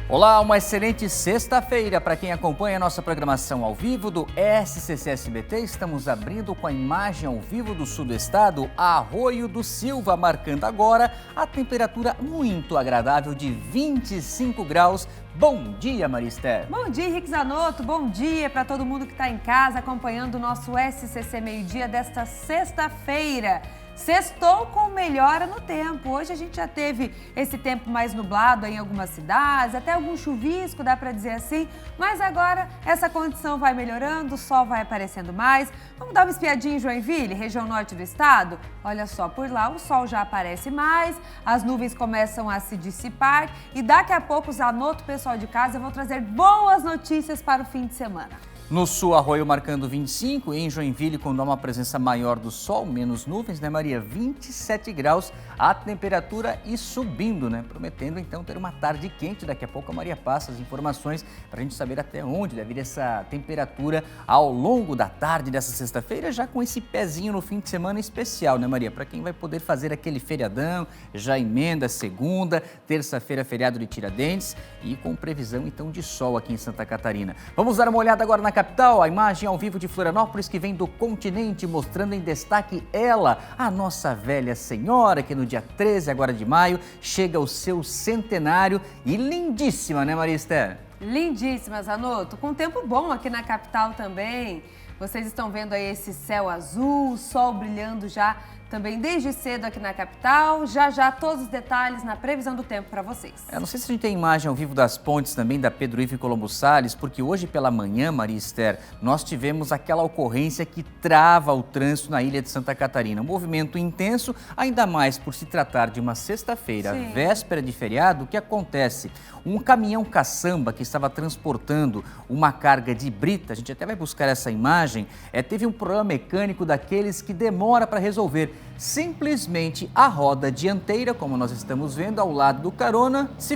Olá, uma excelente sexta-feira para quem acompanha a nossa programação ao vivo do SCC-SBT. Estamos abrindo com a imagem ao vivo do sul do estado, Arroio do Silva, marcando agora a temperatura muito agradável de 25 graus. Bom dia, Marister. Bom dia, Henrique Zanotto. Bom dia para todo mundo que está em casa acompanhando o nosso SCC Meio-Dia desta sexta-feira. Sextou com melhora no tempo. Hoje a gente já teve esse tempo mais nublado em algumas cidades, até algum chuvisco, dá para dizer assim. Mas agora essa condição vai melhorando, o sol vai aparecendo mais. Vamos dar uma espiadinha em Joinville, região norte do estado? Olha só, por lá o sol já aparece mais, as nuvens começam a se dissipar e daqui a pouco, Zanotto, pessoal de casa, eu vou trazer boas notícias para o fim de semana. No sul, Arroio marcando 25, em Joinville, quando há uma presença maior do sol, menos nuvens, né, Maria? 27 graus, a temperatura e subindo, né? Prometendo, então, ter uma tarde quente. Daqui a pouco a Maria passa as informações para a gente saber até onde deve ir essa temperatura ao longo da tarde dessa sexta-feira, já com esse pezinho no fim de semana especial, né, Maria? Para quem vai poder fazer aquele feriadão, já emenda segunda, terça-feira, feriado de Tiradentes e com previsão, então, de sol aqui em Santa Catarina. Vamos dar uma olhada agora na capital, a imagem ao vivo de Florianópolis que vem do continente, mostrando em destaque ela, a nossa velha senhora, que no dia 13 agora de maio chega ao seu centenário e lindíssima, né, Maria Esther? Lindíssima, Zanotto, com tempo bom aqui na capital também. Vocês estão vendo aí esse céu azul, o sol brilhando já também desde cedo aqui na capital. Já todos os detalhes na previsão do tempo para vocês. Eu não sei se a gente tem imagem ao vivo das pontes também da Pedro Ivo e Colombo Salles, porque hoje pela manhã, Maria Esther, nós tivemos aquela ocorrência que trava o trânsito na ilha de Santa Catarina. Um movimento intenso, ainda mais por se tratar de uma sexta-feira, véspera de feriado. O que acontece? Um caminhão caçamba que estava transportando uma carga de brita, a gente até vai buscar essa imagem, teve um problema mecânico daqueles que demora para resolver. Simplesmente a roda dianteira, como nós estamos vendo ao lado do carona, se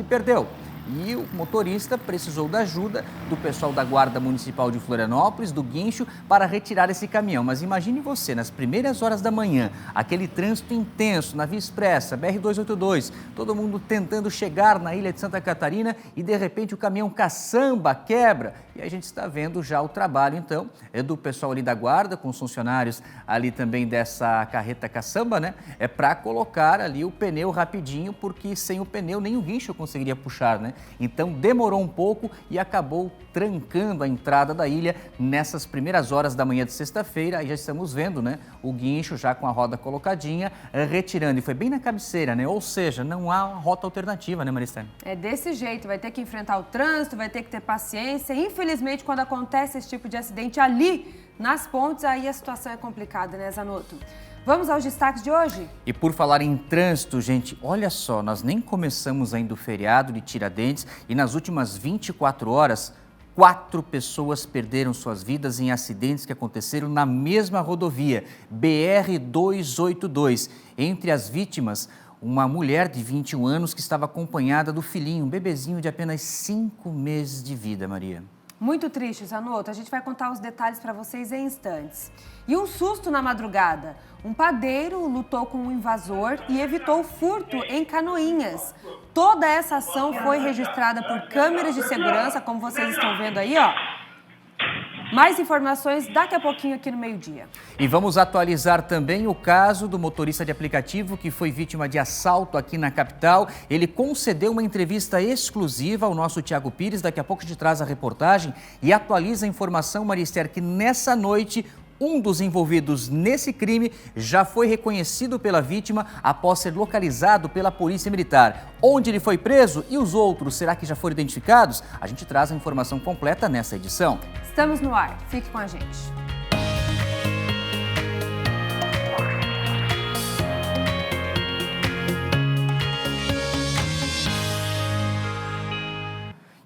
perdeu. E o motorista precisou da ajuda do pessoal da Guarda Municipal de Florianópolis, do guincho, para retirar esse caminhão. Mas imagine você, nas primeiras horas da manhã, aquele trânsito intenso na Via Expressa, BR-282, todo mundo tentando chegar na ilha de Santa Catarina e de repente o caminhão caçamba quebra. E a gente está vendo já o trabalho, então, do pessoal ali da Guarda, com os funcionários ali também dessa carreta caçamba, né? Para colocar ali o pneu rapidinho, porque sem o pneu nem o guincho conseguiria puxar, né? Então demorou um pouco e acabou trancando a entrada da ilha nessas primeiras horas da manhã de sexta-feira. Aí já estamos vendo, né, o guincho já com a roda colocadinha, retirando. E foi bem na cabeceira, né? Ou seja, não há rota alternativa, né, Maristela? É desse jeito, vai ter que enfrentar o trânsito, vai ter que ter paciência. Infelizmente, quando acontece esse tipo de acidente ali nas pontes, aí a situação é complicada, né, Zanotto? Vamos aos destaques de hoje? E por falar em trânsito, gente, olha só, nós nem começamos ainda o feriado de Tiradentes e nas últimas 24 horas, 4 pessoas perderam suas vidas em acidentes que aconteceram na mesma rodovia, BR-282. Entre as vítimas, uma mulher de 21 anos que estava acompanhada do filhinho, um bebezinho de apenas 5 meses de vida, Maria. Muito triste, Zanotto. A gente vai contar os detalhes para vocês em instantes. E um susto na madrugada. Um padeiro lutou com um invasor e evitou o furto em Canoinhas. Toda essa ação foi registrada por câmeras de segurança, como vocês estão vendo aí, ó. Mais informações daqui a pouquinho aqui no meio-dia. E vamos atualizar também o caso do motorista de aplicativo que foi vítima de assalto aqui na capital. Ele concedeu uma entrevista exclusiva ao nosso Thiago Pires. Daqui a pouco a gente traz a reportagem e atualiza a informação, Maria Esther, que nessa noite um dos envolvidos nesse crime já foi reconhecido pela vítima após ser localizado pela Polícia Militar. Onde ele foi preso e os outros, será que já foram identificados? A gente traz a informação completa nessa edição. Estamos no ar, fique com a gente.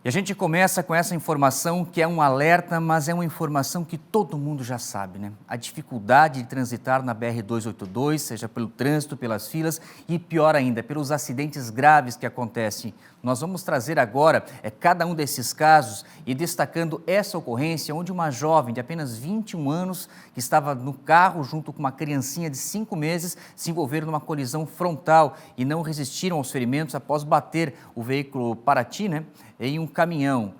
E E a gente começa com essa informação que é um alerta, mas é uma informação que todo mundo já sabe, né? A dificuldade de transitar na BR-282, seja pelo trânsito, pelas filas e, pior ainda, pelos acidentes graves que acontecem. Nós vamos trazer agora cada um desses casos e destacando essa ocorrência onde uma jovem de apenas 21 anos, que estava no carro junto com uma criancinha de 5 meses, se envolveram numa colisão frontal e não resistiram aos ferimentos após bater o veículo Paraty, né, em um caminhão.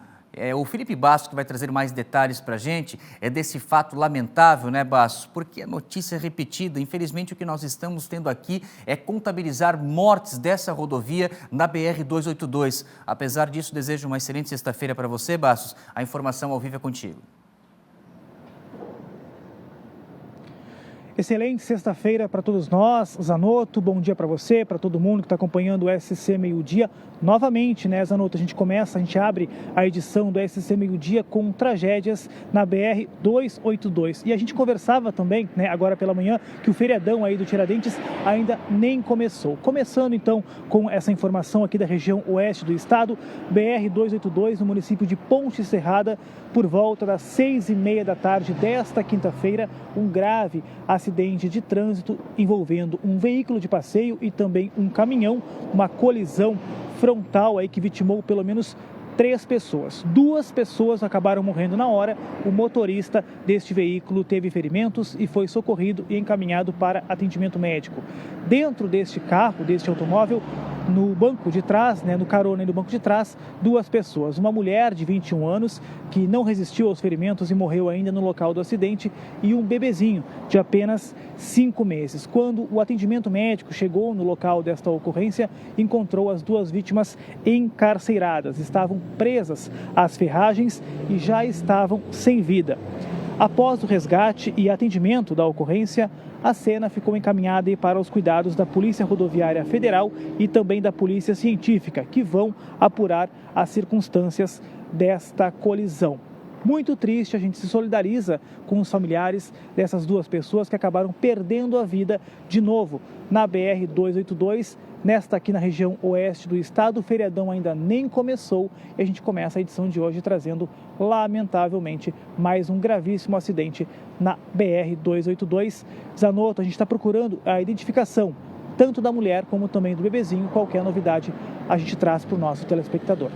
O Felipe Bastos que vai trazer mais detalhes para a gente desse fato lamentável, né, Bastos? Porque a notícia é repetida. Infelizmente, o que nós estamos tendo aqui é contabilizar mortes dessa rodovia na BR-282. Apesar disso, desejo uma excelente sexta-feira para você, Bastos. A informação ao vivo é contigo. Excelente sexta-feira para todos nós. Zanotto, bom dia para você, para todo mundo que está acompanhando o SC Meio Dia. Novamente, né, Zanotto, a gente abre a edição do SC Meio Dia com tragédias na BR-282. E a gente conversava também, né, agora pela manhã, que o feriadão aí do Tiradentes ainda nem começou. Começando então com essa informação aqui da região oeste do estado, BR-282 no município de Ponte Serrada, por volta das 6h30 da tarde desta quinta-feira, um grave acidente de trânsito envolvendo um veículo de passeio e também um caminhão, uma colisão frontal aí que vitimou pelo menos 3 pessoas. 2 pessoas acabaram morrendo na hora. O motorista deste veículo teve ferimentos e foi socorrido e encaminhado para atendimento médico. Dentro deste carro, deste automóvel, no banco de trás, né, no carona e no banco de trás, 2 pessoas. Uma mulher de 21 anos que não resistiu aos ferimentos e morreu ainda no local do acidente e um bebezinho de apenas 5 meses. Quando o atendimento médico chegou no local desta ocorrência, encontrou as 2 vítimas encarceradas. Estavam presas às ferragens e já estavam sem vida. Após o resgate e atendimento da ocorrência, a cena ficou encaminhada para os cuidados da Polícia Rodoviária Federal e também da Polícia Científica, que vão apurar as circunstâncias desta colisão. Muito triste, a gente se solidariza com os familiares dessas 2 pessoas que acabaram perdendo a vida de novo na BR-282, nesta aqui na região oeste do estado. O feriadão ainda nem começou e a gente começa a edição de hoje trazendo, lamentavelmente, mais um gravíssimo acidente na BR-282. Zanotto, a gente está procurando a identificação tanto da mulher como também do bebezinho. Qualquer novidade a gente traz para o nosso telespectador.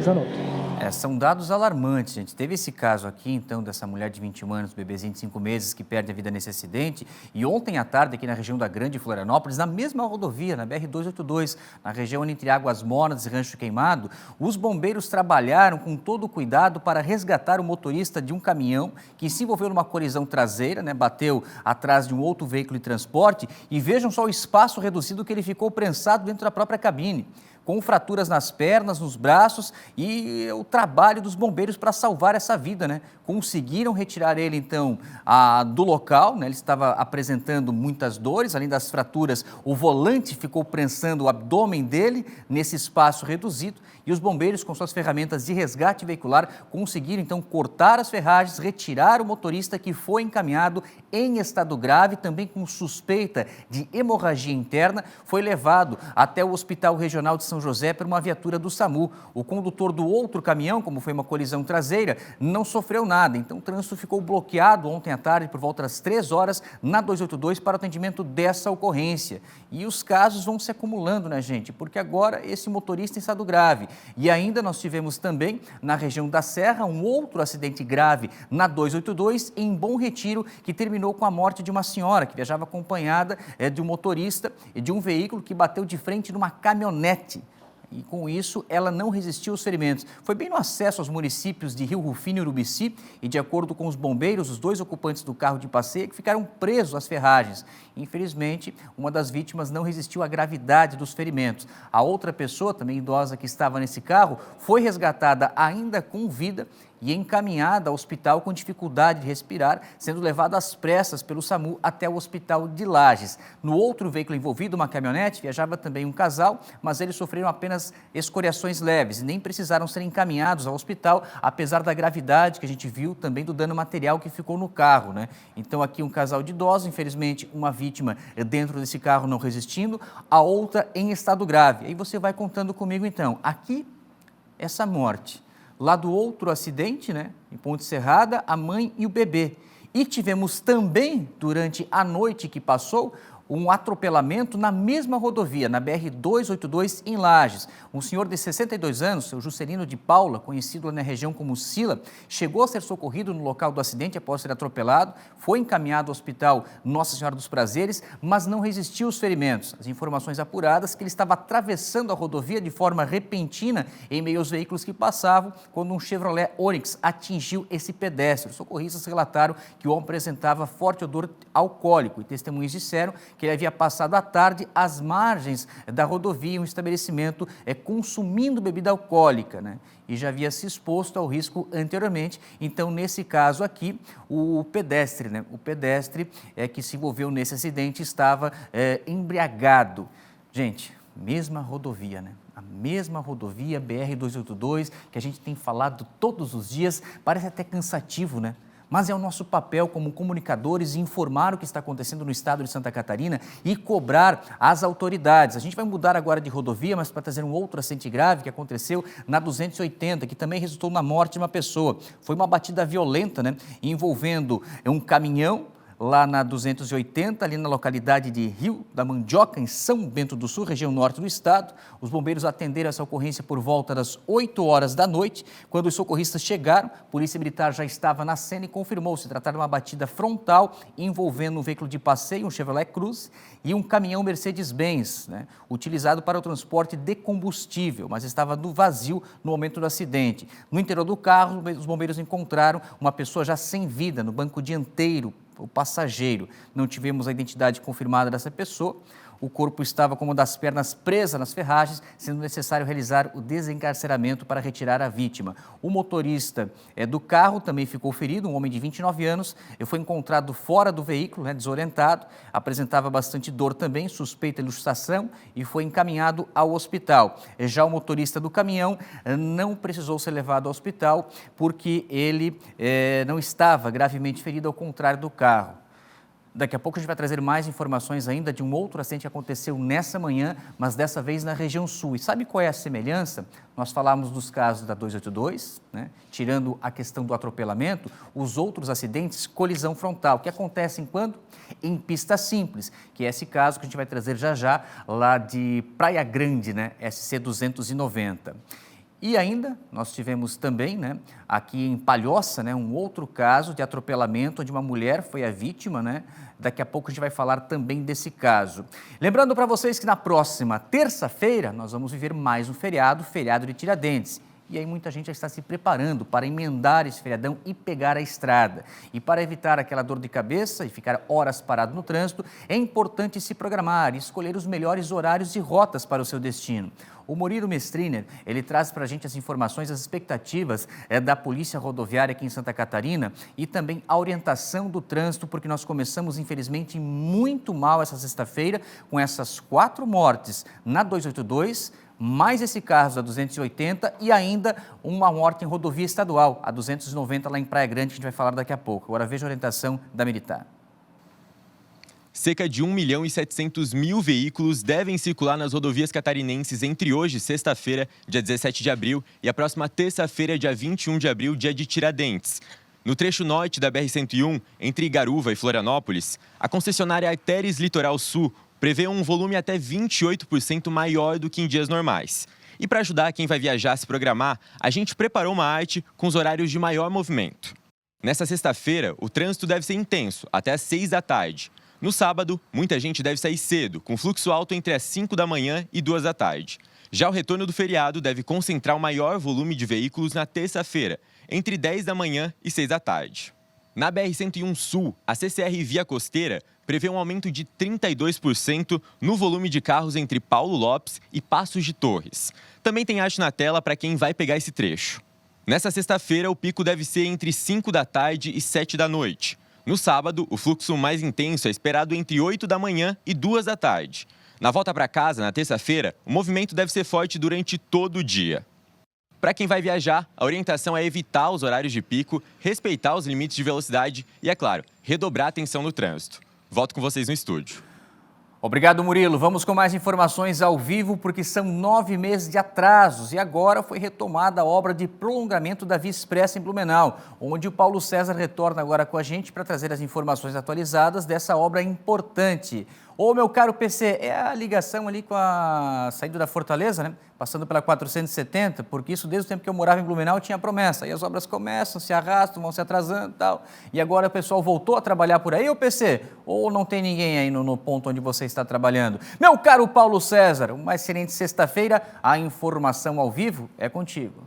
Zanotto. São dados alarmantes, gente. Teve esse caso aqui, então, dessa mulher de 21 anos, bebezinho de 5 meses, que perde a vida nesse acidente. E ontem à tarde, aqui na região da Grande Florianópolis, na mesma rodovia, na BR-282, na região entre Águas Mornas e Rancho Queimado, os bombeiros trabalharam com todo o cuidado para resgatar o motorista de um caminhão que se envolveu numa colisão traseira, né, bateu atrás de um outro veículo de transporte. E vejam só o espaço reduzido que ele ficou prensado dentro da própria cabine, com fraturas nas pernas, nos braços e o trabalho dos bombeiros para salvar essa vida, né? Conseguiram retirar ele, então, do local, né? Ele estava apresentando muitas dores, além das fraturas, o volante ficou prensando o abdômen dele nesse espaço reduzido e os bombeiros, com suas ferramentas de resgate veicular, conseguiram, então, cortar as ferragens, retirar o motorista que foi encaminhado em estado grave, também com suspeita de hemorragia interna, foi levado até o Hospital Regional de São José por uma viatura do SAMU. O condutor do outro caminhão, como foi uma colisão traseira, não sofreu nada. Então o trânsito ficou bloqueado ontem à tarde por volta das 3 horas na 282 para o atendimento dessa ocorrência. E os casos vão se acumulando, né, gente? Porque agora esse motorista em estado grave. E ainda nós tivemos também na região da Serra um outro acidente grave na 282 em Bom Retiro, que terminou com a morte de uma senhora que viajava acompanhada de um motorista e de um veículo que bateu de frente numa caminhonete. E com isso, ela não resistiu aos ferimentos. Foi bem no acesso aos municípios de Rio Rufino e Urubici e, de acordo com os bombeiros, os 2 ocupantes do carro de passeio que ficaram presos às ferragens. Infelizmente, uma das vítimas não resistiu à gravidade dos ferimentos. A outra pessoa, também idosa, que estava nesse carro, foi resgatada ainda com vida e encaminhada ao hospital com dificuldade de respirar, sendo levada às pressas pelo SAMU até o hospital de Lages. No outro veículo envolvido, uma caminhonete, viajava também um casal, mas eles sofreram apenas escoriações leves e nem precisaram ser encaminhados ao hospital, apesar da gravidade que a gente viu também do dano material que ficou no carro, né? Então aqui um casal de idosos, infelizmente uma vítima dentro desse carro não resistindo, a outra em estado grave. Aí você vai contando comigo então, aqui essa morte. lá do outro acidente, né, em Ponte Serrada, a mãe e o bebê. E tivemos também, durante a noite que passou, um atropelamento na mesma rodovia, na BR-282, em Lages. Um senhor de 62 anos, seu Juscelino de Paula, conhecido na região como Sila, chegou a ser socorrido no local do acidente após ser atropelado, foi encaminhado ao hospital Nossa Senhora dos Prazeres, mas não resistiu aos ferimentos. As informações apuradas que ele estava atravessando a rodovia de forma repentina em meio aos veículos que passavam, quando um Chevrolet Onix atingiu esse pedestre. Os socorristas relataram que o homem apresentava forte odor alcoólico e testemunhas disseram que ele havia passado a tarde às margens da rodovia em um estabelecimento consumindo bebida alcoólica, né? E já havia se exposto ao risco anteriormente. Então, nesse caso aqui, o pedestre, né? O pedestre que se envolveu nesse acidente estava embriagado. Gente, mesma rodovia, né? A mesma rodovia, BR-282, que a gente tem falado todos os dias, parece até cansativo, né? Mas é o nosso papel como comunicadores informar o que está acontecendo no estado de Santa Catarina e cobrar as autoridades. A gente vai mudar agora de rodovia, mas para trazer um outro acidente grave que aconteceu na 280, que também resultou na morte de uma pessoa. Foi uma batida violenta, né, envolvendo um caminhão lá na 280, ali na localidade de Rio da Mandioca, em São Bento do Sul, região norte do estado. Os bombeiros atenderam essa ocorrência por volta das 8 horas da noite. Quando os socorristas chegaram, a Polícia Militar já estava na cena e confirmou se tratar de uma batida frontal envolvendo um veículo de passeio, um Chevrolet Cruze, e um caminhão Mercedes-Benz, né, utilizado para o transporte de combustível, mas estava no vazio no momento do acidente. No interior do carro, os bombeiros encontraram uma pessoa já sem vida no banco dianteiro, o passageiro. Não tivemos a identidade confirmada dessa pessoa. O corpo estava com uma das pernas presa nas ferragens, sendo necessário realizar o desencarceramento para retirar a vítima. O motorista do carro também ficou ferido, um homem de 29 anos, foi encontrado fora do veículo, né, desorientado, apresentava bastante dor também, suspeita de luxação e foi encaminhado ao hospital. Já o motorista do caminhão não precisou ser levado ao hospital porque ele não estava gravemente ferido, ao contrário do carro. Daqui a pouco a gente vai trazer mais informações ainda de um outro acidente que aconteceu nessa manhã, mas dessa vez na região sul. E sabe qual é a semelhança? Nós falamos dos casos da 282, né? Tirando a questão do atropelamento, os outros acidentes, colisão frontal, que acontecem quando? Em pista simples, que é esse caso que a gente vai trazer já já, lá de Praia Grande, né? SC 290. E ainda, nós tivemos também, né, aqui em Palhoça, né, um outro caso de atropelamento, onde uma mulher foi a vítima, né? Daqui a pouco a gente vai falar também desse caso. Lembrando para vocês que na próxima terça-feira nós vamos viver mais um feriado, feriado de Tiradentes. E aí muita gente já está se preparando para emendar esse feriadão e pegar a estrada. E para evitar aquela dor de cabeça e ficar horas parado no trânsito, é importante se programar e escolher os melhores horários e rotas para o seu destino. O Murilo Mestriner, ele traz para a gente as informações, as expectativas da Polícia Rodoviária aqui em Santa Catarina e também a orientação do trânsito, porque nós começamos, infelizmente, muito mal essa sexta-feira, com essas 4 mortes na 282, mais esse caso da 280 e ainda uma morte em rodovia estadual, a 290 lá em Praia Grande, que a gente vai falar daqui a pouco. Agora veja a orientação da militar. Cerca de 1.700.000 veículos devem circular nas rodovias catarinenses entre hoje, sexta-feira, dia 17 de abril, e a próxima terça-feira, dia 21 de abril, dia de Tiradentes. No trecho norte da BR-101, entre Igaruva e Florianópolis, a concessionária Artéries Litoral Sul prevê um volume até 28% maior do que em dias normais. E para ajudar quem vai viajar a se programar, a gente preparou uma arte com os horários de maior movimento. Nesta sexta-feira, o trânsito deve ser intenso, até às 6 da tarde. No sábado, muita gente deve sair cedo, com fluxo alto entre as 5 da manhã e 2 da tarde. Já o retorno do feriado deve concentrar o maior volume de veículos na terça-feira, entre 10 da manhã e 6 da tarde. Na BR-101 Sul, a CCR Via Costeira prevê um aumento de 32% no volume de carros entre Paulo Lopes e Passos de Torres. Também tem arte na tela para quem vai pegar esse trecho. Nessa sexta-feira, o pico deve ser entre 5 da tarde e 7 da noite. No sábado, o fluxo mais intenso é esperado entre 8 da manhã e 2 da tarde. Na volta para casa, na terça-feira, o movimento deve ser forte durante todo o dia. Para quem vai viajar, a orientação é evitar os horários de pico, respeitar os limites de velocidade e, é claro, redobrar a atenção no trânsito. Volto com vocês no estúdio. Obrigado, Murilo. Vamos com mais informações ao vivo, porque são 9 meses de atrasos e agora foi retomada a obra de prolongamento da Via Expressa em Blumenau, onde o Paulo César retorna agora com a gente para trazer as informações atualizadas dessa obra importante. Ô, meu caro PC, é a ligação ali com a saída da Fortaleza, né? Passando pela 470, porque isso desde o tempo que eu morava em Blumenau tinha promessa. E as obras começam, se arrastam, vão se atrasando e tal. E agora o pessoal voltou a trabalhar por aí, ô PC? Ou não tem ninguém aí no ponto onde você está trabalhando? Meu caro Paulo César, uma excelente sexta-feira. A informação ao vivo é contigo.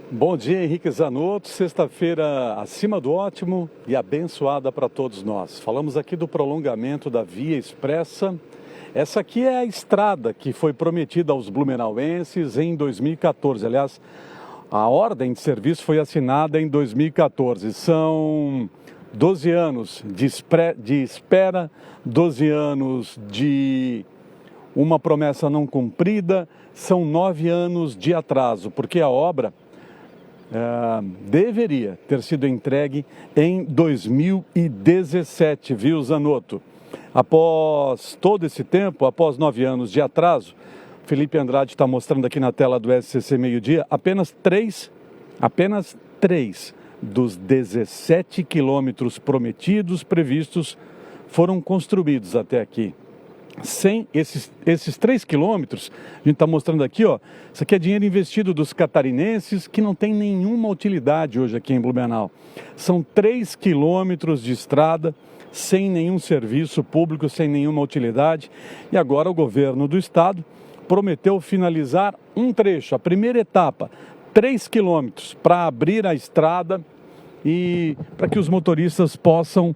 Bom dia, Henrique Zanotto. Sexta-feira acima do ótimo e abençoada para todos nós. Falamos aqui do prolongamento da Via Expressa. Essa aqui é a estrada que foi prometida aos blumenauenses em 2014. Aliás, a ordem de serviço foi assinada em 2014. São 12 anos de espera, 12 anos de uma promessa não cumprida, são 9 anos de atraso, porque a obra deveria ter sido entregue em 2017, viu, Zanotto? Após todo esse tempo, após 9 anos de atraso, Felipe Andrade está mostrando aqui na tela do SCC Meio-Dia, apenas 3 dos 17 quilômetros prometidos, previstos, foram construídos até aqui. Sem esses 3 quilômetros, a gente está mostrando aqui, ó, isso aqui é dinheiro investido dos catarinenses que não tem nenhuma utilidade hoje aqui em Blumenau. São 3 quilômetros de estrada sem nenhum serviço público, sem nenhuma utilidade. E agora o governo do estado prometeu finalizar um trecho, a primeira etapa, 3 quilômetros, para abrir a estrada e para que os motoristas possam,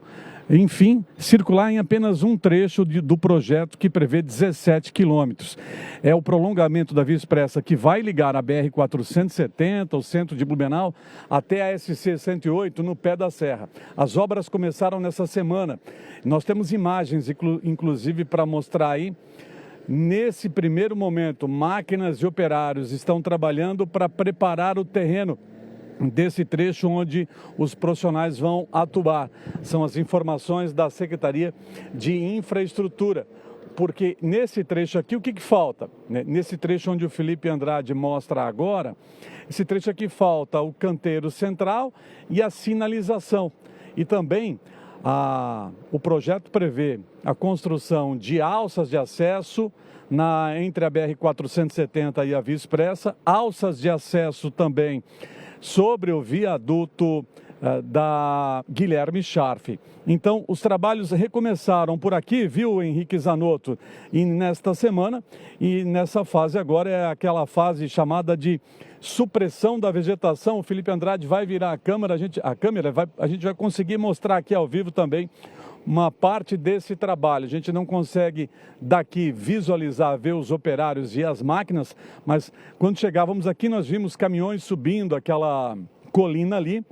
enfim, circular em apenas um trecho do projeto que prevê 17 quilômetros. É o prolongamento da Via Expressa que vai ligar a BR-470, o centro de Blumenau, até a SC-108, no pé da serra. As obras começaram nessa semana. Nós temos imagens, inclusive, para mostrar aí. Nesse primeiro momento, máquinas e operários estão trabalhando para preparar o terreno desse trecho onde os profissionais vão atuar. São as informações da Secretaria de Infraestrutura. Porque nesse trecho aqui, o que falta? Nesse trecho onde o Felipe Andrade mostra agora, esse trecho aqui falta o canteiro central e a sinalização. E também o projeto prevê a construção de alças de acesso entre a BR-470 e a Via Expressa, alças de acesso também sobre o viaduto da Guilherme Scharf. Então, os trabalhos recomeçaram por aqui, viu, Henrique Zanotto? E nesta semana, e nessa fase agora é aquela fase chamada de supressão da vegetação. O Felipe Andrade vai virar a câmera, a gente vai conseguir mostrar aqui ao vivo também uma parte desse trabalho. A gente não consegue daqui visualizar, ver os operários e as máquinas, mas quando chegávamos aqui nós vimos caminhões subindo aquela colina ali,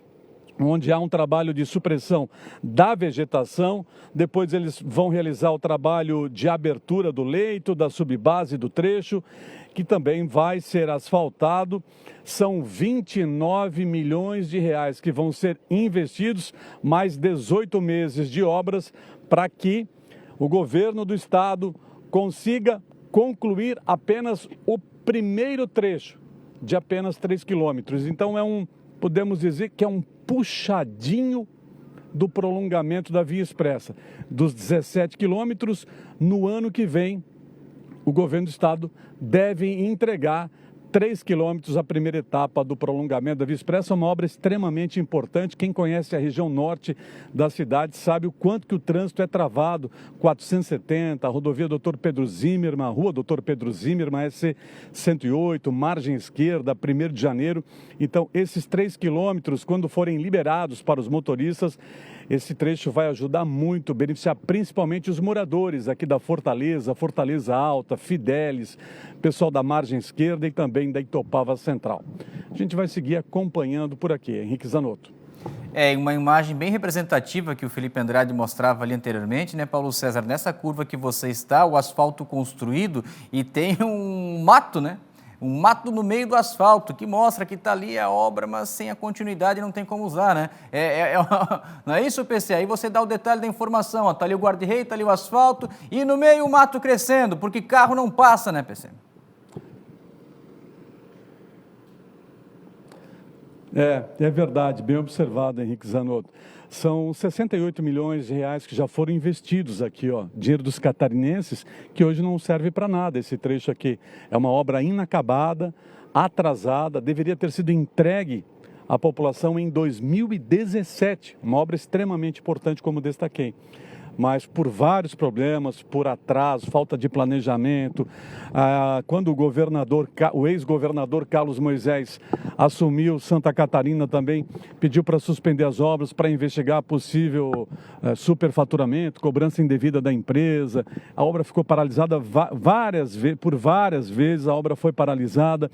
onde há um trabalho de supressão da vegetação. Depois eles vão realizar o trabalho de abertura do leito, da subbase do trecho, que também vai ser asfaltado. São 29 milhões de reais que vão ser investidos, mais 18 meses de obras, para que o governo do estado consiga concluir apenas o primeiro trecho, de apenas 3 quilômetros. Então podemos dizer que é um puxadinho do prolongamento da Via Expressa. Dos 17 quilômetros, no ano que vem, o governo do estado deve entregar 3 quilômetros a primeira etapa do prolongamento da Via Expressa. É uma obra extremamente importante. Quem conhece a região norte da cidade sabe o quanto que o trânsito é travado. 470, a rodovia Dr. Pedro Zimmermann, a rua Dr. Pedro Zimmermann, SC-108, margem esquerda, 1º de janeiro. Então, esses 3 quilômetros, quando forem liberados para os motoristas, esse trecho vai ajudar muito, beneficiar principalmente os moradores aqui da Fortaleza, Fortaleza Alta, Fidelis, pessoal da margem esquerda e também da Itopava Central. A gente vai seguir acompanhando por aqui, Henrique Zanotto. É uma imagem bem representativa que o Felipe Andrade mostrava ali anteriormente, né, Paulo César? Nessa curva que você está, o asfalto construído e tem um mato, né? Um mato no meio do asfalto, que mostra que está ali a obra, mas sem a continuidade não tem como usar, né? Não é isso, PC? Aí você dá o detalhe da informação, ó, tá ali o guarda-rei, tá ali o asfalto e no meio o mato crescendo, porque carro não passa, né, PC? É verdade, bem observado, Henrique Zanotto. São 68 milhões de reais que já foram investidos aqui, ó, dinheiro dos catarinenses, que hoje não serve para nada esse trecho aqui. É uma obra inacabada, atrasada, deveria ter sido entregue à população em 2017, uma obra extremamente importante, como destaquei. Mas por vários problemas, por atraso, falta de planejamento, quando o ex-governador Carlos Moisés assumiu Santa Catarina também, pediu para suspender as obras, para investigar possível superfaturamento, cobrança indevida da empresa. A obra ficou paralisada por várias vezes, a obra foi paralisada.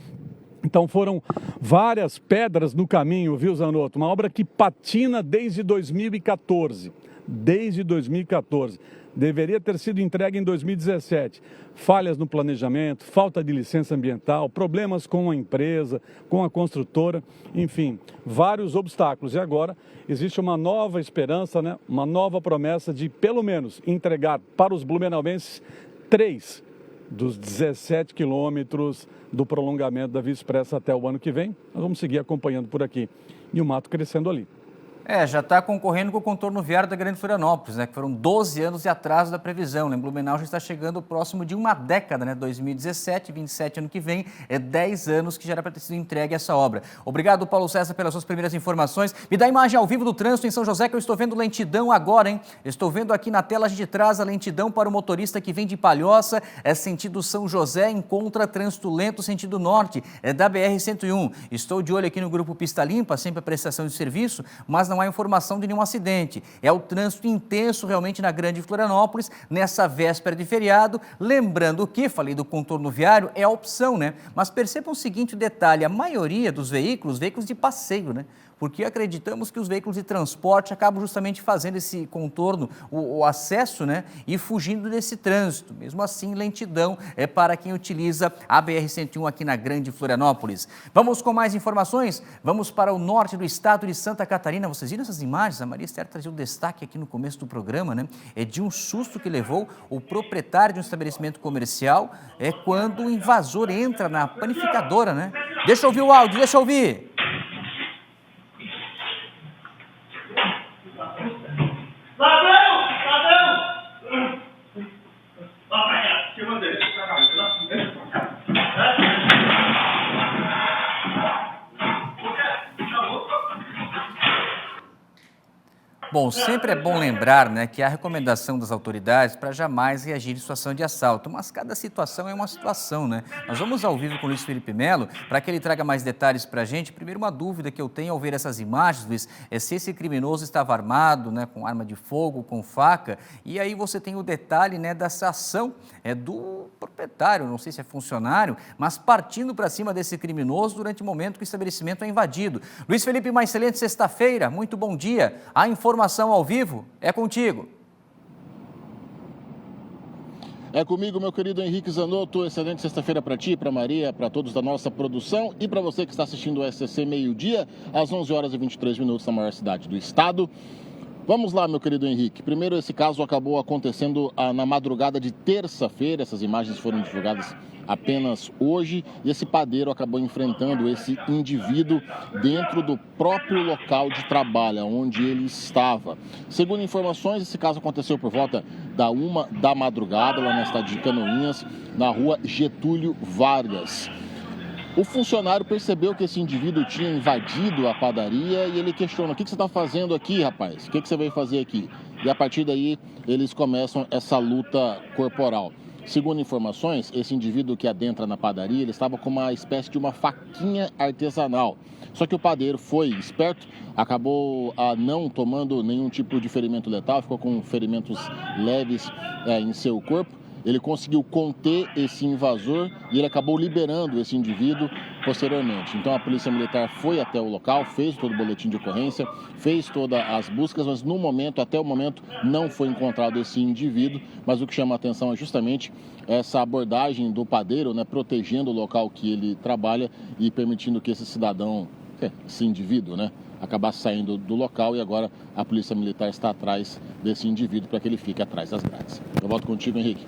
Então foram várias pedras no caminho, viu, Zanotto? Uma obra que patina desde 2014. Desde 2014. Deveria ter sido entregue em 2017. Falhas no planejamento, falta de licença ambiental, problemas com a empresa, com a construtora, enfim, vários obstáculos. E agora existe uma nova esperança, né? Uma nova promessa de, pelo menos, entregar para os blumenauenses 3 dos 17 quilômetros do prolongamento da Via Expressa até o ano que vem. Nós vamos seguir acompanhando por aqui. E o mato crescendo ali. Já está concorrendo com o contorno viário da Grande Florianópolis, né? Que foram 12 anos de atraso da previsão. Em Blumenau já está chegando próximo de uma década, né? 2017, 27 ano que vem, 10 anos que já era para ter sido entregue essa obra. Obrigado, Paulo César, pelas suas primeiras informações. Me dá a imagem ao vivo do trânsito em São José, que eu estou vendo lentidão agora, hein? Eu estou vendo aqui na tela de trás a lentidão para o motorista que vem de Palhoça, sentido São José, encontra trânsito lento sentido norte, da BR-101. Estou de olho aqui no grupo Pista Limpa, sempre a prestação de serviço, mas não há informação de nenhum acidente. É o trânsito intenso realmente na Grande Florianópolis, nessa véspera de feriado. Lembrando que, falei do contorno viário, é a opção, né? Mas percebam o seguinte detalhe, a maioria dos veículos de passeio, né? Porque acreditamos que os veículos de transporte acabam justamente fazendo esse contorno, o acesso, né? E fugindo desse trânsito. Mesmo assim, lentidão é para quem utiliza a BR-101 aqui na Grande Florianópolis. Vamos com mais informações? Vamos para o norte do estado de Santa Catarina. Vocês viram essas imagens? A Maria Esther trazia um destaque aqui no começo do programa, né? É de um susto que levou o proprietário de um estabelecimento comercial quando o invasor entra na panificadora, né? Deixa eu ouvir o áudio, deixa eu ouvir. Bom, sempre é bom lembrar, né, que há recomendação das autoridades para jamais reagir em situação de assalto, mas cada situação é uma situação, né? Nós vamos ao vivo com o Luiz Felipe Melo para que ele traga mais detalhes para a gente. Primeiro, uma dúvida que eu tenho ao ver essas imagens, Luiz, é se esse criminoso estava armado, né, com arma de fogo, com faca, e aí você tem o detalhe, né, dessa ação do proprietário, não sei se é funcionário, mas partindo para cima desse criminoso durante o momento que o estabelecimento é invadido. Luiz Felipe, uma excelente sexta-feira, muito bom dia. A informação ao vivo é contigo. É comigo, meu querido Henrique Zanotto. Excelente sexta-feira para ti, para Maria, para todos da nossa produção e para você que está assistindo o SCC Meio-Dia, às 11 horas e 23 minutos na maior cidade do estado. Vamos lá, meu querido Henrique. Primeiro, esse caso acabou acontecendo na madrugada de terça-feira. Essas imagens foram divulgadas apenas hoje e esse padeiro acabou enfrentando esse indivíduo dentro do próprio local de trabalho, onde ele estava. Segundo informações, esse caso aconteceu por volta da 1 da madrugada, lá na cidade de Canoinhas, na rua Getúlio Vargas. O funcionário percebeu que esse indivíduo tinha invadido a padaria e ele questiona: o que você está fazendo aqui, rapaz? O que você veio fazer aqui? E a partir daí eles começam essa luta corporal. Segundo informações, esse indivíduo que adentra na padaria, ele estava com uma espécie de uma faquinha artesanal. Só que o padeiro foi esperto, acabou não tomando nenhum tipo de ferimento letal, ficou com ferimentos leves em seu corpo. ele conseguiu conter esse invasor e ele acabou liberando esse indivíduo posteriormente. Então a Polícia Militar foi até o local, fez todo o boletim de ocorrência, fez todas as buscas, mas no momento, até o momento, não foi encontrado esse indivíduo, mas o que chama a atenção é justamente essa abordagem do padeiro, né, protegendo o local que ele trabalha e permitindo que esse cidadão, esse indivíduo, né, acabasse saindo do local, e agora a Polícia Militar está atrás desse indivíduo para que ele fique atrás das grades. Eu volto contigo, Henrique.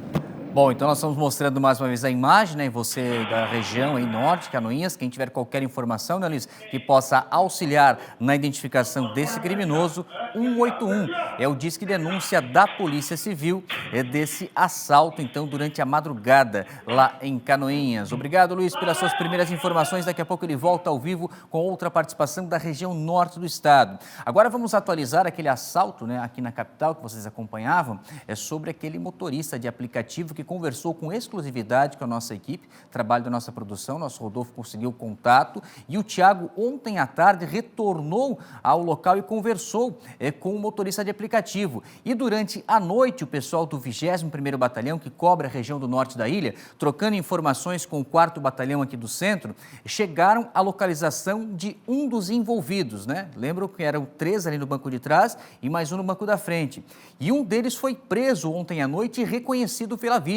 Bom, então nós estamos mostrando mais uma vez a imagem, né? Você da região aí norte, Canoinhas, quem tiver qualquer informação, né, Luiz, que possa auxiliar na identificação desse criminoso, 181 é o disque denúncia da Polícia Civil desse assalto, então, durante a madrugada lá em Canoinhas. Obrigado, Luiz, pelas suas primeiras informações. Daqui a pouco ele volta ao vivo com outra participação da região norte do estado. Agora vamos atualizar aquele assalto, né, aqui na capital que vocês acompanhavam, sobre aquele motorista de aplicativo que conversou com exclusividade com a nossa equipe, trabalho da nossa produção. Nosso Rodolfo conseguiu contato e o Tiago ontem à tarde retornou ao local e conversou com o motorista de aplicativo. E durante a noite o pessoal do 21º Batalhão, que cobre a região do norte da ilha, trocando informações com o 4º Batalhão aqui do centro, chegaram à localização de um dos envolvidos, né? Lembram que eram 3 ali no banco de trás e mais um no banco da frente. E um deles foi preso ontem à noite e reconhecido pela vítima.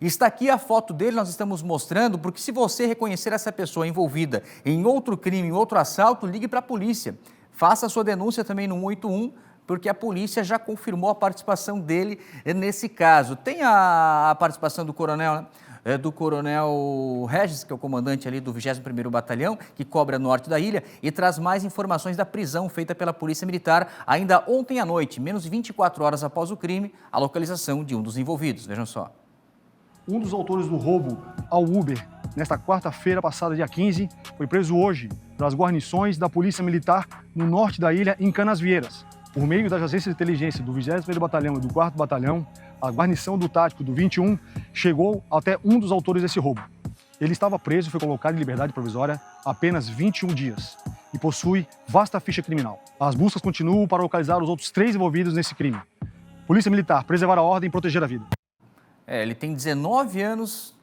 Está aqui a foto dele, nós estamos mostrando, porque se você reconhecer essa pessoa envolvida em outro crime, em outro assalto, ligue para a polícia. Faça a sua denúncia também no 181, porque a polícia já confirmou a participação dele nesse caso. Tem a participação do coronel, né? Do Coronel Regis, que é o comandante ali do 21º Batalhão, que cobre a norte da ilha, e traz mais informações da prisão feita pela Polícia Militar ainda ontem à noite, menos de 24 horas após o crime, a localização de um dos envolvidos. Vejam só. Um dos autores do roubo ao Uber, nesta quarta-feira passada, dia 15, foi preso hoje pelas guarnições da Polícia Militar no norte da ilha, em Canasvieiras. Por meio das agências de inteligência do 21º Batalhão e do 4º Batalhão, a guarnição do tático do 21 chegou até um dos autores desse roubo. Ele estava preso e foi colocado em liberdade provisória há apenas 21 dias e possui vasta ficha criminal. As buscas continuam para localizar os outros 3 envolvidos nesse crime. Polícia Militar, preservar a ordem e proteger a vida. Ele tem 19 anos,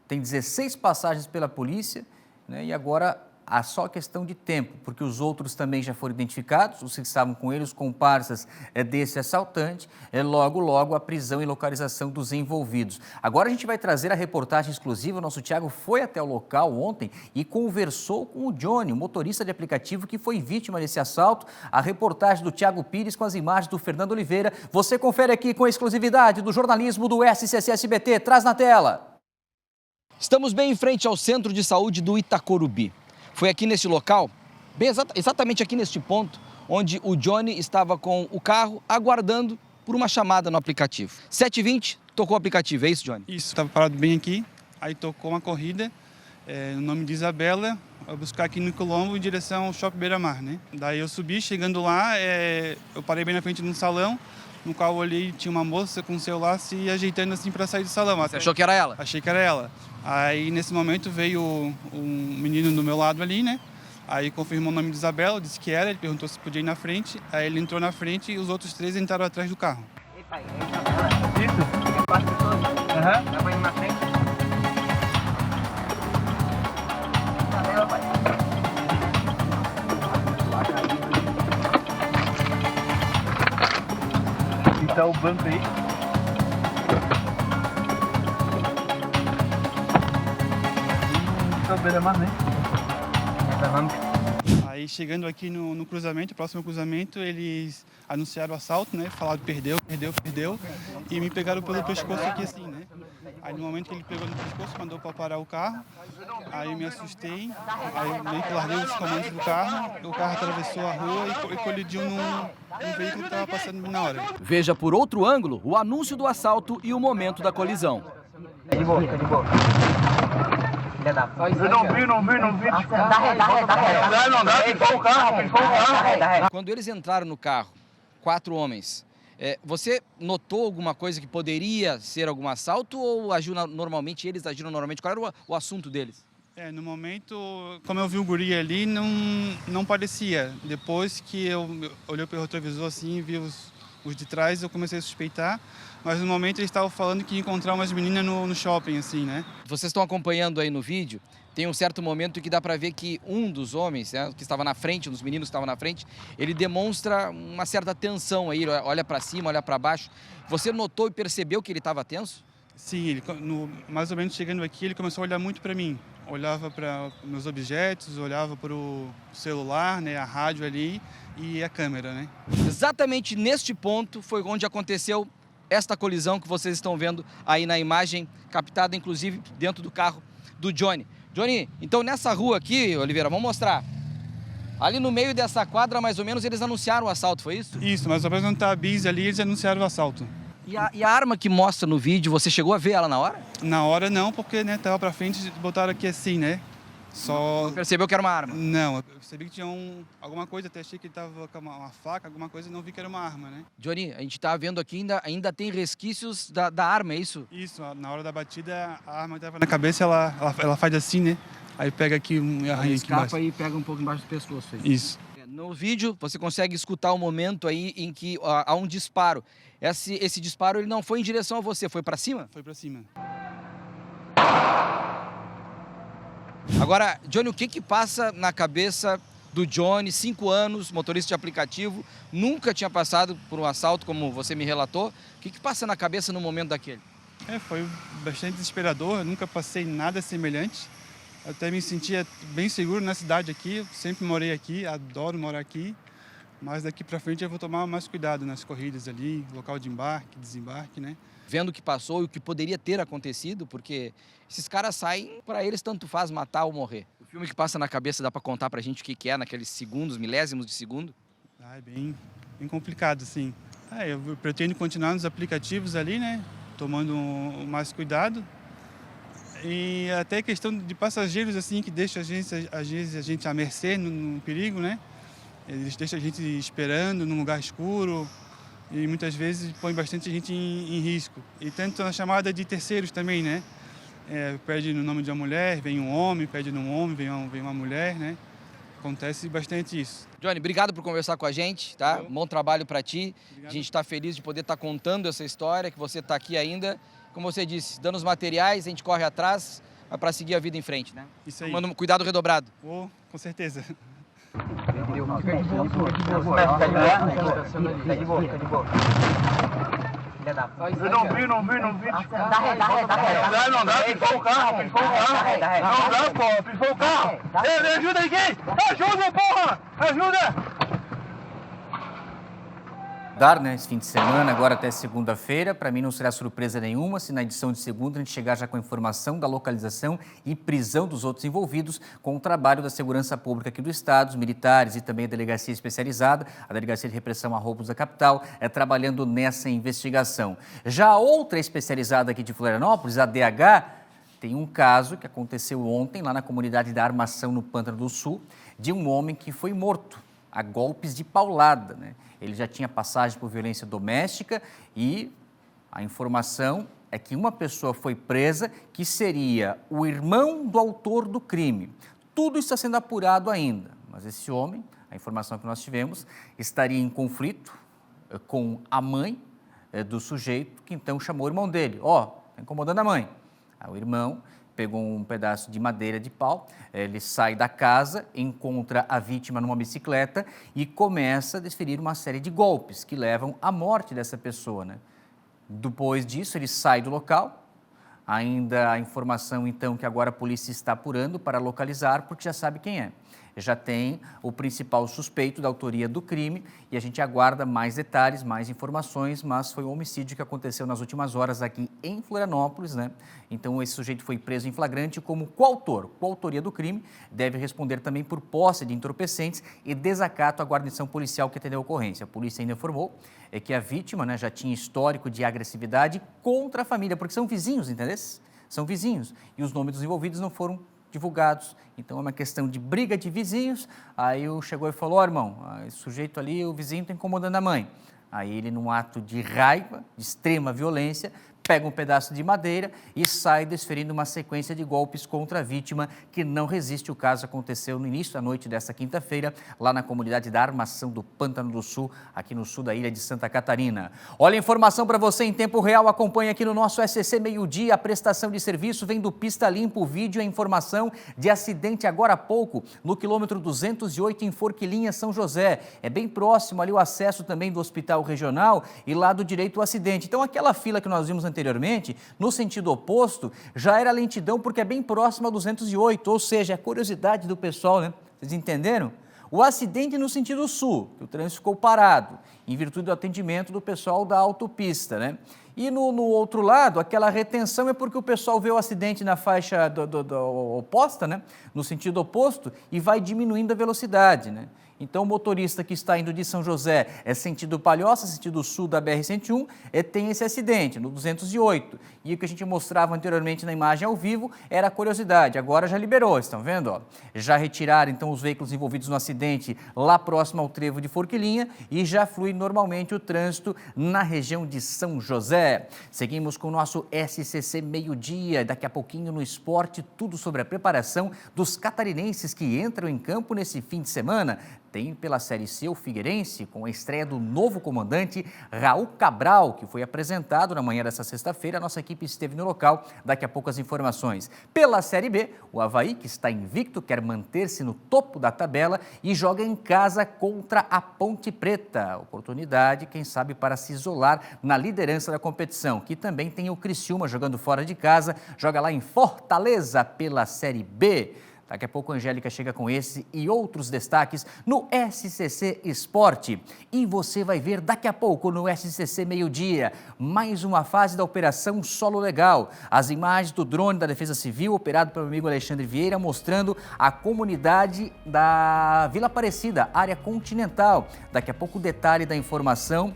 tem 16 passagens pela polícia, né, e agora há só questão de tempo, porque os outros também já foram identificados, os que estavam com ele, os comparsas desse assaltante, logo a prisão e localização dos envolvidos. Agora a gente vai trazer a reportagem exclusiva. O nosso Tiago foi até o local ontem e conversou com o Johnny, o motorista de aplicativo que foi vítima desse assalto. A reportagem do Tiago Pires com as imagens do Fernando Oliveira. Você confere aqui com a exclusividade do jornalismo do SCC-SBT. Traz na tela. Estamos bem em frente ao Centro de Saúde do Itacorubi. Foi aqui nesse local, exatamente aqui neste ponto, onde o Johnny estava com o carro aguardando por uma chamada no aplicativo. 7h20, tocou o aplicativo, é isso, Johnny? Isso, estava parado bem aqui, aí tocou uma corrida, no nome de Isabela, a buscar aqui no Colombo em direção ao Shopping Beira-Mar, né? Daí eu subi, chegando lá, eu parei bem na frente de um salão, no qual eu olhei, tinha uma moça com o celular se ajeitando assim para sair do salão. Você achou que era ela? Achei que era ela. Aí, nesse momento, veio um menino do meu lado ali, né? Aí confirmou o nome de Isabela, disse que era, ele perguntou se podia ir na frente. Aí ele entrou na frente e os outros 3 entraram atrás do carro. Isso? Tem 4 pessoas. Dá pra ir na frente? Então o banco aí. Aí chegando aqui no cruzamento, próximo cruzamento, eles anunciaram o assalto, né? Falaram perdeu, e me pegaram pelo pescoço aqui assim, né? Aí no momento que ele pegou no pescoço, mandou para parar o carro, aí eu me assustei, aí meio que larguei os comandos do carro, o carro atravessou a rua e colidiu num veículo que estava passando na hora. Veja por outro ângulo o anúncio do assalto e o momento da colisão. Tá de boa. Eu não vi. Não dá, ficou o carro. Quando eles entraram no carro, 4 homens, você notou alguma coisa que poderia ser algum assalto ou agiu normalmente, eles agiram normalmente? Qual era o assunto deles? No momento, como eu vi o guri ali, não parecia. Depois que eu olhei pelo retrovisor assim e vi os de trás, eu comecei a suspeitar, mas no momento eles estavam falando que ia encontrar umas meninas no shopping, assim, né? Vocês estão acompanhando aí no vídeo, tem um certo momento que dá para ver que um dos homens, né, que estava na frente, um dos meninos que estava na frente, ele demonstra uma certa tensão aí, olha para cima, olha para baixo. Você notou e percebeu que ele estava tenso? Sim, ele, mais ou menos chegando aqui, ele começou a olhar muito para mim. Olhava para meus objetos, olhava para o celular, né, a rádio ali e a câmera, né? Exatamente neste ponto foi onde aconteceu esta colisão que vocês estão vendo aí na imagem, captada inclusive dentro do carro do Johnny. Johnny, então nessa rua aqui, Oliveira, vamos mostrar. Ali no meio dessa quadra, mais ou menos, eles anunciaram o assalto, foi isso? Isso, mais ou menos onde está a Bis ali, eles anunciaram o assalto. E a arma que mostra no vídeo, você chegou a ver ela na hora? Na hora não, porque, né, tava pra frente e botaram aqui assim, né? Só... Percebeu que era uma arma? Não, eu percebi que tinha alguma coisa, até achei que ele tava com uma faca, alguma coisa, e não vi que era uma arma, né? Johnny, a gente tá vendo aqui, ainda tem resquícios da arma, é isso? Isso, na hora da batida, a arma tava na cabeça, ela faz assim, né? Aí pega aqui e arranha aqui embaixo. E pega um pouco embaixo do pescoço. Aí. Isso. No vídeo, você consegue escutar o momento aí em que há um disparo. Esse disparo ele não foi em direção a você, foi para cima? Foi para cima. Agora, Johnny, o que passa na cabeça do Johnny, 5 anos, motorista de aplicativo, nunca tinha passado por um assalto, como você me relatou. O que passa na cabeça no momento daquele? Foi bastante desesperador, eu nunca passei nada semelhante. Eu até me sentia bem seguro na cidade aqui, eu sempre morei aqui, adoro morar aqui. Mas daqui para frente eu vou tomar mais cuidado nas corridas ali, local de embarque, desembarque, né? Vendo o que passou e o que poderia ter acontecido, porque esses caras saem, para eles tanto faz matar ou morrer. O filme que passa na cabeça dá para contar pra gente o que é naqueles segundos, milésimos de segundo? É bem complicado, sim. Eu pretendo continuar nos aplicativos ali, né? Tomando mais cuidado. E até questão de passageiros, assim, que deixam às vezes a gente à mercê no perigo, né? Eles deixam a gente esperando num lugar escuro e muitas vezes põe bastante gente em risco. E tanto na chamada de terceiros também, né? Pede no nome de uma mulher, vem um homem, pede num homem, vem uma mulher, né? Acontece bastante isso. Johnny, obrigado por conversar com a gente, tá? Bom trabalho para ti. Obrigado. A gente está feliz de poder estar contando essa história, que você está aqui ainda. Como você disse, dando os materiais, a gente corre atrás para seguir a vida em frente, né? Isso aí. Tomando cuidado redobrado. Com certeza. Fica de boa. Eu não vi. Não dá, pifou o carro. Não dá, pô, pifou o carro. Me ajuda aqui! Ajuda, porra! Ajuda! Dar, né, esse fim de semana, agora até segunda-feira. Para mim não será surpresa nenhuma se na edição de segunda a gente chegar já com a informação da localização e prisão dos outros envolvidos com o trabalho da Segurança Pública aqui do Estado, os militares e também a Delegacia Especializada, a Delegacia de Repressão a Roubos da Capital, trabalhando nessa investigação. Já a outra especializada aqui de Florianópolis, a DH, tem um caso que aconteceu ontem lá na comunidade da Armação, no Pântano do Sul, de um homem que foi morto a golpes de paulada, né? Ele já tinha passagem por violência doméstica e a informação é que uma pessoa foi presa que seria o irmão do autor do crime. Tudo está sendo apurado ainda, mas esse homem, a informação que nós tivemos, estaria em conflito com a mãe do sujeito que então chamou o irmão dele. Está incomodando a mãe. Aí o irmão pegou um pedaço de madeira de pau, ele sai da casa, encontra a vítima numa bicicleta e começa a desferir uma série de golpes que levam à morte dessa pessoa, né? Depois disso, ele sai do local, ainda a informação então que agora a polícia está apurando para localizar, porque já sabe quem é. Já tem o principal suspeito da autoria do crime e a gente aguarda mais detalhes, mais informações, mas foi um homicídio que aconteceu nas últimas horas aqui em Florianópolis, né? Então esse sujeito foi preso em flagrante como coautor. Coautoria do crime, deve responder também por posse de entorpecentes e desacato à guarnição policial que atendeu a ocorrência. A polícia ainda informou que a vítima, né, já tinha histórico de agressividade contra a família, porque são vizinhos, entendeu? São vizinhos e os nomes dos envolvidos não foram divulgados, então é uma questão de briga de vizinhos. Aí chegou e falou: irmão, esse sujeito ali, o vizinho está incomodando a mãe. Aí ele, num ato de raiva, de extrema violência, pega um pedaço de madeira e sai desferindo uma sequência de golpes contra a vítima, que não resiste. O caso aconteceu no início da noite desta quinta-feira, lá na comunidade da Armação do Pântano do Sul, aqui no sul da ilha de Santa Catarina. Olha, informação para você em tempo real, acompanha aqui no nosso SCC Meio-Dia. A prestação de serviço vem do Pista Limpo. O vídeo é informação de acidente agora há pouco, no quilômetro 208, em Forquilinha, São José. É bem próximo ali o acesso também do Hospital Regional e lado direito o acidente. Então, aquela fila que nós vimos anteriormente, no sentido oposto, já era lentidão porque é bem próximo ao 208, ou seja, a curiosidade do pessoal, né? Vocês entenderam? O acidente no sentido sul, que o trânsito ficou parado, em virtude do atendimento do pessoal da autopista, né? E no outro lado, aquela retenção é porque o pessoal vê o acidente na faixa oposta, né? No sentido oposto, e vai diminuindo a velocidade, né? Então, o motorista que está indo de São José, sentido Palhoça, sentido sul da BR-101, tem esse acidente, no 208. E o que a gente mostrava anteriormente na imagem ao vivo era a curiosidade. Agora já liberou, estão vendo? Ó? Já retiraram, então, os veículos envolvidos no acidente lá próximo ao trevo de Forquilinha e já flui normalmente o trânsito na região de São José. Seguimos com o nosso SCC Meio-Dia. Daqui a pouquinho no esporte, tudo sobre a preparação dos catarinenses que entram em campo nesse fim de semana. Tem pela Série C o Figueirense, com a estreia do novo comandante Raul Cabral, que foi apresentado na manhã desta sexta-feira. A nossa equipe esteve no local, daqui a pouco as informações. Pela Série B, o Avaí, que está invicto, quer manter-se no topo da tabela e joga em casa contra a Ponte Preta. Oportunidade, quem sabe, para se isolar na liderança da competição, que também tem o Criciúma jogando fora de casa, joga lá em Fortaleza pela Série B. Daqui a pouco a Angélica chega com esse e outros destaques no SCC Esporte. E você vai ver daqui a pouco no SCC Meio-Dia mais uma fase da Operação Solo Legal. As imagens do drone da Defesa Civil, operado pelo amigo Alexandre Vieira, mostrando a comunidade da Vila Aparecida, área continental. Daqui a pouco o detalhe da informação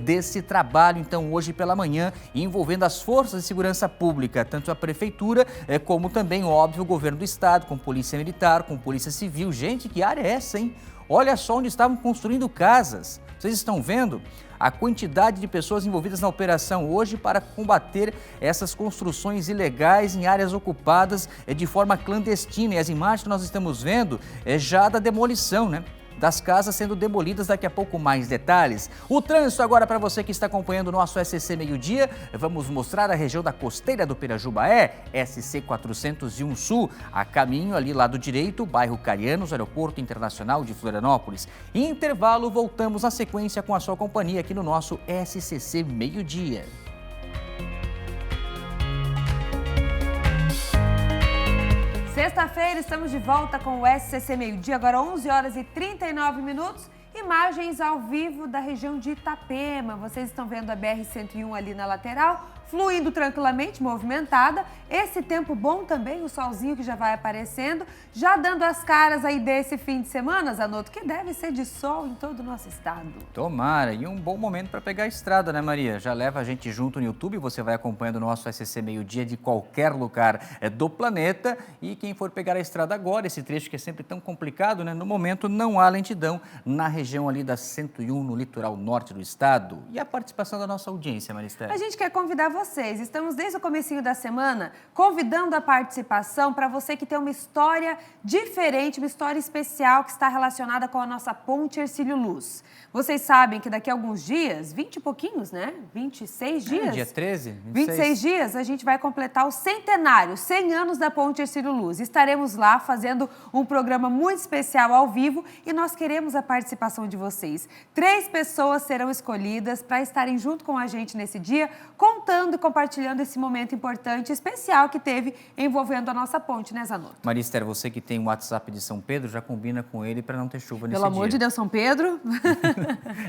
desse trabalho, então, hoje pela manhã, envolvendo as forças de segurança pública, tanto a Prefeitura como também, óbvio, o Governo do Estado, com Polícia Militar, com Polícia Civil. Gente, que área é essa, hein? Olha só onde estavam construindo casas. Vocês estão vendo a quantidade de pessoas envolvidas na operação hoje para combater essas construções ilegais em áreas ocupadas de forma clandestina. E as imagens que nós estamos vendo já da demolição, né? Das casas sendo demolidas, daqui a pouco mais detalhes. O trânsito agora para você que está acompanhando o nosso SCC Meio-Dia. Vamos mostrar a região da costeira do Pirajubaé, SC 401 Sul, a caminho ali lado direito, bairro Carianos, Aeroporto Internacional de Florianópolis. Intervalo, voltamos na sequência com a sua companhia aqui no nosso SCC Meio-Dia. Sexta-feira, estamos de volta com o SCC Meio-Dia, agora 11 horas e 39 minutos. Imagens ao vivo da região de Itapema. Vocês estão vendo a BR-101 ali na lateral, fluindo tranquilamente, movimentada. Esse tempo bom também, o solzinho que já vai aparecendo, já dando as caras aí desse fim de semana, Zanotto, que deve ser de sol em todo o nosso estado. Tomara, e um bom momento para pegar a estrada, né, Maria? Já leva a gente junto no YouTube, você vai acompanhando o nosso SCC Meio-Dia de qualquer lugar do planeta. E quem for pegar a estrada agora, esse trecho que é sempre tão complicado, né? No momento não há lentidão na região ali da 101, no litoral norte do estado. E a participação da nossa audiência, Maristério? A gente quer convidar vocês. Estamos desde o comecinho da semana convidando a participação para você que tem uma história diferente, uma história especial que está relacionada com a nossa ponte Hercílio Luz. Vocês sabem que daqui a alguns dias, 20 e pouquinhos, né? 26 dias? Dia 13? 26 dias, a gente vai completar o centenário, 100 anos da ponte Hercílio Luz. Estaremos lá fazendo um programa muito especial ao vivo e nós queremos a participação de vocês. 3 pessoas serão escolhidas para estarem junto com a gente nesse dia, contando e compartilhando esse momento importante e especial que teve envolvendo a nossa ponte, né, Zanotto? Maristério, você que tem o WhatsApp de São Pedro, já combina com ele para não ter chuva nesse dia. Pelo amor de Deus, São Pedro.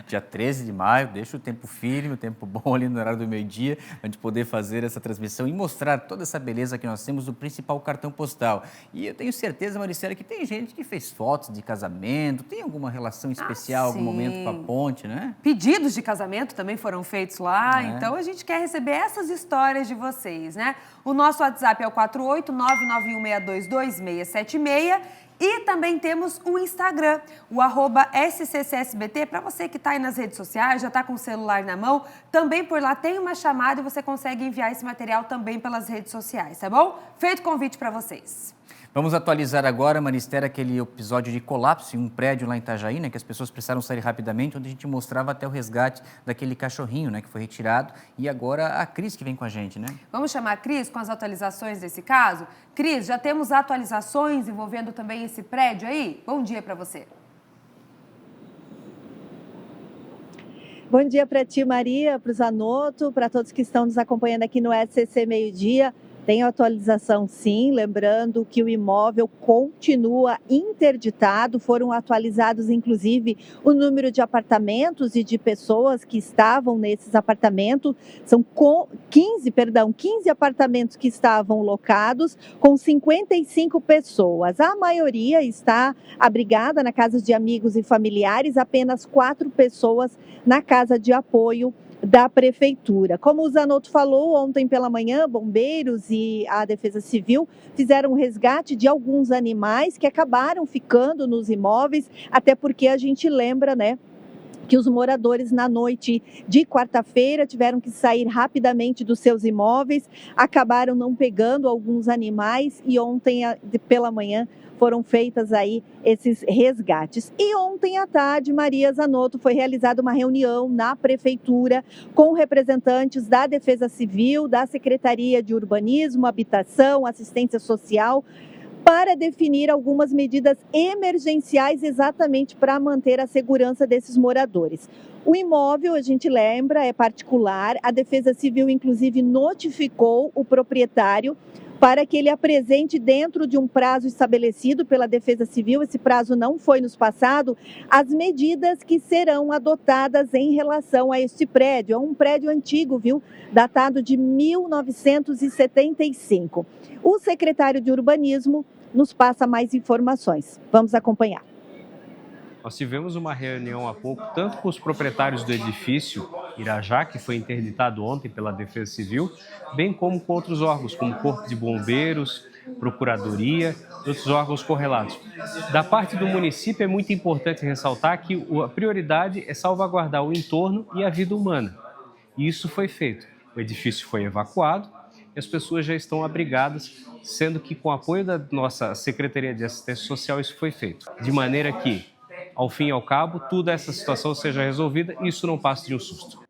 Dia 13 de maio, deixa o tempo firme, o tempo bom ali no horário do meio-dia, a gente poder fazer essa transmissão e mostrar toda essa beleza que nós temos do principal cartão postal. E eu tenho certeza, Maristério, que tem gente que fez fotos de casamento, tem alguma relação especial, algum momento com a ponte, né? Pedidos de casamento também foram feitos lá, então a gente quer receber essas histórias de vocês, né? O nosso WhatsApp é o 48991622676 E também temos o Instagram, o @SCCSBT, para você que está aí nas redes sociais, já está com o celular na mão, também por lá tem uma chamada e você consegue enviar esse material também pelas redes sociais, tá bom? Feito convite para vocês. Vamos atualizar agora, Marister, aquele episódio de colapso em um prédio lá em Itajaí, né, que as pessoas precisaram sair rapidamente, onde a gente mostrava até o resgate daquele cachorrinho, né, que foi retirado. E agora a Cris que vem com a gente, né? Vamos chamar a Cris com as atualizações desse caso? Cris, já temos atualizações envolvendo também esse prédio aí? Bom dia para você. Bom dia para ti, Maria, para o Zanotto, para todos que estão nos acompanhando aqui no SCC Meio Dia. Tem atualização sim, lembrando que o imóvel continua interditado, foram atualizados inclusive o número de apartamentos e de pessoas que estavam nesses apartamentos, são 15 apartamentos que estavam locados com 55 pessoas. A maioria está abrigada na casa de amigos e familiares, apenas 4 pessoas na casa de apoio da Prefeitura. Como o Zanotto falou, ontem pela manhã, bombeiros e a Defesa Civil fizeram um resgate de alguns animais que acabaram ficando nos imóveis, até porque a gente lembra, né, que os moradores na noite de quarta-feira tiveram que sair rapidamente dos seus imóveis, acabaram não pegando alguns animais e ontem pela manhã foram feitas aí esses resgates. E ontem à tarde, Maria Zanotto, foi realizada uma reunião na Prefeitura com representantes da Defesa Civil, da Secretaria de Urbanismo, Habitação, Assistência Social, para definir algumas medidas emergenciais exatamente para manter a segurança desses moradores. O imóvel, a gente lembra, é particular, a Defesa Civil inclusive notificou o proprietário para que ele apresente dentro de um prazo estabelecido pela Defesa Civil, esse prazo não foi nos passado, as medidas que serão adotadas em relação a este prédio. É um prédio antigo, viu? Datado de 1975. O secretário de Urbanismo nos passa mais informações. Vamos acompanhar. Nós tivemos uma reunião há pouco, tanto com os proprietários do edifício Irajá, que foi interditado ontem pela Defesa Civil, bem como com outros órgãos, como Corpo de Bombeiros, Procuradoria e outros órgãos correlatos. Da parte do município, é muito importante ressaltar que a prioridade é salvaguardar o entorno e a vida humana. E isso foi feito. O edifício foi evacuado e as pessoas já estão abrigadas, sendo que com o apoio da nossa Secretaria de Assistência Social isso foi feito. De maneira que, ao fim e ao cabo, toda essa situação seja resolvida e isso não passe de um susto.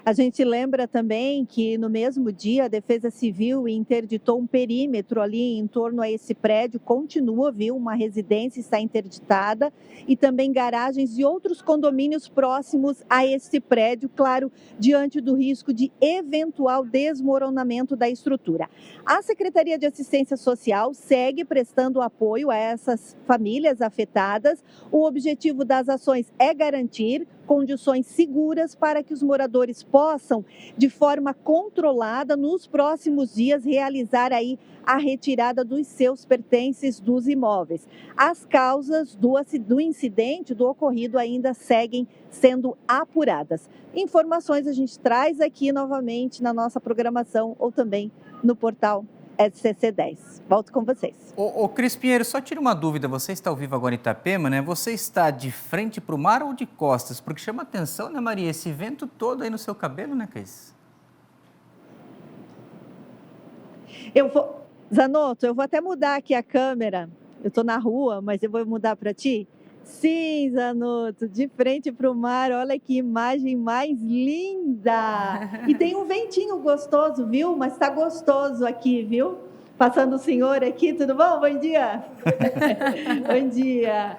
A gente lembra também que no mesmo dia a Defesa Civil interditou um perímetro ali em torno a esse prédio, continua, viu? Uma residência está interditada e também garagens e outros condomínios próximos a esse prédio, claro, diante do risco de eventual desmoronamento da estrutura. A Secretaria de Assistência Social segue prestando apoio a essas famílias afetadas. O objetivo das ações é garantir condições seguras para que os moradores possam, de forma controlada, nos próximos dias, realizar aí a retirada dos seus pertences dos imóveis. As causas do incidente, do ocorrido, ainda seguem sendo apuradas. Informações a gente traz aqui novamente na nossa programação ou também no portal SCC10. Volto com vocês. Ô Cris Pinheiro, só tira uma dúvida, você está ao vivo agora em Itapema, né? Você está de frente para o mar ou de costas? Porque chama atenção, né, Maria, esse vento todo aí no seu cabelo, né, Cris? Zanotto, eu vou até mudar aqui a câmera. Eu estou na rua, mas eu vou mudar para ti. Sim, Zanotto, de frente para o mar, olha que imagem mais linda! E tem um ventinho gostoso, viu? Mas está gostoso aqui, viu? Passando o senhor aqui, tudo bom? Bom dia! Bom dia!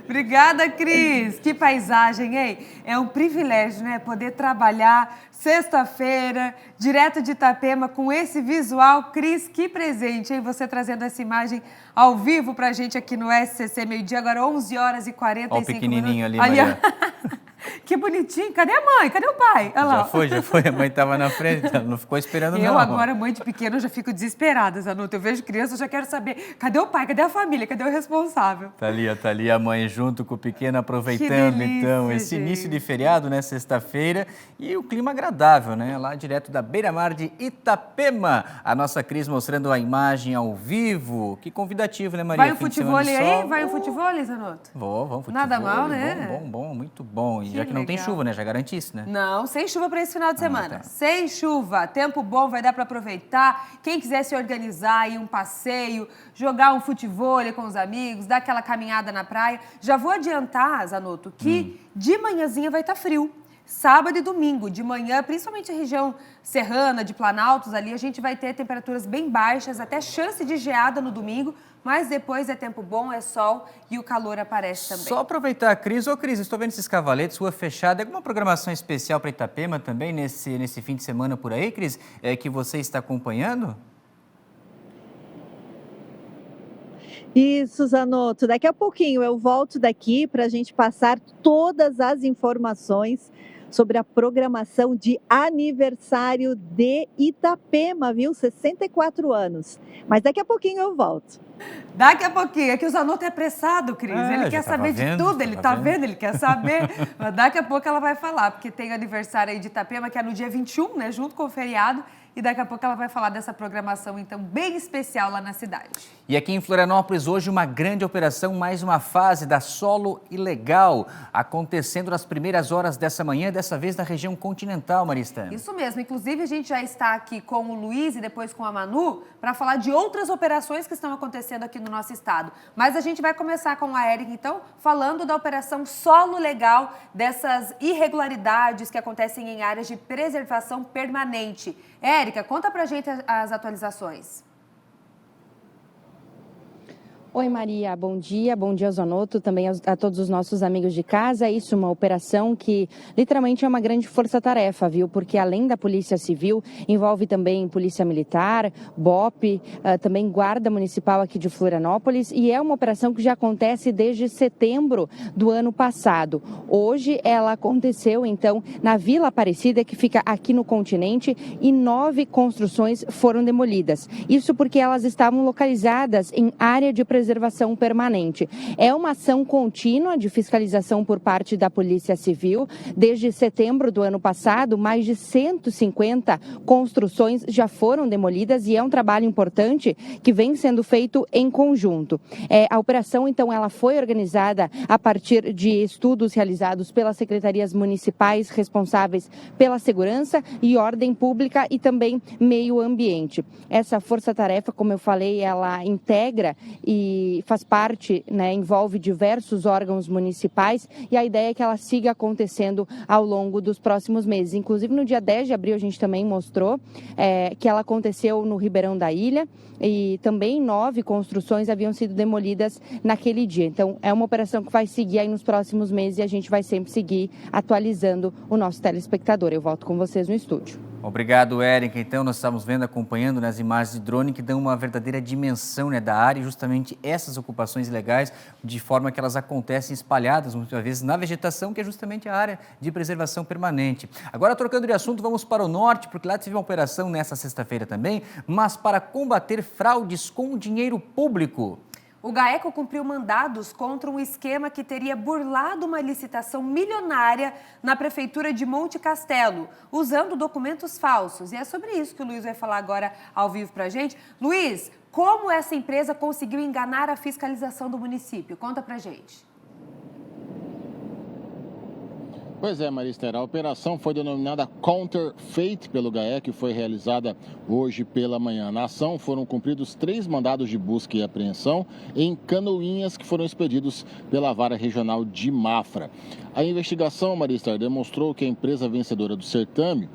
Obrigada, Cris. Que paisagem, hein? É um privilégio, né? Poder trabalhar sexta-feira, direto de Itapema, com esse visual. Cris, que presente, hein? Você trazendo essa imagem ao vivo pra gente aqui no SCC Meio Dia, agora 11h45 Olha o pequenininho minutos. ali, Maria. Que bonitinho. Cadê a mãe? Cadê o pai? Olha lá. Já foi. A mãe estava na frente, ela não ficou esperando não. Eu agora, mãe de pequeno, eu já fico desesperada, Zanuto. Eu vejo criança, eu já quero saber, cadê o pai? Cadê a família? Cadê o responsável? Tá ali a mãe junto com o pequeno, aproveitando delícia, então esse início de feriado, né, sexta-feira, e o clima agradável, né, lá direto da beira-mar de Itapema. A nossa Cris mostrando a imagem ao vivo. Que convidativo, né, Maria? Vai o futebol aí? Vai o futebol, Zanuto? Vamos, futebol. Nada mal, né? Bom, muito bom. E Que já que não tem legal. chuva, né, já garante isso, né? Não, sem chuva para esse final de semana. Tá. Sem chuva, tempo bom, vai dar para aproveitar. Quem quiser se organizar aí um passeio, jogar um futevôlei com os amigos, dar aquela caminhada na praia. Já vou adiantar, Zanuto, que de manhãzinha vai estar frio. Sábado e domingo, de manhã, principalmente a região serrana, de Planaltos ali, a gente vai ter temperaturas bem baixas, até chance de geada no domingo, mas depois é tempo bom, é sol e o calor aparece também. Só aproveitar, Cris. Ô, Cris, estou vendo esses cavaletes, rua fechada. Alguma programação especial para Itapema também nesse fim de semana por aí, Cris, que você está acompanhando? Isso, Zanuto. Daqui a pouquinho eu volto daqui para a gente passar todas as informações sobre a programação de aniversário de Itapema, viu? 64 anos. Mas daqui a pouquinho eu volto. Daqui a pouquinho, é que o Zanuto é apressado, Cris. Ele quer saber de tudo, ele tá vendo, ele quer saber. Mas daqui a pouco ela vai falar, porque tem aniversário aí de Itapema, que é no dia 21, né? Junto com o feriado. E daqui a pouco ela vai falar dessa programação, então, bem especial lá na cidade. E aqui em Florianópolis, hoje, uma grande operação, mais uma fase da Solo Ilegal, acontecendo nas primeiras horas dessa manhã, dessa vez na região continental, Marista. Isso mesmo. Inclusive, a gente já está aqui com o Luiz e depois com a Manu para falar de outras operações que estão acontecendo aqui no nosso estado. Mas a gente vai começar com a Érica, então, falando da operação Solo Legal, dessas irregularidades que acontecem em áreas de preservação permanente. Érica, conta pra gente as atualizações. Oi, Maria, bom dia Zanuto, também a todos os nossos amigos de casa. Isso, uma operação que literalmente é uma grande força-tarefa, viu? Porque além da Polícia Civil, envolve também Polícia Militar, BOP, também Guarda Municipal aqui de Florianópolis, e é uma operação que já acontece desde setembro do ano passado. Hoje ela aconteceu, então, na Vila Aparecida, que fica aqui no continente, e 9 construções foram demolidas. Isso porque elas estavam localizadas em área de preservação permanente. É uma ação contínua de fiscalização por parte da Polícia Civil. Desde setembro do ano passado, mais de 150 construções já foram demolidas e é um trabalho importante que vem sendo feito em conjunto. A operação, então, ela foi organizada a partir de estudos realizados pelas secretarias municipais responsáveis pela segurança e ordem pública e também meio ambiente. Essa força-tarefa, como eu falei, ela integra e faz parte, né, envolve diversos órgãos municipais e a ideia é que ela siga acontecendo ao longo dos próximos meses. Inclusive, no dia 10 de abril, a gente também mostrou que ela aconteceu no Ribeirão da Ilha e também 9 construções haviam sido demolidas naquele dia. Então, é uma operação que vai seguir aí nos próximos meses e a gente vai sempre seguir atualizando o nosso telespectador. Eu volto com vocês no estúdio. Obrigado, Érica. Então, nós estamos vendo, acompanhando nas imagens de drone que dão uma verdadeira dimensão, né, da área e justamente essas ocupações ilegais, de forma que elas acontecem espalhadas, muitas vezes, na vegetação, que é justamente a área de preservação permanente. Agora, trocando de assunto, vamos para o norte, porque lá teve uma operação nessa sexta-feira também, mas para combater fraudes com dinheiro público. O GAECO cumpriu mandados contra um esquema que teria burlado uma licitação milionária na Prefeitura de Monte Castelo, usando documentos falsos. E é sobre isso que o Luiz vai falar agora ao vivo para a gente. Luiz, como essa empresa conseguiu enganar a fiscalização do município? Conta para a gente. Pois é, Marista, a operação foi denominada Counterfeit pelo GAECO e foi realizada hoje pela manhã. Na ação foram cumpridos 3 mandados de busca e apreensão em canoinhas que foram expedidos pela Vara Regional de Mafra. A investigação, Marista, demonstrou que a empresa vencedora do certame,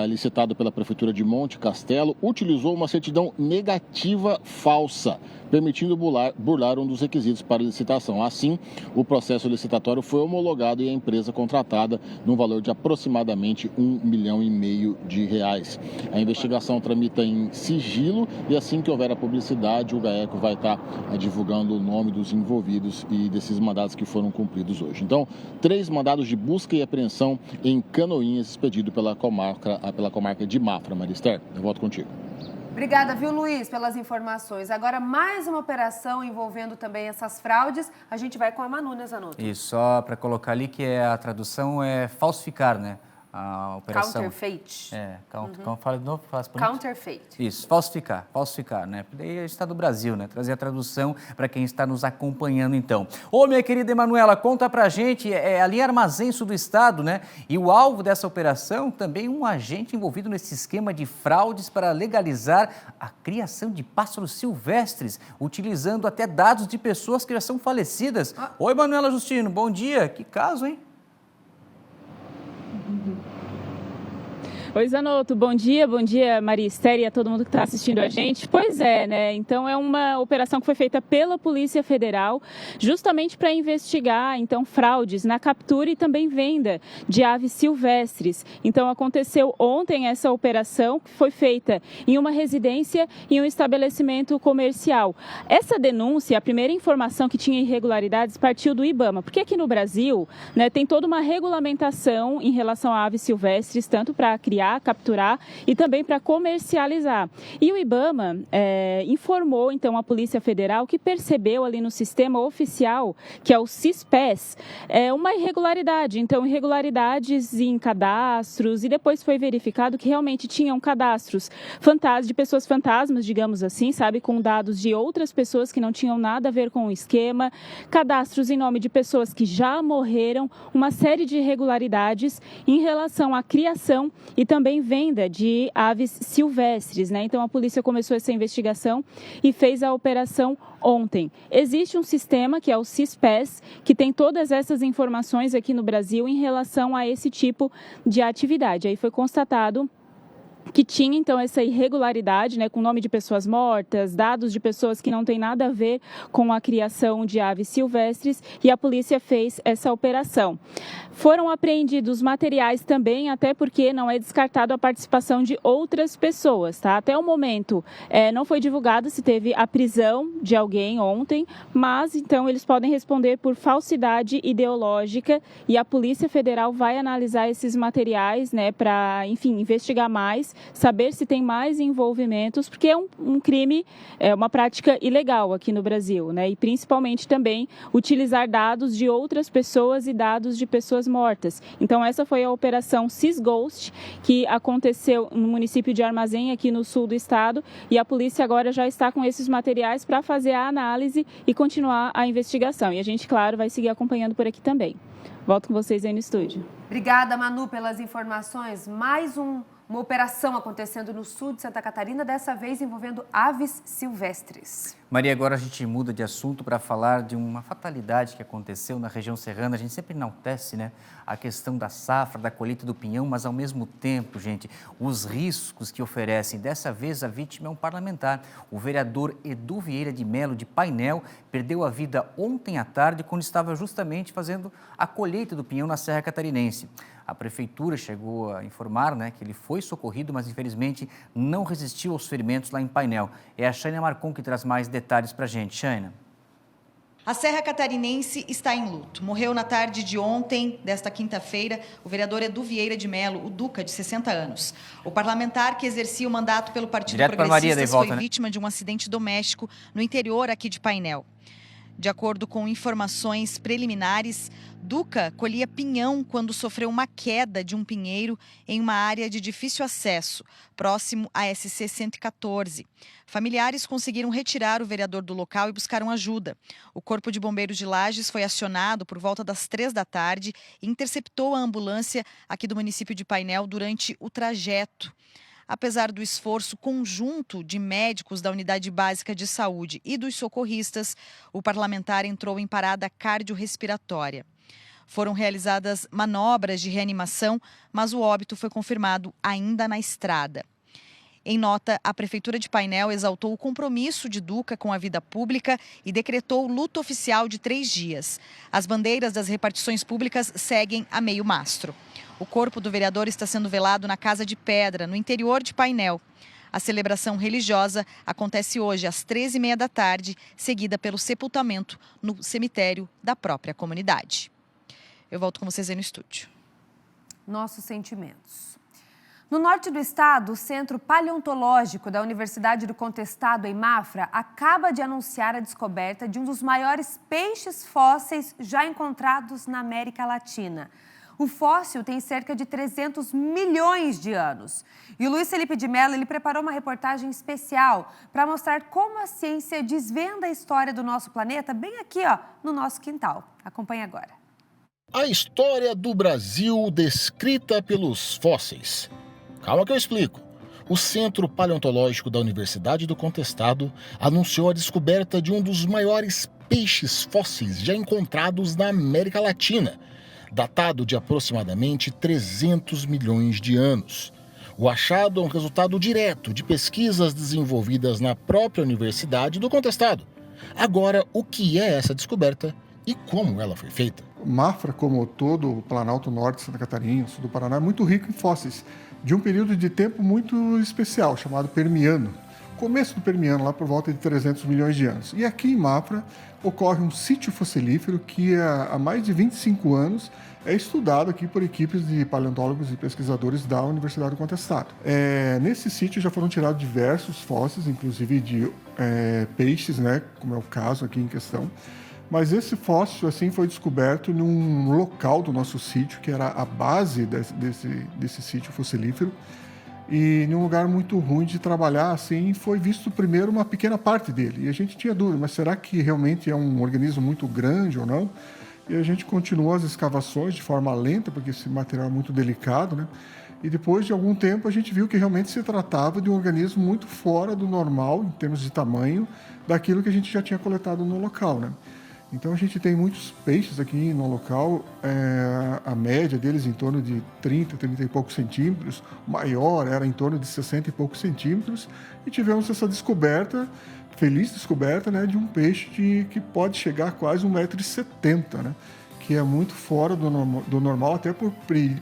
licitado pela Prefeitura de Monte Castelo, utilizou uma certidão negativa falsa permitindo burlar um dos requisitos para licitação. Assim, o processo licitatório foi homologado e a empresa contratada num valor de aproximadamente R$1,5 milhão de reais. A investigação tramita em sigilo e assim que houver a publicidade, o GAECO vai estar divulgando o nome dos envolvidos e desses mandados que foram cumpridos hoje. Então, 3 mandados de busca e apreensão em Canoinhas, expedido pela comarca de Mafra. Marister, eu volto contigo. Obrigada, viu, Luiz, pelas informações. Agora, mais uma operação envolvendo também essas fraudes. A gente vai com a Manu, né, Zanotto? Isso, só para colocar ali que a tradução é falsificar, né? A operação. Counterfeit. Fala de novo. Counterfeit. Isso, falsificar, né? Daí está do Brasil, né? Trazer a tradução para quem está nos acompanhando, então. Ô, minha querida Emanuela, conta pra gente, ali em Armazém Sul do Estado, né? E o alvo dessa operação, também um agente envolvido nesse esquema de fraudes para legalizar a criação de pássaros silvestres, utilizando até dados de pessoas que já são falecidas. Oi, Manuela Justino, bom dia. Que caso, hein? Oi, Zanotto, bom dia Maria Esther e a todo mundo que está assistindo a gente. Pois é, né? Então é uma operação que foi feita pela Polícia Federal justamente para investigar, então, fraudes na captura e também venda de aves silvestres. Então aconteceu ontem essa operação que foi feita em uma residência e um estabelecimento comercial. Essa denúncia, a primeira informação que tinha irregularidades partiu do IBAMA, porque aqui no Brasil, né, tem toda uma regulamentação em relação a aves silvestres, tanto para criar, capturar e também para comercializar. E o IBAMA informou, então, a Polícia Federal que percebeu ali no sistema oficial, que é o CISPES, uma irregularidade. Então, irregularidades em cadastros, e depois foi verificado que realmente tinham cadastros de pessoas fantasmas, digamos assim, sabe, com dados de outras pessoas que não tinham nada a ver com o esquema, cadastros em nome de pessoas que já morreram, uma série de irregularidades em relação à criação e também venda de aves silvestres, né? Então a polícia começou essa investigação e fez a operação ontem. Existe um sistema que é o CISPES, que tem todas essas informações aqui no Brasil em relação a esse tipo de atividade. Aí foi constatado que tinha, então, essa irregularidade, né, com nome de pessoas mortas, dados de pessoas que não têm nada a ver com a criação de aves silvestres, e a polícia fez essa operação. Foram apreendidos materiais também, até porque não é descartado a participação de outras pessoas, tá? Até o momento não foi divulgado se teve a prisão de alguém ontem, mas então eles podem responder por falsidade ideológica e a Polícia Federal vai analisar esses materiais, né, para, enfim, investigar mais, saber se tem mais envolvimentos, porque é um crime, é uma prática ilegal aqui no Brasil, né? E principalmente também utilizar dados de outras pessoas e dados de pessoas mortas. Então essa foi a operação CISGhost, que aconteceu no município de Armazém, aqui no sul do estado, e a polícia agora já está com esses materiais para fazer a análise e continuar a investigação. E a gente, claro, vai seguir acompanhando por aqui também. Volto com vocês aí no estúdio. Obrigada, Manu, pelas informações. Mais uma operação acontecendo no sul de Santa Catarina, dessa vez envolvendo aves silvestres. Maria, agora a gente muda de assunto para falar de uma fatalidade que aconteceu na região serrana. A gente sempre enaltece, né, a questão da safra, da colheita do pinhão, mas ao mesmo tempo, gente, os riscos que oferecem. Dessa vez a vítima é um parlamentar. O vereador Edu Vieira de Melo, de Painel, perdeu a vida ontem à tarde quando estava justamente fazendo a colheita do pinhão na Serra Catarinense. A prefeitura chegou a informar, né, que ele foi socorrido, mas infelizmente não resistiu aos ferimentos lá em Painel. É a Shaina Marcon que traz mais detalhes para a gente. Shaina. A Serra Catarinense está em luto. Morreu na tarde de ontem, desta quinta-feira, o vereador Edu Vieira de Melo, o Duca, de 60 anos. O parlamentar que exercia o mandato pelo Partido Progressista foi vítima de um acidente doméstico no interior aqui de Painel. De acordo com informações preliminares, Duca colhia pinhão quando sofreu uma queda de um pinheiro em uma área de difícil acesso, próximo à SC 114. Familiares conseguiram retirar o vereador do local e buscaram ajuda. O Corpo de Bombeiros de Lages foi acionado por volta das 3 da tarde e interceptou a ambulância aqui do município de Painel durante o trajeto. Apesar do esforço conjunto de médicos da Unidade Básica de Saúde e dos socorristas, o parlamentar entrou em parada cardiorrespiratória. Foram realizadas manobras de reanimação, mas o óbito foi confirmado ainda na estrada. Em nota, a Prefeitura de Painel exaltou o compromisso de Duca com a vida pública e decretou luto oficial de 3 dias. As bandeiras das repartições públicas seguem a meio mastro. O corpo do vereador está sendo velado na Casa de Pedra, no interior de Painel. A celebração religiosa acontece hoje às 13h30 da tarde, seguida pelo sepultamento no cemitério da própria comunidade. Eu volto com vocês aí no estúdio. Nossos sentimentos. No norte do estado, o Centro Paleontológico da Universidade do Contestado, em Mafra, acaba de anunciar a descoberta de um dos maiores peixes fósseis já encontrados na América Latina. O fóssil tem cerca de 300 milhões de anos. E o Luiz Felipe de Mello, ele preparou uma reportagem especial para mostrar como a ciência desvenda a história do nosso planeta bem aqui, no nosso quintal. Acompanhe agora. A história do Brasil descrita pelos fósseis. Calma que eu explico. O Centro Paleontológico da Universidade do Contestado anunciou a descoberta de um dos maiores peixes fósseis já encontrados na América Latina, datado de aproximadamente 300 milhões de anos. O achado é um resultado direto de pesquisas desenvolvidas na própria Universidade do Contestado. Agora, o que é essa descoberta e como ela foi feita? Mafra, como todo o Planalto Norte, Santa Catarina, sul do Paraná, é muito rico em fósseis, de um período de tempo muito especial, chamado Permiano. Começo do Permiano, lá por volta de 300 milhões de anos. E aqui em Mafra ocorre um sítio fossilífero que há mais de 25 anos é estudado aqui por equipes de paleontólogos e pesquisadores da Universidade do Contestado. Nesse sítio já foram tirados diversos fósseis, inclusive de peixes, né, como é o caso aqui em questão. Mas esse fóssil assim, foi descoberto num local do nosso sítio, que era a base desse sítio fossilífero, e em um lugar muito ruim de trabalhar, assim, foi visto primeiro uma pequena parte dele. E a gente tinha dúvida, mas será que realmente é um organismo muito grande ou não? E a gente continuou as escavações de forma lenta, porque esse material é muito delicado, né? E depois de algum tempo a gente viu que realmente se tratava de um organismo muito fora do normal, em termos de tamanho, daquilo que a gente já tinha coletado no local, né? Então a gente tem muitos peixes aqui no local, a média deles em torno de 30 e poucos centímetros, o maior era em torno de 60 e poucos centímetros, e tivemos essa descoberta, feliz descoberta, né, de um peixe que pode chegar a quase 1,70 m, né, que é muito fora do normal, até por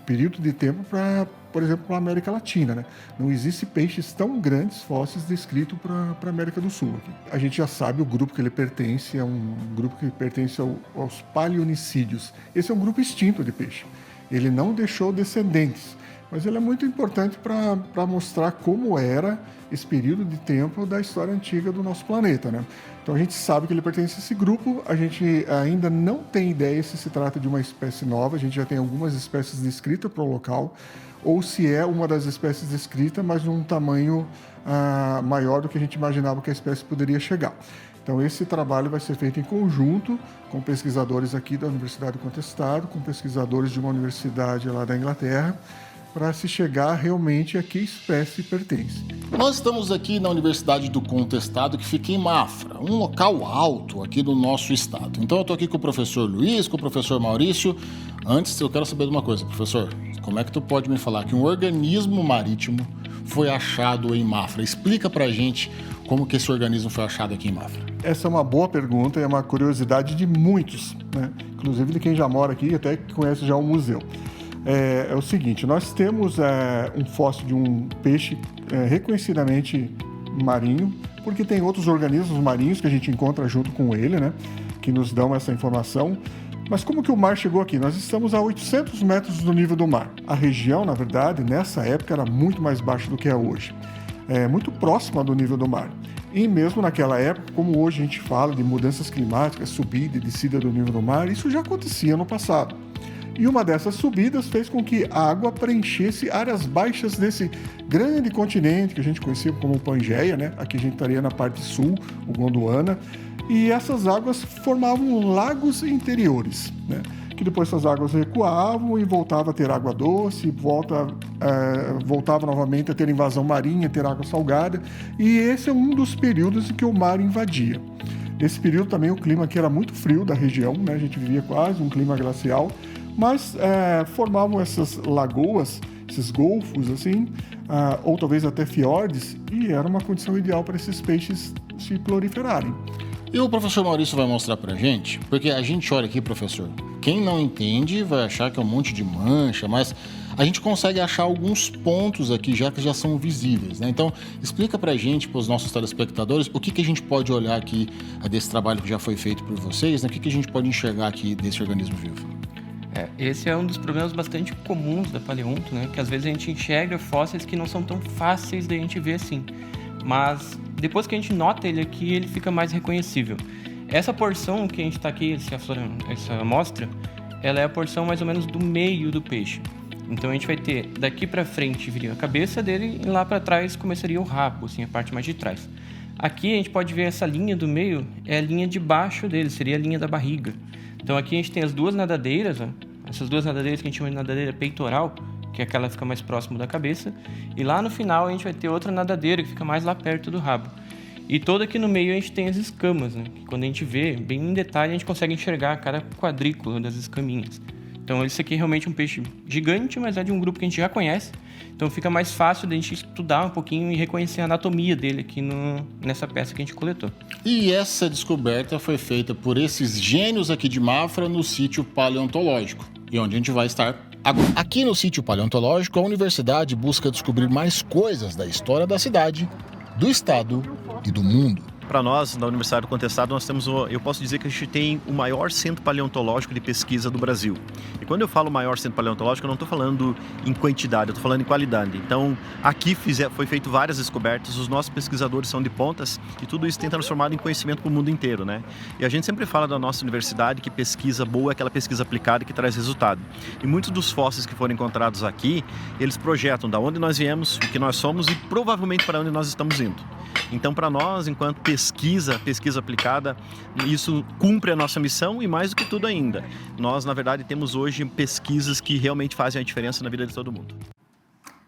período de tempo para, por exemplo, para a América Latina, né? Não existe peixes tão grandes, fósseis, descritos para a América do Sul. Aqui. A gente já sabe o grupo que ele pertence, é um grupo que pertence aos paleonicídeos. Esse é um grupo extinto de peixe. Ele não deixou descendentes, mas ele é muito importante para mostrar como era esse período de tempo da história antiga do nosso planeta, né? Então a gente sabe que ele pertence a esse grupo, a gente ainda não tem ideia se trata de uma espécie nova, a gente já tem algumas espécies descritas para o local, ou se é uma das espécies descritas, mas num tamanho maior do que a gente imaginava que a espécie poderia chegar. Então esse trabalho vai ser feito em conjunto com pesquisadores aqui da Universidade do Contestado, com pesquisadores de uma universidade lá da Inglaterra, para se chegar realmente a que espécie pertence. Nós estamos aqui na Universidade do Contestado, que fica em Mafra, um local alto aqui do nosso estado. Então eu estou aqui com o professor Luiz, com o professor Maurício. Antes, eu quero saber de uma coisa, professor. Como é que tu pode me falar que um organismo marítimo foi achado em Mafra? Explica pra gente como que esse organismo foi achado aqui em Mafra. Essa é uma boa pergunta e é uma curiosidade de muitos, né? Inclusive de quem já mora aqui e até que conhece já o museu. É o seguinte, nós temos um fóssil de um peixe reconhecidamente marinho, porque tem outros organismos marinhos que a gente encontra junto com ele, né, que nos dão essa informação. Mas como que o mar chegou aqui? Nós estamos a 800 metros do nível do mar. A região, na verdade, nessa época era muito mais baixa do que é hoje. Muito próxima do nível do mar. E mesmo naquela época, como hoje a gente fala de mudanças climáticas, subida e descida do nível do mar, isso já acontecia no passado. E uma dessas subidas fez com que a água preenchesse áreas baixas desse grande continente que a gente conhecia como Pangeia, né? Aqui a gente estaria na parte sul, o Gondwana, e essas águas formavam lagos interiores, né? Que depois essas águas recuavam e voltava a ter água doce, voltava novamente a ter invasão marinha, ter água salgada, e esse é um dos períodos em que o mar invadia. Nesse período também o clima aqui era muito frio da região, né? A gente vivia quase um clima glacial, mas formavam essas lagoas esses golfos assim, ou talvez até fiordes, e era uma condição ideal para esses peixes se proliferarem. E o professor Maurício vai mostrar pra gente, porque a gente olha aqui, professor, quem não entende vai achar que é um monte de mancha, mas a gente consegue achar alguns pontos aqui já que já são visíveis, né? Então, explica pra gente, pros nossos telespectadores, o que a gente pode olhar aqui desse trabalho que já foi feito por vocês, né? O que a gente pode enxergar aqui desse organismo vivo? Esse é um dos problemas bastante comuns da paleonto, né? Que às vezes a gente enxerga fósseis que não são tão fáceis da gente ver assim. Mas depois que a gente nota ele aqui, ele fica mais reconhecível. Essa porção que a gente está aqui, essa amostra, ela é a porção mais ou menos do meio do peixe. Então a gente vai ter, daqui para frente viria a cabeça dele e lá para trás começaria o rabo, assim, a parte mais de trás. Aqui a gente pode ver essa linha do meio, é a linha de baixo dele, seria a linha da barriga. Então aqui a gente tem as duas nadadeiras, ó, essas duas nadadeiras que a gente chama de nadadeira peitoral, que é aquela que fica mais próximo da cabeça, e lá no final a gente vai ter outra nadadeira que fica mais lá perto do rabo. E todo aqui no meio a gente tem as escamas, né? Que quando a gente vê bem em detalhe, a gente consegue enxergar cada quadrícula das escaminhas. Então esse aqui é realmente um peixe gigante, mas é de um grupo que a gente já conhece. Então fica mais fácil de a gente estudar um pouquinho e reconhecer a anatomia dele aqui nessa peça que a gente coletou. E essa descoberta foi feita por esses gênios aqui de Mafra no sítio paleontológico, e onde a gente vai estar agora. Aqui no sítio paleontológico, a universidade busca descobrir mais coisas da história da cidade, do estado e do mundo. Para nós, da Universidade do Contestado, nós temos, eu posso dizer que a gente tem o maior centro paleontológico de pesquisa do Brasil. E quando eu falo maior centro paleontológico, eu não estou falando em quantidade, eu estou falando em qualidade. Então, aqui foi feito várias descobertas, os nossos pesquisadores são de pontas e tudo isso tem transformado em conhecimento para o mundo inteiro, né? E a gente sempre fala da nossa universidade que pesquisa boa é aquela pesquisa aplicada que traz resultado. E muitos dos fósseis que foram encontrados aqui, eles projetam da onde nós viemos, o que nós somos e provavelmente para onde nós estamos indo. Então, para nós, enquanto pesquisa aplicada, isso cumpre a nossa missão e mais do que tudo ainda. Nós, na verdade, temos hoje pesquisas que realmente fazem a diferença na vida de todo mundo.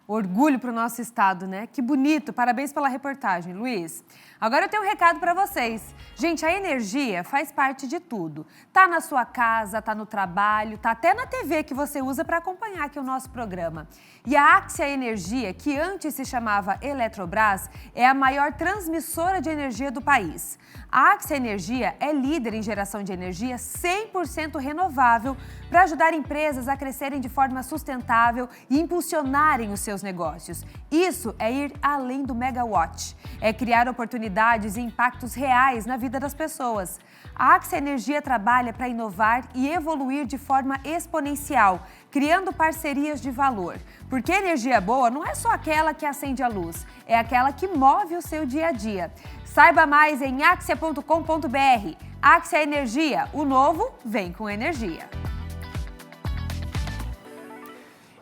Orgulho para o nosso estado, né? Que bonito. Parabéns pela reportagem, Luiz. Agora eu tenho um recado para vocês. Gente, a energia faz parte de tudo. Tá na sua casa, tá no trabalho, tá até na TV que você usa para acompanhar aqui o nosso programa. E a Axia Energia, que antes se chamava Eletrobras, é a maior transmissora de energia do país. A Axia Energia é líder em geração de energia 100% renovável para ajudar empresas a crescerem de forma sustentável e impulsionarem os seus negócios. Isso é ir além do megawatt, é criar oportunidades e impactos reais na vida das pessoas. A Axia Energia trabalha para inovar e evoluir de forma exponencial, criando parcerias de valor. Porque energia boa não é só aquela que acende a luz, é aquela que move o seu dia a dia. Saiba mais em axia.com.br. Axia Energia, o novo vem com energia.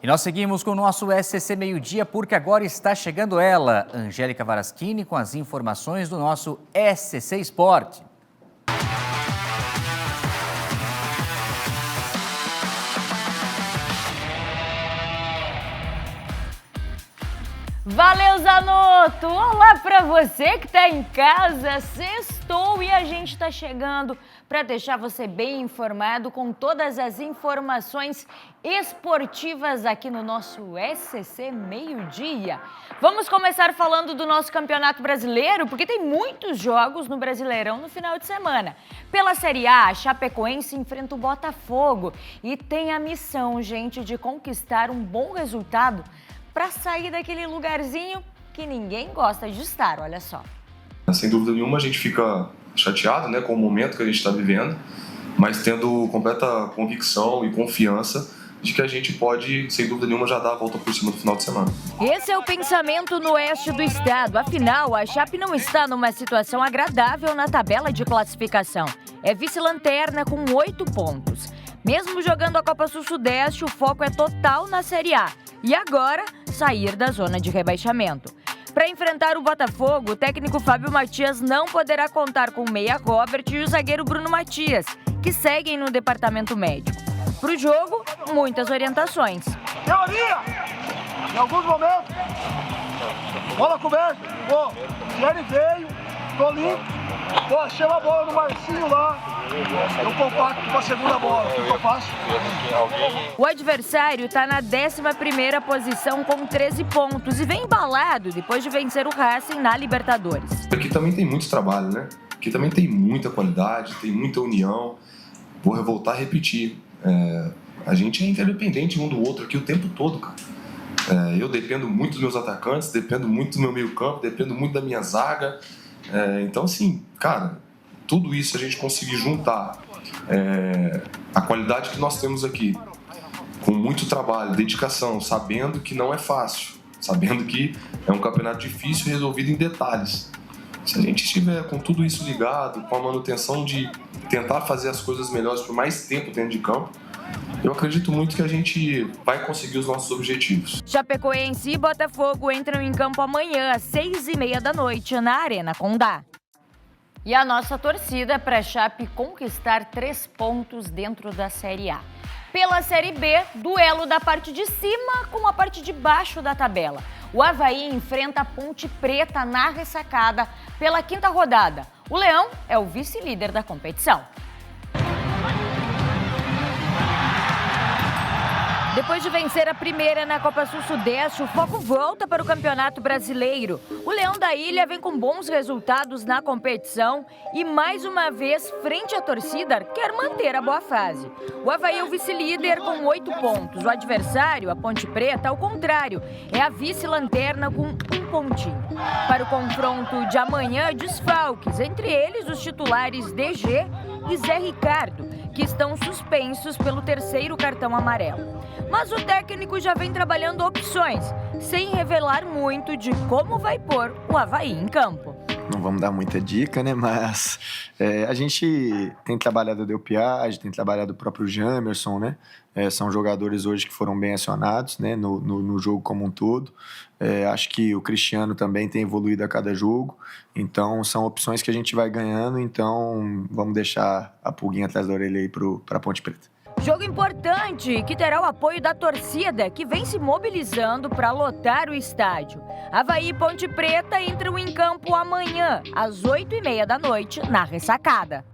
E nós seguimos com o nosso SCC Meio-Dia, porque agora está chegando ela, Angélica Varaschini, com as informações do nosso SCC Esporte. Valeu, Zanotto! Olá para você que está em casa, sextou e a gente está chegando para deixar você bem informado com todas as informações esportivas aqui no nosso SCC Meio-Dia. Vamos começar falando do nosso Campeonato Brasileiro, porque tem muitos jogos no Brasileirão no final de semana. Pela Série A, a Chapecoense enfrenta o Botafogo e tem a missão, gente, de conquistar um bom resultado para sair daquele lugarzinho que ninguém gosta de estar, olha só. Sem dúvida nenhuma a gente fica chateado, né, com o momento que a gente está vivendo, mas tendo completa convicção e confiança de que a gente pode, sem dúvida nenhuma, já dar a volta por cima do final de semana. Esse é o pensamento no oeste do estado. Afinal, a Chape não está numa situação agradável na tabela de classificação. É vice-lanterna com 8 pontos. Mesmo jogando a Copa Sul-Sudeste, o foco é total na Série A. E agora, sair da zona de rebaixamento. Para enfrentar o Botafogo, o técnico Fábio Matias não poderá contar com o meia Robert e o zagueiro Bruno Matias, que seguem no departamento médico. Para o jogo, muitas orientações. Teoria! Em alguns momentos, bola coberta. Se ele veio, Tô limpo. Tô achando a bola no Marcinho lá. Eu compacto com a segunda bola. O que eu faço? O adversário está na 11ª posição com 13 pontos e vem embalado depois de vencer o Racing na Libertadores. Aqui também tem muito trabalho, né? Aqui também tem muita qualidade, tem muita união. Vou voltar a repetir. A gente é interdependente um do outro aqui o tempo todo, cara. Eu dependo muito dos meus atacantes, dependo muito do meu meio-campo, dependo muito da minha zaga. Então, assim, cara, tudo isso a gente conseguir juntar a qualidade que nós temos aqui, com muito trabalho, dedicação, sabendo que não é fácil, sabendo que é um campeonato difícil resolvido em detalhes. Se a gente estiver com tudo isso ligado, com a manutenção de tentar fazer as coisas melhores por mais tempo dentro de campo, eu acredito muito que a gente vai conseguir os nossos objetivos. Chapecoense e Botafogo entram em campo amanhã às 6h30 da noite na Arena Condá. E a nossa torcida para a Chape conquistar 3 pontos dentro da Série A. Pela Série B, duelo da parte de cima com a parte de baixo da tabela. O Avaí enfrenta a Ponte Preta na Ressacada pela 5ª rodada. O Leão é o vice-líder da competição. Depois de vencer a primeira na Copa Sul-Sudeste, o foco volta para o Campeonato Brasileiro. O Leão da Ilha vem com bons resultados na competição e, mais uma vez, frente à torcida, quer manter a boa fase. O Avaí é o vice-líder com 8 pontos. O adversário, a Ponte Preta, ao contrário, é a vice-lanterna com 1 pontinho. Para o confronto de amanhã, desfalques, entre eles os titulares DG e Zé Ricardo, que estão suspensos pelo 3º cartão amarelo. Mas o técnico já vem trabalhando opções, sem revelar muito de como vai pôr o Avaí em campo. Não vamos dar muita dica, né? Mas a gente tem trabalhado o Del Piage, tem trabalhado o próprio Jamerson, né? São jogadores hoje que foram bem acionados, né? No jogo como um todo. Acho que o Cristiano também tem evoluído a cada jogo. Então, são opções que a gente vai ganhando. Então, vamos deixar a pulguinha atrás da orelha aí para a Ponte Preta. Jogo importante que terá o apoio da torcida, que vem se mobilizando para lotar o estádio. Avaí e Ponte Preta entram em campo amanhã, às 8h30 da noite, na Ressacada.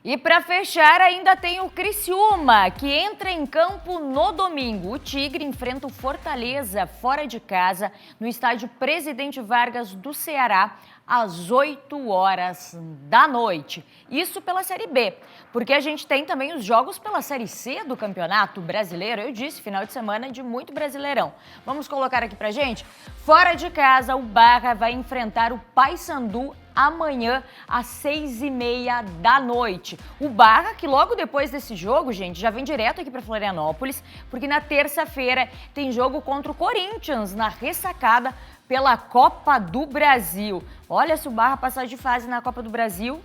E para fechar, ainda tem o Criciúma, que entra em campo no domingo. O Tigre enfrenta o Fortaleza fora de casa, no estádio Presidente Vargas do Ceará, às 8h da noite. Isso pela Série B, porque a gente tem também os jogos pela Série C do Campeonato Brasileiro. Eu disse, final de semana de muito brasileirão. Vamos colocar aqui pra gente? Fora de casa, o Barra vai enfrentar o Paysandu amanhã às 6h30 da noite. O Barra, que logo depois desse jogo, gente, já vem direto aqui para Florianópolis, porque na terça-feira tem jogo contra o Corinthians na Ressacada pela Copa do Brasil. Olha, se o Barra passar de fase na Copa do Brasil,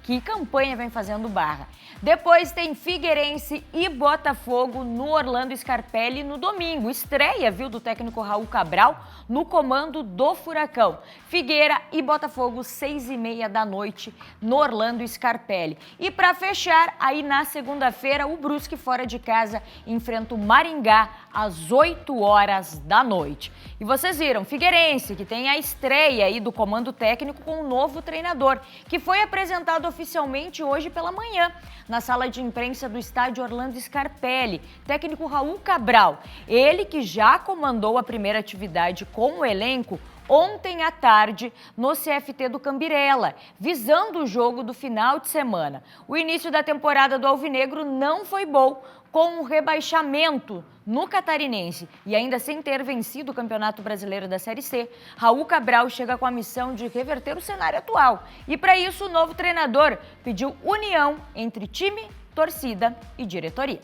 que campanha vem fazendo o Barra. Depois tem Figueirense e Botafogo no Orlando Scarpelli no domingo. Estreia, viu, do técnico Raul Cabral no comando do Furacão. Figueira e Botafogo, 6h30 da noite no Orlando Scarpelli. E para fechar, aí na segunda-feira, o Brusque fora de casa enfrenta o Maringá às 8h da noite. E vocês viram, Figueirense, que tem a estreia aí do comando técnico com um novo treinador, que foi apresentado oficialmente hoje pela manhã, na sala de imprensa do estádio Orlando Scarpelli, técnico Raul Cabral. Ele que já comandou a primeira atividade com o elenco ontem à tarde no CFT do Cambirela, visando o jogo do final de semana. O início da temporada do Alvinegro não foi bom, com um rebaixamento no Catarinense e ainda sem ter vencido o Campeonato Brasileiro da Série C, Raul Cabral chega com a missão de reverter o cenário atual. E para isso, o novo treinador pediu união entre time, torcida e diretoria.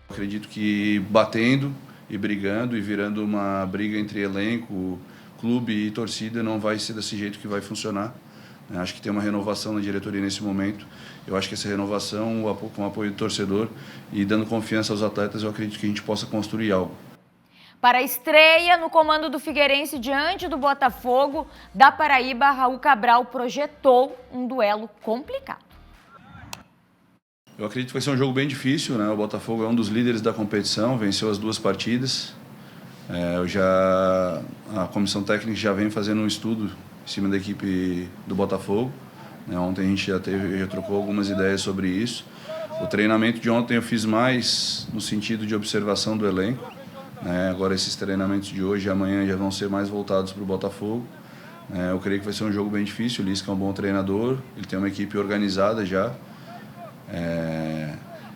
Acredito que batendo e brigando e virando uma briga entre elenco, clube e torcida não vai ser desse jeito que vai funcionar. Acho que tem uma renovação na diretoria nesse momento. Eu acho que essa renovação, com o apoio do torcedor e dando confiança aos atletas, eu acredito que a gente possa construir algo. Para a estreia no comando do Figueirense diante do Botafogo da Paraíba, Raul Cabral projetou um duelo complicado. Eu acredito que vai ser um jogo bem difícil, né? O Botafogo é um dos líderes da competição, venceu as 2 partidas. A comissão técnica já vem fazendo um estudo em cima da equipe do Botafogo. Ontem a gente já trocou algumas ideias sobre isso. O treinamento de ontem eu fiz mais no sentido de observação do elenco. Agora esses treinamentos de hoje e amanhã já vão ser mais voltados para o Botafogo. Eu creio que vai ser um jogo bem difícil. O Lisca é um bom treinador, ele tem uma equipe organizada já.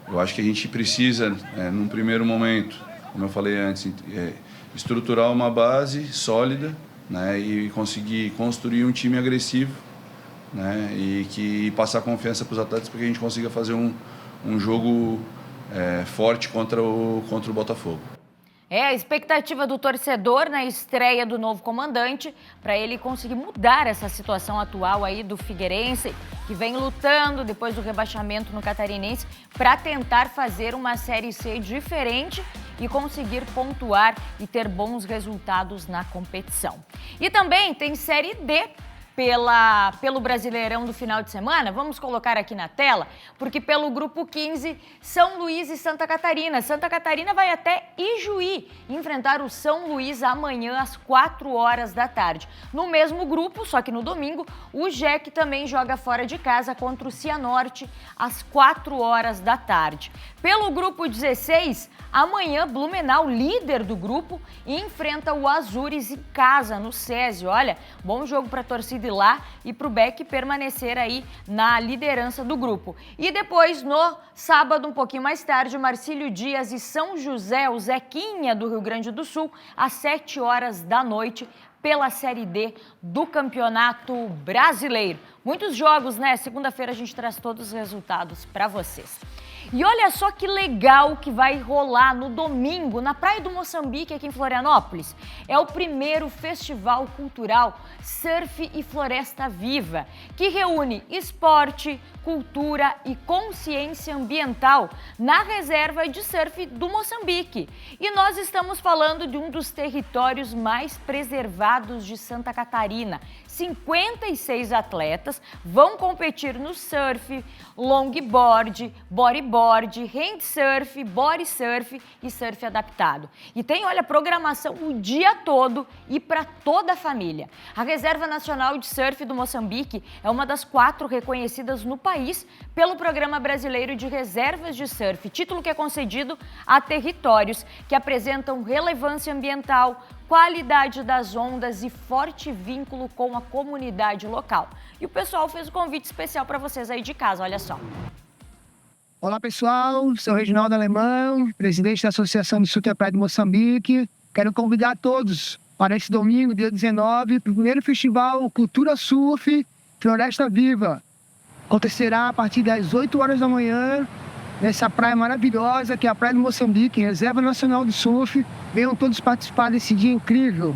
Eu acho que a gente precisa, num primeiro momento, como eu falei antes, estruturar uma base sólida, e conseguir construir um time agressivo, e passar confiança para os atletas para que a gente consiga fazer um jogo forte contra o Botafogo. A expectativa do torcedor na estreia do novo comandante, para ele conseguir mudar essa situação atual aí do Figueirense, que vem lutando depois do rebaixamento no Catarinense, para tentar fazer uma Série C diferente e conseguir pontuar e ter bons resultados na competição. E também tem Série D pelo Brasileirão do final de semana. Vamos colocar aqui na tela, porque pelo grupo 15, São Luís e Santa Catarina. Santa Catarina vai até Ijuí enfrentar o São Luís amanhã às 4 horas da tarde. No mesmo grupo, só que no domingo, o JEC também joga fora de casa contra o Cianorte às 4 horas da tarde. Pelo grupo 16, amanhã Blumenau, líder do grupo, enfrenta o Azures em casa, no SESI. Olha, bom jogo para a torcida ir lá e para o Beck permanecer aí na liderança do grupo. E depois, no sábado, um pouquinho mais tarde, Marcílio Dias e São José, o Zequinha do Rio Grande do Sul, às 7 horas da noite, pela Série D do Campeonato Brasileiro. Muitos jogos, né? Segunda-feira a gente traz todos os resultados para vocês. E olha só que legal que vai rolar no domingo, na Praia do Moçambique, aqui em Florianópolis. É o primeiro festival cultural Surf e Floresta Viva, que reúne esporte, cultura e consciência ambiental na reserva de surf do Moçambique. E nós estamos falando de um dos territórios mais preservados de Santa Catarina. 56 atletas vão competir no surf, longboard, bodyboard, handsurf, bodysurf e surf adaptado. E tem, olha, programação o dia todo e para toda a família. A Reserva Nacional de Surf do Moçambique é uma das 4 reconhecidas no país pelo Programa Brasileiro de Reservas de Surf, título que é concedido a territórios que apresentam relevância ambiental, qualidade das ondas e forte vínculo com a comunidade local. E o pessoal fez um convite especial para vocês aí de casa, olha só. Olá pessoal, sou Reginaldo Alemão, presidente da Associação de Surf e Praia de Moçambique. Quero convidar todos para esse domingo, dia 19, para o primeiro festival Cultura Surf Floresta Viva. Acontecerá a partir das 8 horas da manhã, nessa praia maravilhosa que é a Praia do Moçambique, Reserva Nacional de Surf. Venham todos participar desse dia incrível.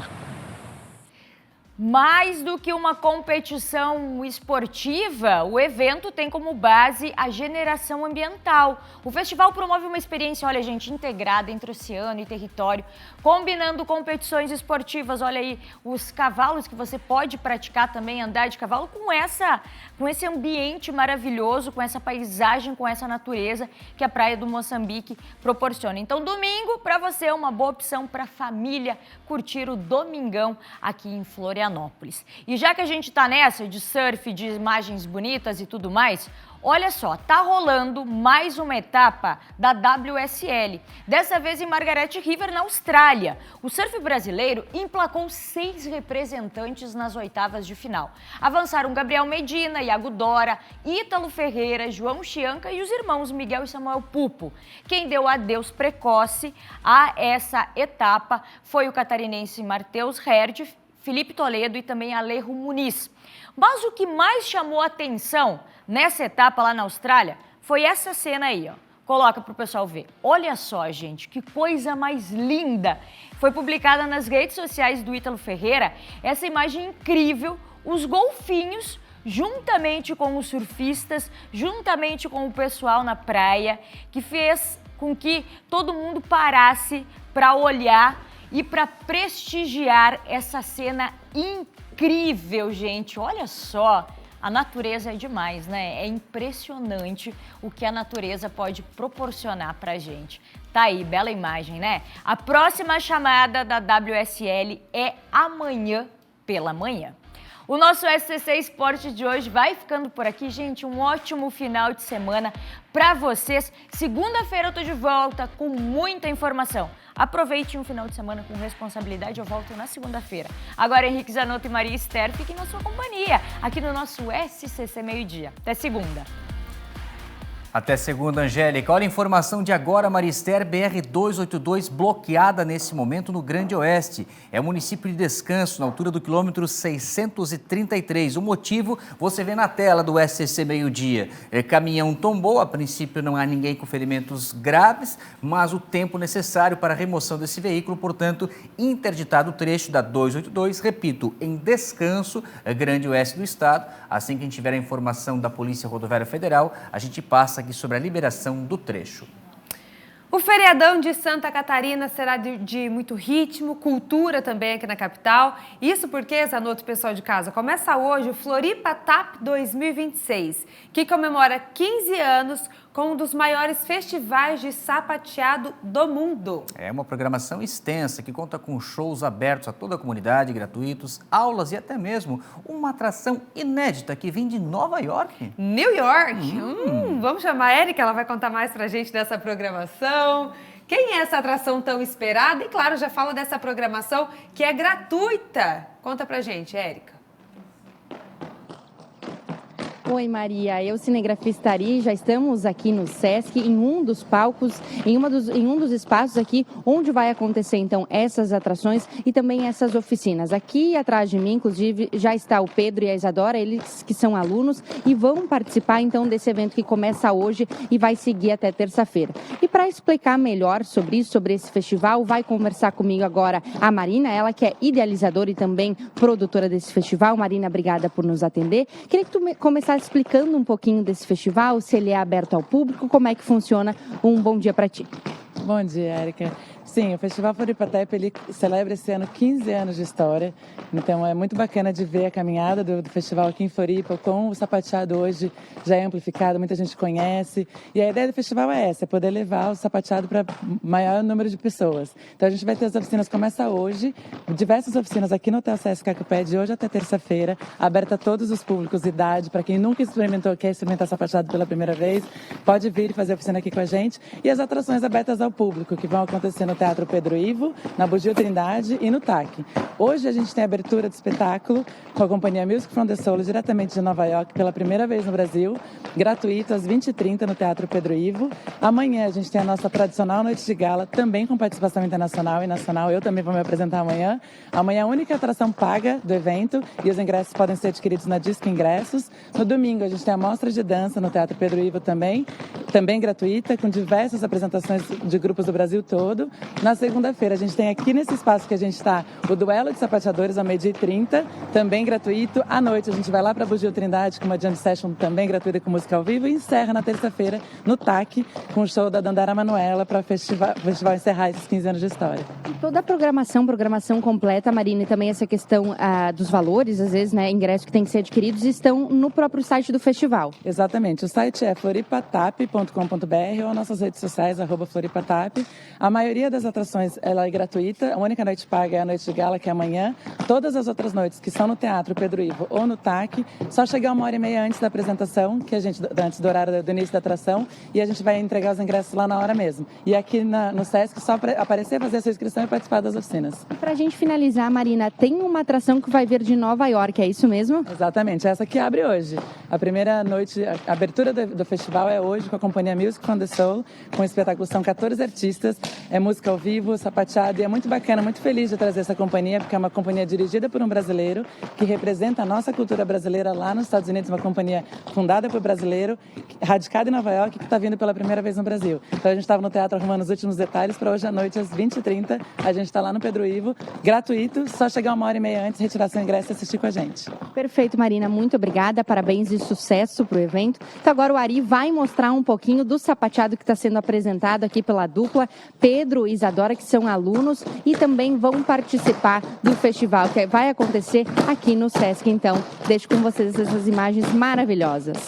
Mais do que uma competição esportiva, o evento tem como base a generação ambiental. O festival promove uma experiência, olha gente, integrada entre oceano e território, combinando competições esportivas, olha aí, os cavalos que você pode praticar também, andar de cavalo com esse ambiente maravilhoso, com essa paisagem, com essa natureza que a Praia do Moçambique proporciona. Então, domingo, para você, é uma boa opção para a família curtir o domingão aqui em Florianópolis. E já que a gente está nessa de surf, de imagens bonitas e tudo mais, olha só, tá rolando mais uma etapa da WSL, dessa vez em Margaret River, na Austrália. O surf brasileiro emplacou 6 representantes nas oitavas de final. Avançaram Gabriel Medina, Iago Dora, Ítalo Ferreira, João Chianca e os irmãos Miguel e Samuel Pupo. Quem deu adeus precoce a essa etapa foi o catarinense Matheus Herd, Felipe Toledo e também Alejo Muniz. Mas o que mais chamou a atenção nessa etapa lá na Austrália foi essa cena aí, ó. Coloca para o pessoal ver. Olha só, gente, que coisa mais linda. Foi publicada nas redes sociais do Ítalo Ferreira essa imagem incrível, os golfinhos, juntamente com os surfistas, juntamente com o pessoal na praia, que fez com que todo mundo parasse para olhar e para prestigiar essa cena incrível, gente. Olha só, a natureza é demais, né? É impressionante o que a natureza pode proporcionar para a gente. Tá aí, bela imagem, né? A próxima chamada da WSL é amanhã pela manhã. O nosso SCC Esporte de hoje vai ficando por aqui, gente. Um ótimo final de semana para vocês. Segunda-feira eu tô de volta com muita informação. Aproveite um final de semana com responsabilidade. Eu volto na segunda-feira. Agora, Henrique Zanotto e Maria Esther fiquem na sua companhia, aqui no nosso SCC Meio-Dia. Até segunda. Até segunda, Angélica. Olha a informação de agora, Marister, BR-282 bloqueada nesse momento no Grande Oeste. É o município de Descanso, na altura do quilômetro 633. O motivo você vê na tela do SCC Meio-Dia. Caminhão tombou, a princípio não há ninguém com ferimentos graves, mas o tempo necessário para a remoção desse veículo, portanto, interditado o trecho da 282, repito, em Descanso, Grande Oeste do Estado. Assim que a gente tiver a informação da Polícia Rodoviária Federal, a gente passa aqui sobre a liberação do trecho. O feriadão de Santa Catarina será de muito ritmo, cultura também aqui na capital. Isso porque, Zanotto, pessoal de casa, começa hoje o Floripa TAP 2026, que comemora 15 anos com um dos maiores festivais de sapateado do mundo. É uma programação extensa que conta com shows abertos a toda a comunidade, gratuitos, aulas e até mesmo uma atração inédita que vem de Nova York. New York? Vamos chamar a Érica, ela vai contar mais pra gente dessa programação. Quem é essa atração tão esperada? E claro, já fala dessa programação que é gratuita. Conta pra gente, Érica. Oi, Maria. Eu, cinegrafista Ari, já estamos aqui no Sesc, em um dos palcos, em um dos espaços aqui, onde vai acontecer, então, essas atrações e também essas oficinas. Aqui atrás de mim, inclusive, já está o Pedro e a Isadora, eles que são alunos e vão participar, então, desse evento que começa hoje e vai seguir até terça-feira. E para explicar melhor sobre isso, sobre esse festival, vai conversar comigo agora a Marina, ela que é idealizadora e também produtora desse festival. Marina, obrigada por nos atender. Queria que tu começasse explicando um pouquinho desse festival, se ele é aberto ao público, como é que funciona. Um bom dia para ti. Bom dia, Érica. Sim, o Festival Floripa TAP, ele celebra esse ano 15 anos de história, então é muito bacana de ver a caminhada do festival aqui em Floripa, com o sapateado hoje já é amplificado, muita gente conhece, e a ideia do festival é essa, é poder levar o sapateado para maior número de pessoas. Então a gente vai ter as oficinas, começa hoje, diversas oficinas aqui no Hotel Sesc Cacupé, de hoje até terça-feira, aberta a todos os públicos, idade, para quem nunca experimentou, quer experimentar sapateado pela primeira vez, pode vir e fazer a oficina aqui com a gente, e as atrações abertas ao público, que vão acontecer no Teatro Pedro Ivo, na Bugio Trindade e no TAC. Hoje a gente tem a abertura do espetáculo com a companhia Music from the Soul, diretamente de Nova York, pela primeira vez no Brasil, gratuito às 20h30 no Teatro Pedro Ivo. Amanhã a gente tem a nossa tradicional noite de gala, também com participação internacional e nacional. Eu também vou me apresentar amanhã. Amanhã a única atração paga do evento e os ingressos podem ser adquiridos na Disque Ingressos. No domingo a gente tem a mostra de dança no Teatro Pedro Ivo também gratuita, com diversas apresentações de grupos do Brasil todo. Na segunda-feira, a gente tem aqui nesse espaço que a gente está o duelo de sapateadores ao 12h30, também gratuito. À noite, a gente vai lá para a Bugio Trindade com uma jam session também gratuita com música ao vivo e encerra na terça-feira no TAC com o show da Dandara Manuela para o festival encerrar esses 15 anos de história. E toda a programação completa, Marina, e também essa questão dos valores, às vezes, né, ingressos que têm que ser adquiridos, estão no próprio site do festival. Exatamente. O site é floripatap.com.br ou nossas redes sociais, @floripatap. A maioria das atrações ela é gratuita, a única noite paga é a noite de gala, que é amanhã. Todas as outras noites que são no Teatro Pedro Ivo ou no TAC, só chegar 1h30 antes da apresentação, antes do horário do início da atração, e a gente vai entregar os ingressos lá na hora mesmo. E aqui no Sesc, só aparecer, fazer a sua inscrição e participar das oficinas. Pra gente finalizar, Marina, tem uma atração que vai vir de Nova York, é isso mesmo? Exatamente, essa que abre hoje. A primeira noite, a abertura do festival é hoje com a companhia Music from the Soul, com o espetáculo, são 14 artistas, é música ao vivo, sapateado, e é muito bacana, muito feliz de trazer essa companhia, porque é uma companhia dirigida por um brasileiro, que representa a nossa cultura brasileira lá nos Estados Unidos, uma companhia fundada por brasileiro, radicada em Nova York, que está vindo pela primeira vez no Brasil. Então a gente estava no teatro arrumando os últimos detalhes para hoje à noite, às 20h30, a gente está lá no Pedro Ivo, gratuito, só chegar 1h30 antes, retirar seu ingresso e assistir com a gente. Perfeito, Marina, muito obrigada, parabéns e sucesso para o evento. Então agora o Ari vai mostrar um pouquinho do sapateado que está sendo apresentado aqui pela dupla Pedro e Isadora, que são alunos e também vão participar do festival, que vai acontecer aqui no Sesc. Então, deixo com vocês essas imagens maravilhosas.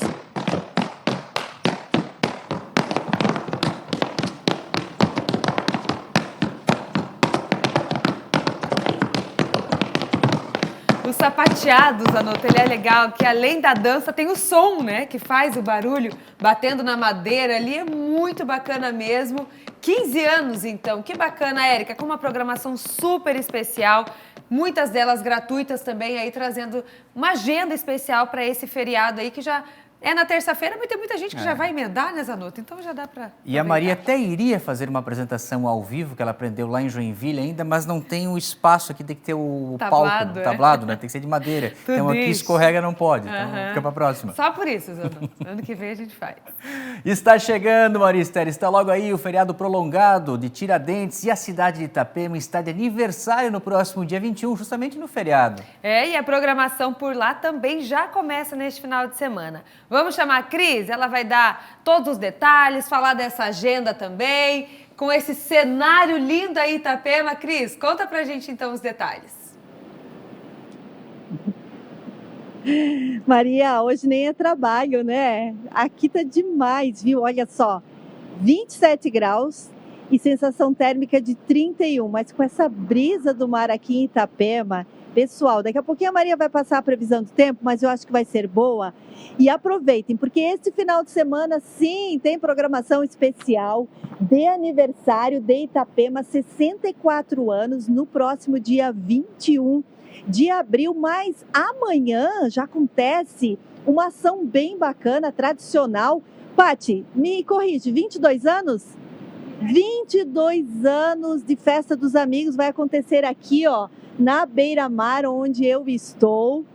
Os sapateados, Zanotto, ele é legal, que além da dança tem o som, né? Que faz o barulho batendo na madeira ali, é muito bacana mesmo. 15 anos, então, que bacana, Érica, com uma programação super especial, muitas delas gratuitas também, aí trazendo uma agenda especial para esse feriado aí, que já é na terça-feira, mas tem muita gente que já vai emendar, né, Zanotto? Então já dá para... E a Maria até iria fazer uma apresentação ao vivo, que ela aprendeu lá em Joinville ainda, mas não tem o espaço aqui, tem que ter o palco, tablado, né? Tem que ser de madeira. Então aqui escorrega não pode, então fica para a próxima. Só por isso, Zanotto. Ano que vem a gente faz. Está chegando, Maria Esther, está logo aí o feriado prolongado de Tiradentes e a cidade de Itapema está de aniversário no próximo dia 21, justamente no feriado. E a programação por lá também já começa neste final de semana. Vamos chamar a Cris, ela vai dar todos os detalhes, falar dessa agenda também, com esse cenário lindo aí, Itapema. Cris, conta pra gente então os detalhes. Maria, hoje nem é trabalho, né? Aqui tá demais, viu? Olha só, 27 graus e sensação térmica de 31, mas com essa brisa do mar aqui em Itapema, pessoal, daqui a pouquinho a Maria vai passar a previsão do tempo, mas eu acho que vai ser boa. E aproveitem, porque esse final de semana, sim, tem programação especial de aniversário de Itapema, 64 anos, no próximo dia 21 de abril. Mas amanhã já acontece uma ação bem bacana, tradicional. Pati, me corrige, 22 anos? 22 anos de Festa dos Amigos vai acontecer aqui, ó, na Beira-Mar, onde eu estou,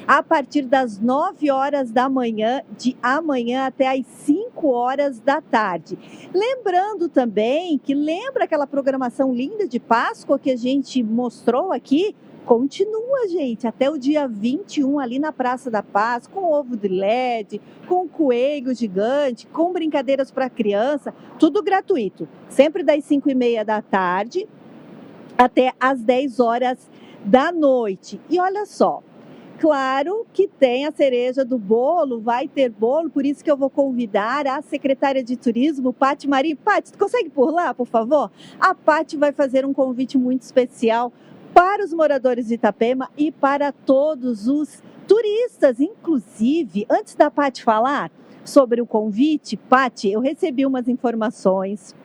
a partir das 9 horas da manhã, de amanhã até às 5 horas da tarde. Lembrando também que lembra aquela programação linda de Páscoa que a gente mostrou aqui? Continua, gente, até o dia 21 ali na Praça da Paz, com ovo de LED, com coelho gigante, com brincadeiras para criança, tudo gratuito. Sempre das 5h30 da tarde até às 10 horas da noite. E olha só, claro que tem a cereja do bolo, vai ter bolo, por isso que eu vou convidar a secretária de Turismo, Pati Marim. Pati, tu consegue por lá, por favor? A Pati vai fazer um convite muito especial para os moradores de Itapema e para todos os turistas. Inclusive, antes da Pati falar sobre o convite, Pati, eu recebi umas informações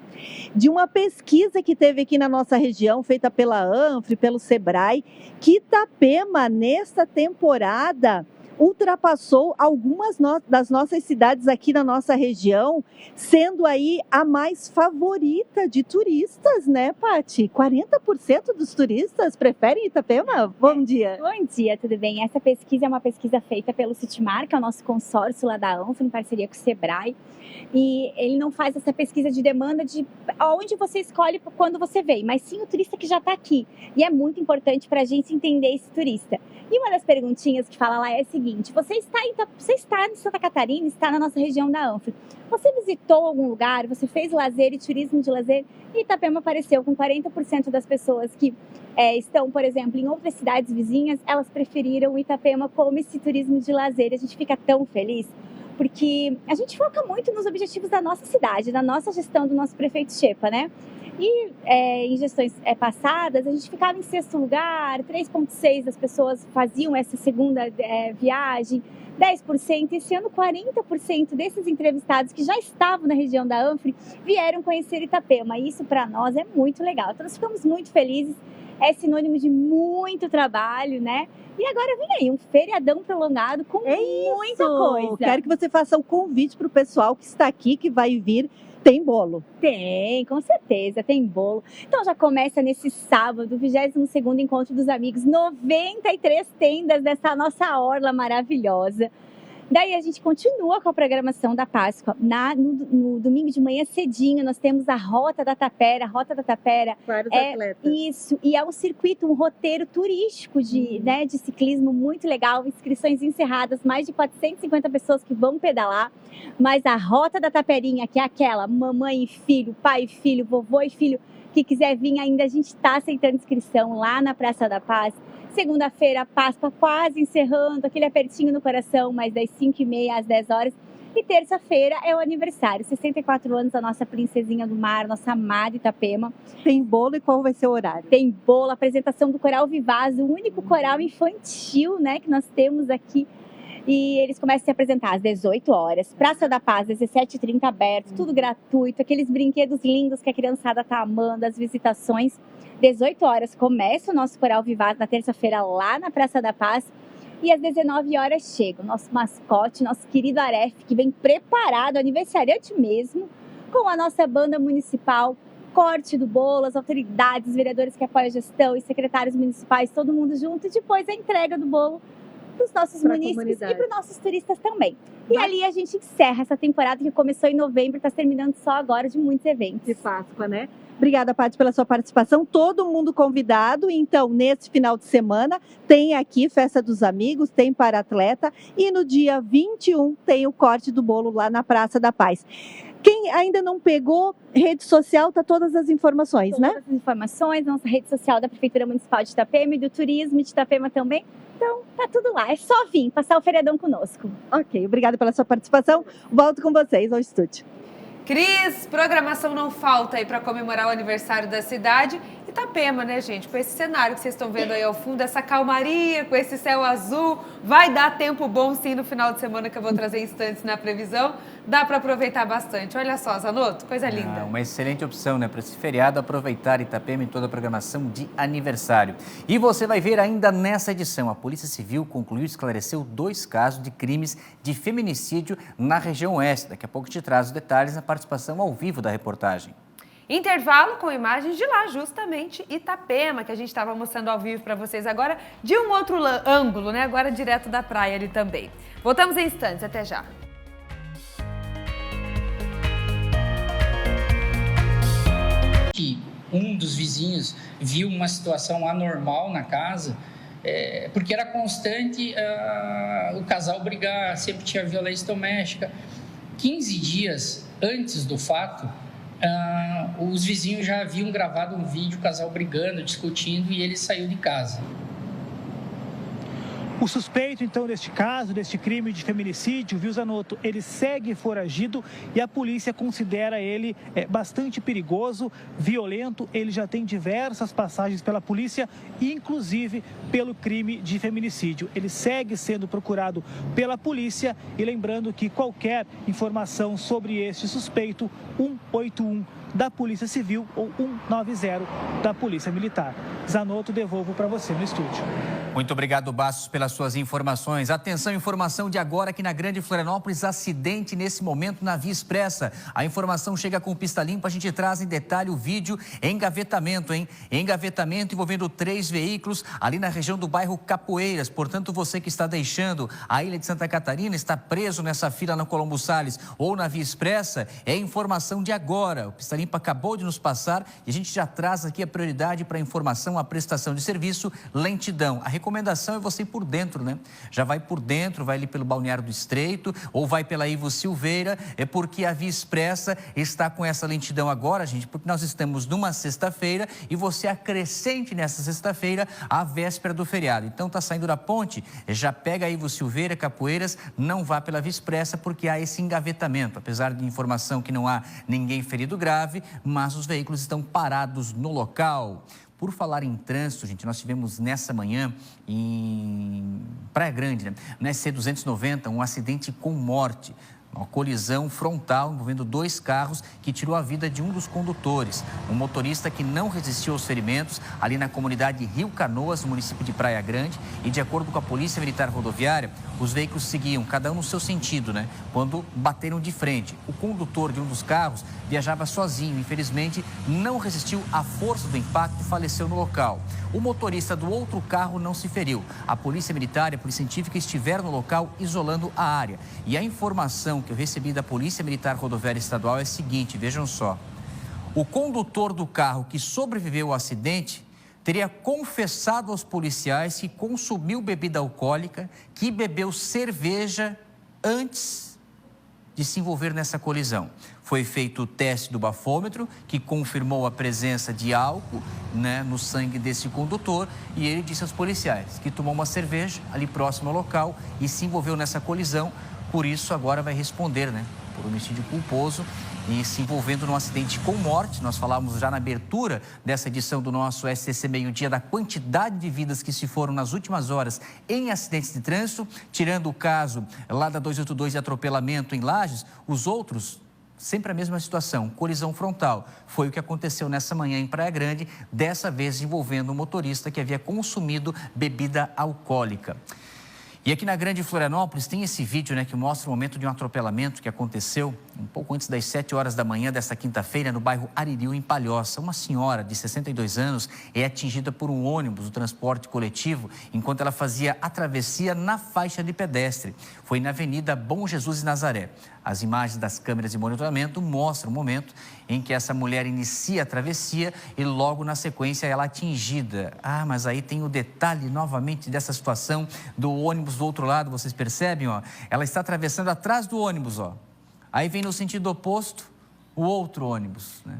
de uma pesquisa que teve aqui na nossa região, feita pela ANFRE, pelo SEBRAE, que Itapema, nesta temporada, ultrapassou algumas das nossas cidades aqui na nossa região, sendo aí a mais favorita de turistas, né, Pati? 40% dos turistas preferem Itapema? Bom dia. Bom dia, tudo bem? Essa pesquisa é uma pesquisa feita pelo Citmar, que é o nosso consórcio lá da ANFRE, em parceria com o SEBRAE. E ele não faz essa pesquisa de demanda de onde você escolhe quando você vem, mas sim o turista que já está aqui. E é muito importante para a gente entender esse turista. E uma das perguntinhas que fala lá é a seguinte: você está em Santa Catarina, está na nossa região da ANFRE. Você visitou algum lugar, você fez lazer e turismo de lazer? E Itapema apareceu com 40% das pessoas que estão, por exemplo, em outras cidades vizinhas, elas preferiram Itapema como esse turismo de lazer. E a gente fica tão feliz, porque a gente foca muito nos objetivos da nossa cidade, da nossa gestão do nosso prefeito Xepa, né? E em gestões passadas, a gente ficava em 6º lugar, 3,6% das pessoas faziam essa segunda viagem, 10%. Esse ano, 40% desses entrevistados que já estavam na região da ANFRE vieram conhecer Itapema. E isso, para nós, é muito legal. Então, nós ficamos muito felizes. É sinônimo de muito trabalho, né? E agora vem aí um feriadão prolongado com muita coisa. Quero que você faça um convite para o pessoal que está aqui, que vai vir. Tem bolo? Tem, com certeza, tem bolo. Então já começa nesse sábado, 22º Encontro dos Amigos, 93 tendas dessa nossa orla maravilhosa. Daí a gente continua com a programação da Páscoa. No domingo de manhã cedinho, nós temos a Rota da Tapera. A Rota da Tapera atletas. Isso, e é um circuito, um roteiro turístico de ciclismo muito legal. Inscrições encerradas, mais de 450 pessoas que vão pedalar. Mas a Rota da Taperinha, que é aquela mamãe e filho, pai e filho, vovô e filho, que quiser vir ainda, a gente está aceitando inscrição lá na Praça da Paz. Segunda-feira, Páscoa quase encerrando, aquele apertinho no coração, mas das 5h30 às 10 horas. E terça-feira é o aniversário, 64 anos da nossa princesinha do mar, nossa amada Itapema. Tem bolo e qual vai ser o horário? Tem bolo, apresentação do Coral Vivaz, o único coral infantil, né, que nós temos aqui. E eles começam a se apresentar às 18 horas. Praça da Paz, 17h30 aberto, tudo gratuito. Aqueles brinquedos lindos que a criançada tá amando, as visitações. 18 horas começa o nosso Coral Vivaz na terça-feira lá na Praça da Paz. E às 19 horas chega o nosso mascote, nosso querido Aref, que vem preparado, aniversariante mesmo, com a nossa banda municipal, corte do bolo, as autoridades, os vereadores que apoiam a gestão, os secretários municipais, todo mundo junto. E depois a entrega do bolo para os nossos munícipes e para os nossos turistas também. E ali a gente encerra essa temporada que começou em novembro, está terminando só agora, de muitos eventos. De Páscoa, né? Obrigada, Paty, pela sua participação. Todo mundo convidado. Então, nesse final de semana, tem aqui Festa dos Amigos, tem para atleta. E no dia 21 tem o corte do bolo lá na Praça da Paz. Quem ainda não pegou, rede social, tá todas as informações, né? Todas as informações, nossa rede social da Prefeitura Municipal de Itapema e do Turismo de Itapema também. Então, tá tudo lá. É só vir, passar o feriadão conosco. Ok, obrigada pela sua participação. Volto com vocês ao estúdio. Cris, programação não falta aí para comemorar o aniversário da cidade. Itapema, né, gente? Com esse cenário que vocês estão vendo aí ao fundo, essa calmaria, com esse céu azul, vai dar tempo bom sim no final de semana, que eu vou trazer instantes na previsão. Dá para aproveitar bastante. Olha só, Zanotto, coisa linda. Uma excelente opção, né, para esse feriado, aproveitar Itapema em toda a programação de aniversário. E você vai ver ainda nessa edição, a Polícia Civil concluiu e esclareceu 2 casos de crimes de feminicídio na região oeste. Daqui a pouco te traz os detalhes na participação ao vivo da reportagem. Intervalo com imagens de lá, justamente Itapema, que a gente estava mostrando ao vivo para vocês agora, de um outro ângulo, né? Agora direto da praia ali também. Voltamos em instantes, até já. Que um dos vizinhos viu uma situação anormal na casa, porque era constante o casal brigar, sempre tinha violência doméstica. 15 dias antes do fato, os vizinhos já haviam gravado um vídeo, o casal brigando, discutindo, e ele saiu de casa. O suspeito, então, deste caso, deste crime de feminicídio, viu, Zanotto, ele segue foragido e a polícia considera ele bastante perigoso, violento. Ele já tem diversas passagens pela polícia, inclusive pelo crime de feminicídio. Ele segue sendo procurado pela polícia e lembrando que qualquer informação sobre este suspeito, 181 da Polícia Civil ou 190 da Polícia Militar. Zanotto, devolvo para você no estúdio. Muito obrigado, Bastos, pelas suas informações. Atenção, informação de agora aqui na Grande Florianópolis, acidente nesse momento na Via Expressa. A informação chega com pista limpa, a gente traz em detalhe o vídeo. Engavetamento, hein? Engavetamento envolvendo 3 veículos ali na região do bairro Capoeiras. Portanto, você que está deixando a Ilha de Santa Catarina, está preso nessa fila na Colombo Salles ou na Via Expressa, é informação de agora. O pista limpa acabou de nos passar e a gente já traz aqui a prioridade para a informação, a prestação de serviço, lentidão. A recomendação é você ir por dentro, né? Já vai por dentro, vai ali pelo Balneário do Estreito ou vai pela Ivo Silveira, porque a Via Expressa está com essa lentidão agora, gente, porque nós estamos numa sexta-feira e você acrescente nessa sexta-feira a véspera do feriado. Então tá saindo da ponte, já pega a Ivo Silveira, Capoeiras, não vá pela Via Expressa porque há esse engavetamento, apesar de informação que não há ninguém ferido grave, mas os veículos estão parados no local. Por falar em trânsito, gente, nós tivemos nessa manhã em Praia Grande, né? No SC-290, um acidente com morte. Uma colisão frontal envolvendo 2 carros que tirou a vida de um dos condutores. Um motorista que não resistiu aos ferimentos ali na comunidade Rio Canoas, no município de Praia Grande. E de acordo com a Polícia Militar Rodoviária, os veículos seguiam, cada um no seu sentido, né? Quando bateram de frente. O condutor de um dos carros viajava sozinho. Infelizmente, não resistiu à força do impacto e faleceu no local. O motorista do outro carro não se feriu. A Polícia Militar e a Polícia Científica estiveram no local isolando a área. E a informação que eu recebi da Polícia Militar Rodoviária Estadual é a seguinte, vejam só. O condutor do carro que sobreviveu ao acidente teria confessado aos policiais que consumiu bebida alcoólica, que bebeu cerveja antes de se envolver nessa colisão. Foi feito o teste do bafômetro, que confirmou a presença de álcool, né, no sangue desse condutor, e ele disse aos policiais que tomou uma cerveja ali próximo ao local e se envolveu nessa colisão por isso agora vai responder, né, por homicídio culposo e se envolvendo num acidente com morte. Nós falávamos já na abertura dessa edição do nosso SCC Meio Dia da quantidade de vidas que se foram nas últimas horas em acidentes de trânsito, tirando o caso lá da 282 de atropelamento em Lages, os outros sempre a mesma situação, colisão frontal. Foi o que aconteceu nessa manhã em Praia Grande, dessa vez envolvendo um motorista que havia consumido bebida alcoólica. E aqui na Grande Florianópolis tem esse vídeo, né, que mostra o momento de um atropelamento que aconteceu um pouco antes das 7 horas da manhã desta quinta-feira no bairro Aririu, em Palhoça. Uma senhora de 62 anos é atingida por um ônibus do transporte coletivo enquanto ela fazia a travessia na faixa de pedestre. Foi na Avenida Bom Jesus e Nazaré. As imagens das câmeras de monitoramento mostram o momento em que essa mulher inicia a travessia e logo na sequência ela é atingida. Ah, mas aí tem o detalhe novamente dessa situação do ônibus do outro lado, vocês percebem, ó? Ela está atravessando atrás do ônibus, ó. Aí vem no sentido oposto o outro ônibus, né?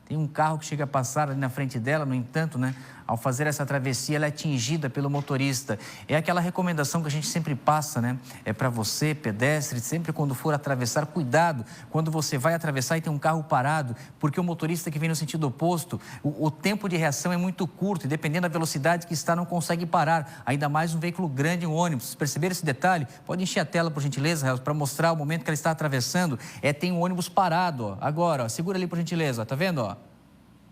Tem um carro que chega a passar ali na frente dela, no entanto, né, ao fazer essa travessia, ela é atingida pelo motorista. É aquela recomendação que a gente sempre passa, né? É para você, pedestre, sempre quando for atravessar, cuidado quando você vai atravessar e tem um carro parado, porque o motorista que vem no sentido oposto, o tempo de reação é muito curto e dependendo da velocidade que está, não consegue parar. Ainda mais um veículo grande, um ônibus. Vocês perceberam esse detalhe? Pode encher a tela, por gentileza, para mostrar o momento que ela está atravessando. Tem um ônibus parado, ó. Agora, ó, segura ali, por gentileza, ó. Tá vendo, ó?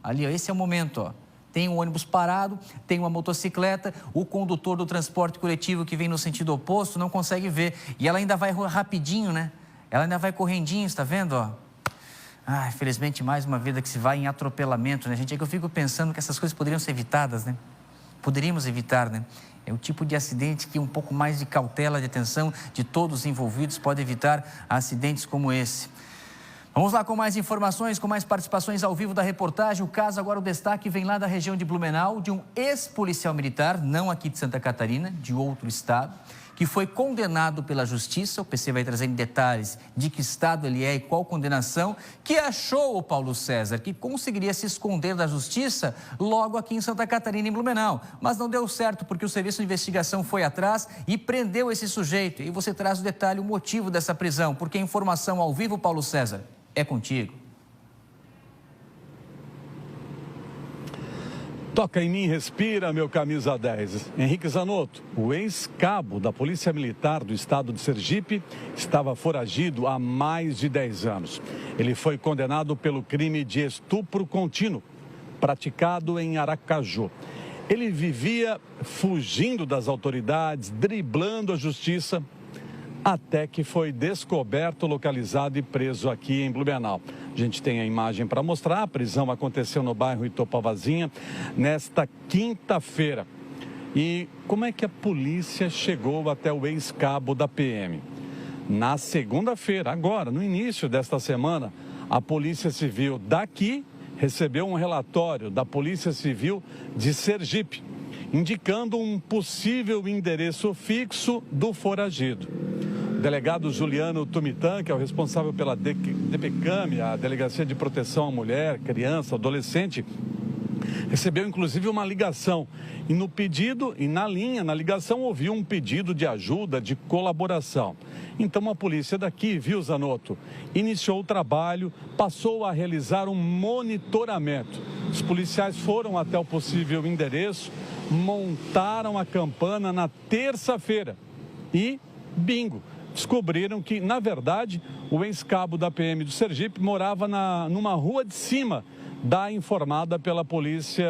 Ali, ó, esse é o momento, ó. Tem um ônibus parado, tem uma motocicleta, o condutor do transporte coletivo que vem no sentido oposto não consegue ver. E ela ainda vai rapidinho, né? Ela ainda vai correndinho, está vendo, ó? Ah, infelizmente, mais uma vida que se vai em atropelamento, né, gente? É que eu fico pensando que essas coisas poderiam ser evitadas, né? Poderíamos evitar, né? É o tipo de acidente que um pouco mais de cautela, de atenção de todos os envolvidos pode evitar acidentes como esse. Vamos lá com mais informações, com mais participações ao vivo da reportagem. O caso agora, o destaque vem lá da região de Blumenau, de um ex-policial militar, não aqui de Santa Catarina, de outro estado, que foi condenado pela justiça. O PC vai trazer em detalhes de que estado ele é e qual condenação, que achou o Paulo César, que conseguiria se esconder da justiça logo aqui em Santa Catarina, em Blumenau. Mas não deu certo, porque o serviço de investigação foi atrás e prendeu esse sujeito. E você traz o detalhe, o motivo dessa prisão, porque a informação ao vivo, Paulo César, é contigo. Toca em mim, respira, meu camisa 10. Henrique Zanotto, o ex-cabo da Polícia Militar do estado de Sergipe, estava foragido há mais de 10 anos. Ele foi condenado pelo crime de estupro contínuo, praticado em Aracaju. Ele vivia fugindo das autoridades, driblando a justiça, até que foi descoberto, localizado e preso aqui em Blumenau. A gente tem a imagem para mostrar. A prisão aconteceu no bairro Itopavazinha nesta quinta-feira. E como é que a polícia chegou até o ex-cabo da PM? Na segunda-feira, agora, no início desta semana, a Polícia Civil daqui recebeu um relatório da Polícia Civil de Sergipe, indicando um possível endereço fixo do foragido. O delegado Juliano Tumitã, que é o responsável pela DPCAM, a Delegacia de Proteção à Mulher, Criança, Adolescente, recebeu inclusive uma ligação. E no pedido, e na ligação, ouviu um pedido de ajuda, de colaboração. Então a polícia daqui, viu, Zanotto, iniciou o trabalho, passou a realizar um monitoramento. Os policiais foram até o possível endereço, montaram a campana na terça-feira e, bingo, descobriram que, na verdade, o ex-cabo da PM do Sergipe morava numa rua de cima da informada pela Polícia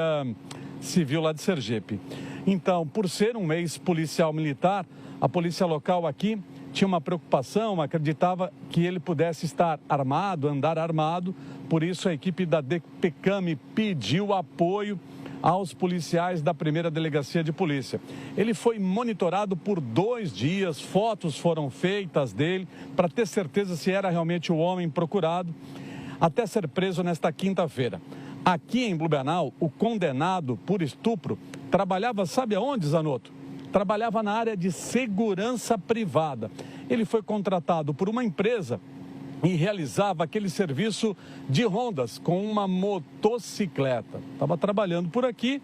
Civil lá de Sergipe. Então, por ser um ex-policial militar, a polícia local aqui tinha uma preocupação, acreditava que ele pudesse estar armado, andar armado, por isso a equipe da DPCAM pediu apoio aos policiais da primeira delegacia de polícia. Ele foi monitorado por 2 dias, fotos foram feitas dele para ter certeza se era realmente o homem procurado, até ser preso nesta quinta-feira. Aqui em Blumenau, o condenado por estupro trabalhava, sabe aonde, Zanotto? Trabalhava na área de segurança privada. Ele foi contratado por uma empresa e realizava aquele serviço de rondas com uma motocicleta. Estava trabalhando por aqui.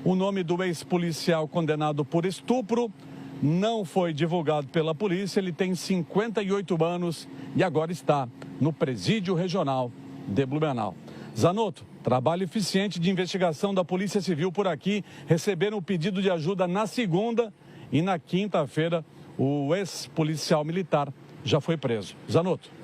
O nome do ex-policial condenado por estupro não foi divulgado pela polícia. Ele tem 58 anos e agora está no Presídio Regional de Blumenau. Zanotto, trabalho eficiente de investigação da Polícia Civil por aqui. Receberam o pedido de ajuda na segunda e na quinta-feira o ex-policial militar já foi preso. Zanotto.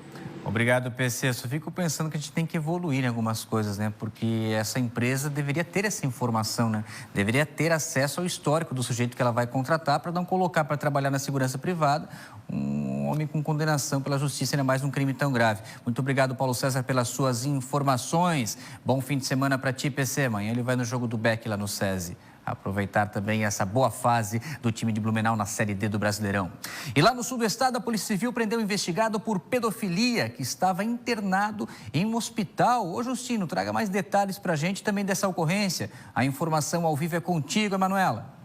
Obrigado, PC. Só fico pensando que a gente tem que evoluir em algumas coisas, né? Porque essa empresa deveria ter essa informação, né? Deveria ter acesso ao histórico do sujeito que ela vai contratar para não colocar para trabalhar na segurança privada um homem com condenação pela justiça, ainda mais num crime tão grave. Muito obrigado, Paulo César, pelas suas informações. Bom fim de semana para ti, PC. Amanhã ele vai no jogo do Beck lá no SESI. Aproveitar também essa boa fase do time de Blumenau na Série D do Brasileirão. E lá no sul do estado, a Polícia Civil prendeu um investigado por pedofilia que estava internado em um hospital. Ô, Justino, traga mais detalhes para a gente também dessa ocorrência. A informação ao vivo é contigo, Emanuela.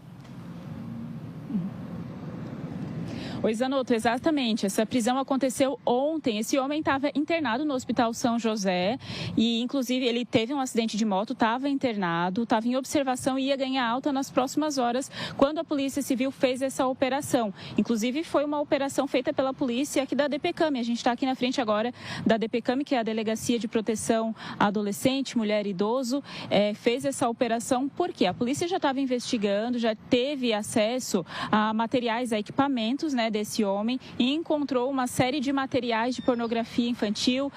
Oi, Zanotto, exatamente. Essa prisão aconteceu ontem. Esse homem estava internado no Hospital São José e, inclusive, ele teve um acidente de moto, estava internado, estava em observação e ia ganhar alta nas próximas horas quando a Polícia Civil fez essa operação. Inclusive, foi uma operação feita pela polícia aqui da DPCAM. A gente está aqui na frente agora da DPCAM, que é a Delegacia de Proteção a Adolescente, Mulher e Idoso. Fez essa operação porque a polícia já estava investigando, já teve acesso a materiais, a equipamentos, né, desse homem e encontrou uma série de materiais de pornografia infantil,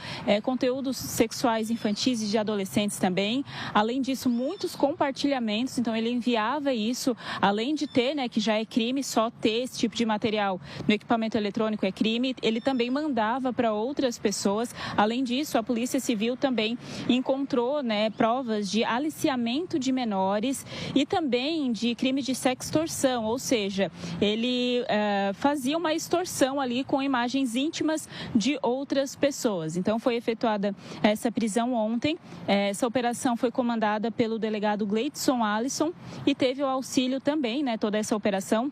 conteúdos sexuais infantis e de adolescentes também. Além disso, muitos compartilhamentos, então ele enviava isso, além de ter, né, que já é crime, só ter esse tipo de material no equipamento eletrônico é crime, ele também mandava para outras pessoas. Além disso, a Polícia Civil também encontrou, né, provas de aliciamento de menores e também de crime de sextorção, ou seja, ele fazia uma extorsão ali com imagens íntimas de outras pessoas. Então foi efetuada essa prisão ontem. Essa operação foi comandada pelo delegado Gleidson Alisson e teve o auxílio também, né, toda essa operação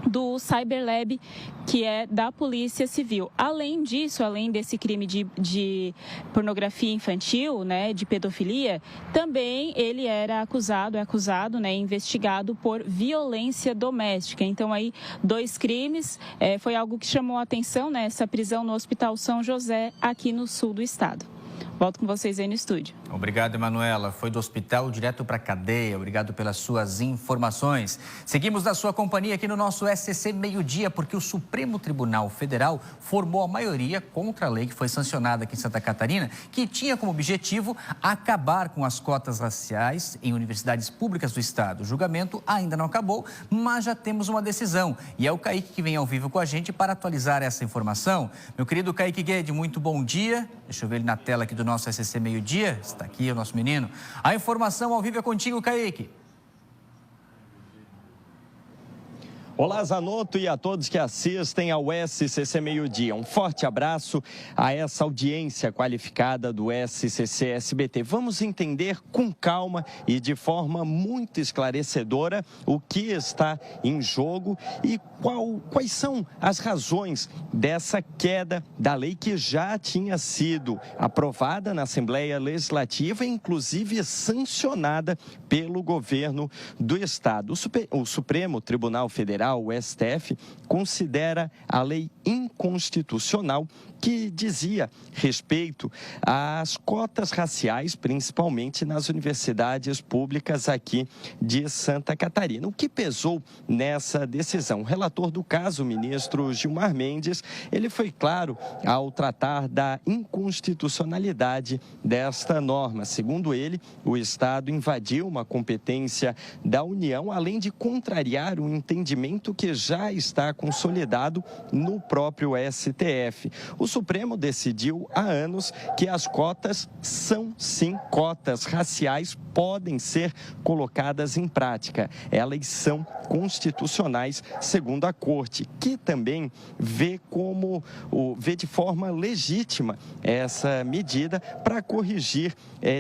do Cyberlab, que é da Polícia Civil. Além disso, além desse crime de pornografia infantil, né, de pedofilia, também ele é acusado, né, investigado por violência doméstica. Então aí 2 crimes, foi algo que chamou a atenção, né, essa prisão no Hospital São José, aqui no sul do estado. Volto com vocês aí no estúdio. Obrigado, Emanuela. Foi do hospital direto para a cadeia. Obrigado pelas suas informações. Seguimos na sua companhia aqui no nosso SCC Meio-Dia, porque o Supremo Tribunal Federal formou a maioria contra a lei que foi sancionada aqui em Santa Catarina, que tinha como objetivo acabar com as cotas raciais em universidades públicas do estado. O julgamento ainda não acabou, mas já temos uma decisão. E é o Kaique que vem ao vivo com a gente para atualizar essa informação. Meu querido Kaique Guede, muito bom dia. Deixa eu ver ele na tela aqui do nosso SCC Meio-Dia. Está aqui o nosso menino. A informação ao vivo é contigo, Kaique. Olá, Zanotto, e a todos que assistem ao SCC Meio-Dia. Um forte abraço a essa audiência qualificada do SCC SBT. Vamos entender com calma e de forma muito esclarecedora o que está em jogo e quais são as razões dessa queda da lei que já tinha sido aprovada na Assembleia Legislativa e, inclusive, sancionada pelo governo do Estado. O Supremo Tribunal Federal, o STF, considera a lei inconstitucional que dizia respeito às cotas raciais, principalmente nas universidades públicas aqui de Santa Catarina. O que pesou nessa decisão? O relator do caso, o ministro Gilmar Mendes, ele foi claro ao tratar da inconstitucionalidade desta norma. Segundo ele, o Estado invadiu uma competência da União, além de contrariar um entendimento que já está consolidado no próprio STF. O Supremo decidiu há anos que as cotas são, sim, cotas raciais, podem ser colocadas em prática. Elas são constitucionais, segundo a Corte, que também vê de forma legítima essa medida para corrigir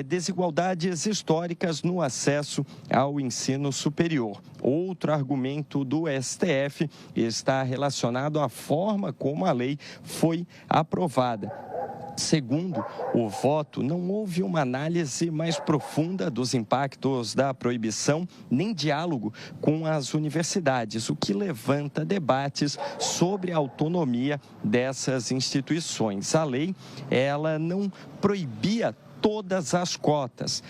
desigualdades históricas no acesso ao ensino superior. Outro argumento do STF está relacionado à forma como a lei foi aprovada. Segundo o voto, não houve uma análise mais profunda dos impactos da proibição, nem diálogo com as universidades, o que levanta debates sobre a autonomia dessas instituições. A lei, ela não proibia todas as cotas.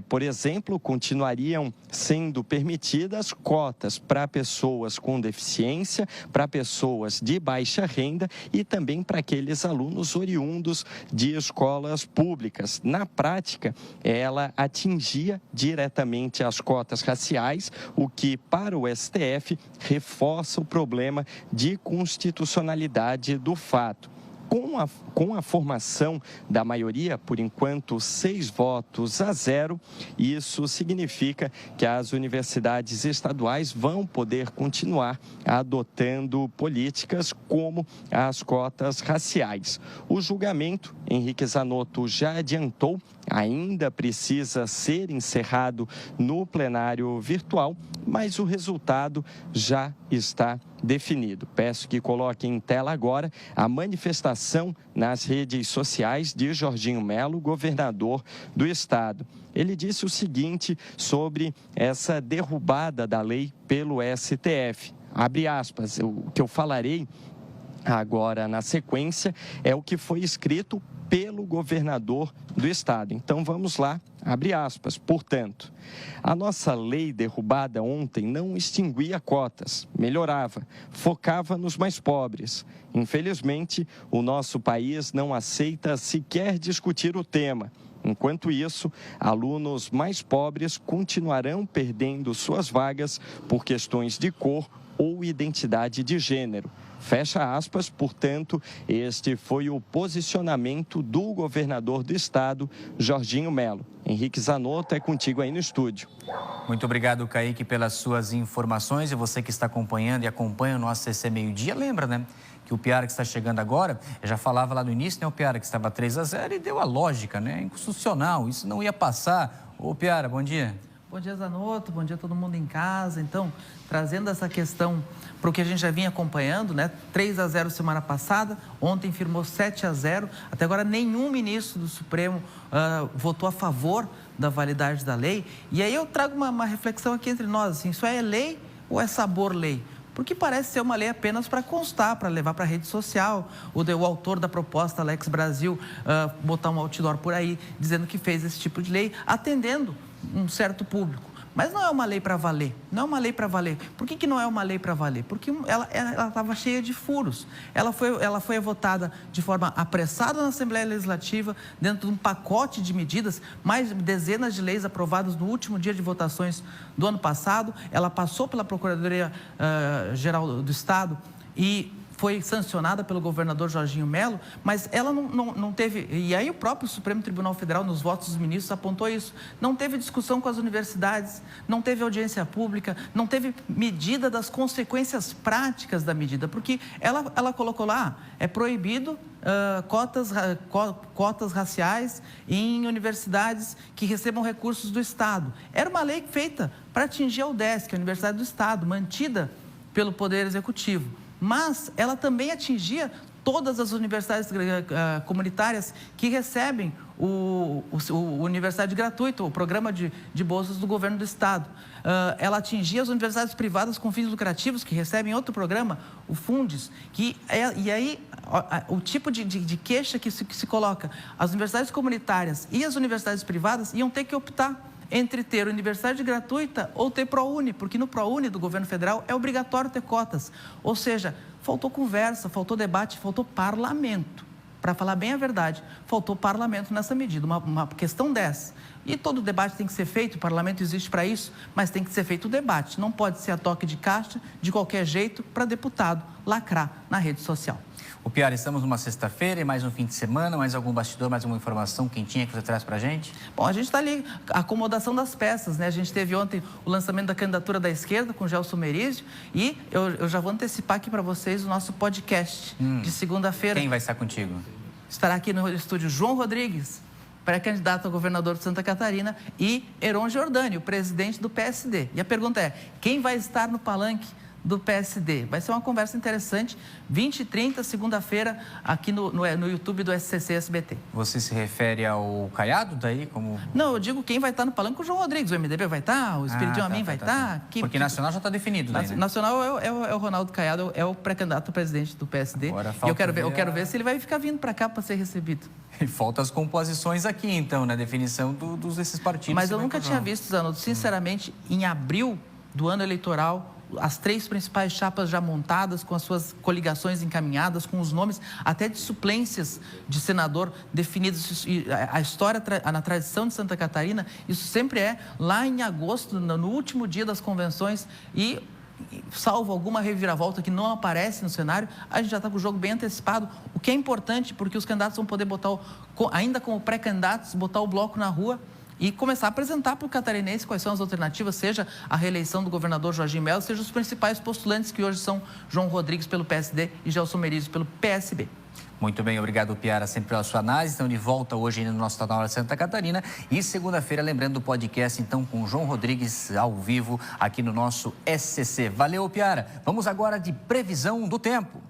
Por exemplo, continuariam sendo permitidas cotas para pessoas com deficiência, para pessoas de baixa renda e também para aqueles alunos oriundos de escolas públicas. Na prática, ela atingia diretamente as cotas raciais, o que, para o STF, reforça o problema de constitucionalidade do fato. Com a formação da maioria, por enquanto 6-0, isso significa que as universidades estaduais vão poder continuar adotando políticas como as cotas raciais. O julgamento, Henrique Zanotto já adiantou, ainda precisa ser encerrado no plenário virtual, mas o resultado já está definido. Peço que coloquem em tela agora a manifestação nas redes sociais de Jorginho Melo, governador do estado. Ele disse o seguinte sobre essa derrubada da lei pelo STF. Abre aspas, o que eu falarei agora na sequência é o que foi escrito pelo governador do estado. Então vamos lá, abre aspas. Portanto, a nossa lei derrubada ontem não extinguia cotas, melhorava, focava nos mais pobres. Infelizmente, o nosso país não aceita sequer discutir o tema. Enquanto isso, alunos mais pobres continuarão perdendo suas vagas por questões de cor ou identidade de gênero. Fecha aspas, portanto, este foi o posicionamento do governador do estado, Jorginho Melo. Henrique Zanotto, é contigo aí no estúdio. Muito obrigado, Kaique, pelas suas informações. E você que está acompanhando e acompanha o nosso CC Meio Dia, lembra, né? Que o Piara que está chegando agora, eu já falava lá no início, né? O Piara que estava 3-0 e deu a lógica, né? Inconstitucional, isso não ia passar. Ô, Piara, bom dia. Bom dia, Zanotto. Bom dia a todo mundo em casa. Então, trazendo essa questão para o que a gente já vinha acompanhando, né? 3-0 semana passada, ontem firmou 7-0. Até agora, nenhum ministro do Supremo votou a favor da validade da lei. E aí eu trago uma reflexão aqui entre nós, assim, isso é lei ou é sabor lei? Porque parece ser uma lei apenas para constar, para levar para a rede social. O autor da proposta, Alex Brasil, botar um outdoor por aí, dizendo que fez esse tipo de lei, atendendo um certo público. Mas não é uma lei para valer, não é uma lei para valer. Por que não é uma lei para valer? Porque ela estava cheia de furos. Ela foi votada de forma apressada na Assembleia Legislativa, dentro de um pacote de medidas, mais dezenas de leis aprovadas no último dia de votações do ano passado. Ela passou pela Procuradoria-Geral do Estado e foi sancionada pelo governador Jorginho Melo, mas ela não teve, e aí o próprio Supremo Tribunal Federal, nos votos dos ministros, apontou isso, não teve discussão com as universidades, não teve audiência pública, não teve medida das consequências práticas da medida, porque ela colocou lá, é proibido cotas raciais em universidades que recebam recursos do Estado. Era uma lei feita para atingir a UDESC, a Universidade do Estado, mantida pelo Poder Executivo. Mas ela também atingia todas as universidades comunitárias que recebem o Universidade Gratuita, o programa de bolsas do governo do Estado. Ela atingia as universidades privadas com fins lucrativos, que recebem outro programa, o Fundes. E aí, o tipo de queixa que se coloca, as universidades comunitárias e as universidades privadas iam ter que optar entre ter universidade gratuita ou ter ProUni, porque no ProUni do governo federal é obrigatório ter cotas. Ou seja, faltou conversa, faltou debate, faltou parlamento. Para falar bem a verdade, faltou parlamento nessa medida, uma questão dessa. E todo debate tem que ser feito, o parlamento existe para isso, mas tem que ser feito o debate. Não pode ser a toque de caixa, de qualquer jeito, para deputado lacrar na rede social. O Piara, estamos numa sexta-feira e mais um fim de semana, mais algum bastidor, mais alguma informação quentinha que você traz para a gente? Bom, a gente está ali, a acomodação das peças, né? A gente teve ontem o lançamento da candidatura da esquerda com o Gelson Merizio e eu já vou antecipar aqui para vocês o nosso podcast de segunda-feira. Quem vai estar contigo? Estará aqui no estúdio João Rodrigues, pré-candidato a governador de Santa Catarina, e Heron Giordani, o presidente do PSD. E a pergunta é, quem vai estar no palanque do PSD. Vai ser uma conversa interessante, 20h30, segunda-feira, aqui no YouTube do SCC SBT. Você se refere ao Caiado daí? Como... Não, eu digo quem vai estar no palanque, o João Rodrigues. O MDB vai estar, o Espiridião Amin vai estar. Porque Nacional já está definido daí, né? Nacional é o Ronaldo Caiado, é o pré-candidato a presidente do PSD. Agora, e eu quero ver se ele vai ficar vindo para cá para ser recebido. E faltam as composições aqui, então, na definição desses partidos. Mas eu nunca tinha visto, Zanotto, sinceramente, em abril do ano eleitoral, as 3 principais chapas já montadas, com as suas coligações encaminhadas, com os nomes até de suplências de senador definidos. A história, na tradição de Santa Catarina, isso sempre é lá em agosto, no último dia das convenções, e salvo alguma reviravolta que não aparece no cenário, a gente já está com o jogo bem antecipado, o que é importante porque os candidatos vão poder botar, ainda como pré-candidatos, botar o bloco na rua e começar a apresentar para o catarinense quais são as alternativas, seja a reeleição do governador Jorginho Melo, seja os principais postulantes que hoje são João Rodrigues pelo PSD e Gelson Merizio pelo PSB. Muito bem, obrigado, Piara, sempre pela sua análise. Então, de volta hoje no nosso Jornal de Santa Catarina. E segunda-feira, lembrando do podcast, então, com o João Rodrigues ao vivo aqui no nosso SCC. Valeu, Piara. Vamos agora de previsão do tempo.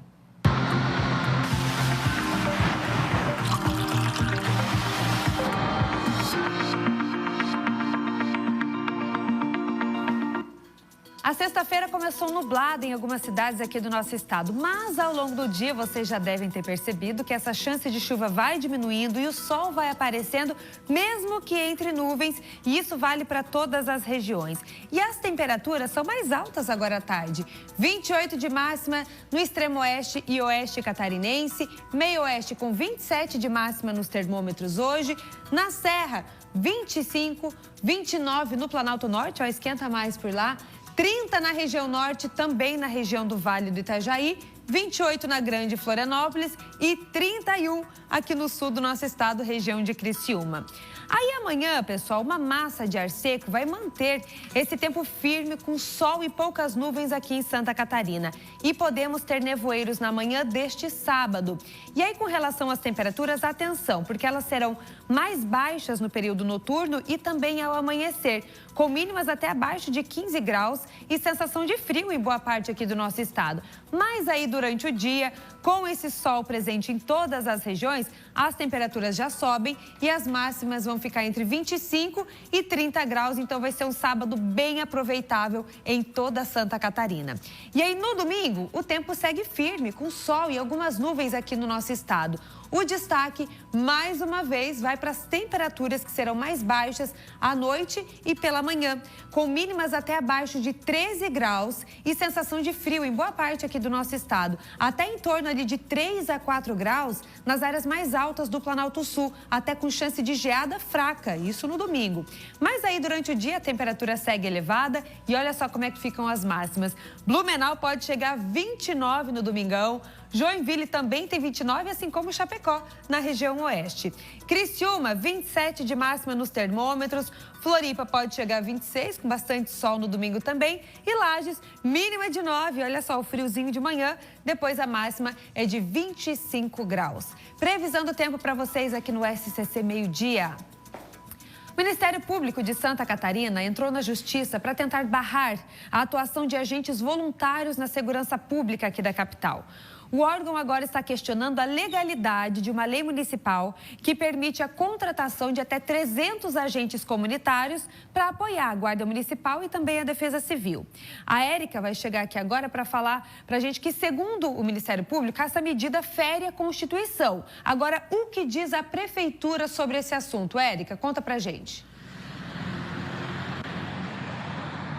A sexta-feira começou nublada em algumas cidades aqui do nosso estado, mas ao longo do dia vocês já devem ter percebido que essa chance de chuva vai diminuindo e o sol vai aparecendo, mesmo que entre nuvens, e isso vale para todas as regiões. E as temperaturas são mais altas agora à tarde, 28 de máxima no extremo oeste e oeste catarinense, meio oeste com 27 de máxima nos termômetros hoje, na Serra 25, 29 no Planalto Norte, ó, esquenta mais por lá, 30 na região norte, também na região do Vale do Itajaí, 28 na Grande Florianópolis e 31 aqui no sul do nosso estado, região de Criciúma. Aí amanhã, pessoal, uma massa de ar seco vai manter esse tempo firme com sol e poucas nuvens aqui em Santa Catarina. E podemos ter nevoeiros na manhã deste sábado. E aí, com relação às temperaturas, atenção, porque elas serão mais baixas no período noturno e também ao amanhecer, com mínimas até abaixo de 15 graus e sensação de frio em boa parte aqui do nosso estado. Mas aí, durante o dia, com esse sol presente em todas as regiões, as temperaturas já sobem e as máximas vão ficar entre 25 e 30 graus, então vai ser um sábado bem aproveitável em toda Santa Catarina. E aí, no domingo, o tempo segue firme, com sol e algumas nuvens aqui no nosso estado. O destaque, mais uma vez, vai para as temperaturas que serão mais baixas à noite e pela manhã, com mínimas até abaixo de 13 graus e sensação de frio em boa parte aqui do nosso estado, até em torno ali de 3 a 4 graus nas áreas mais altas do Planalto Sul, até com chance de geada fraca, isso no domingo. Mas aí, durante o dia, a temperatura segue elevada e olha só como é que ficam as máximas. Blumenau pode chegar a 29 no domingão, Joinville também tem 29, assim como Chapecó, na região oeste. Criciúma, 27 de máxima nos termômetros. Floripa pode chegar a 26, com bastante sol no domingo também. E Lages, mínima de 9, olha só o friozinho de manhã. Depois a máxima é de 25 graus. Previsão do tempo para vocês aqui no SCC Meio-Dia. O Ministério Público de Santa Catarina entrou na Justiça para tentar barrar a atuação de agentes voluntários na segurança pública aqui da capital. O órgão agora está questionando a legalidade de uma lei municipal que permite a contratação de até 300 agentes comunitários para apoiar a Guarda Municipal e também a Defesa Civil. A Érica vai chegar aqui agora para falar para a gente que, segundo o Ministério Público, essa medida fere a Constituição. Agora, o que diz a Prefeitura sobre esse assunto? Érica, conta para a gente.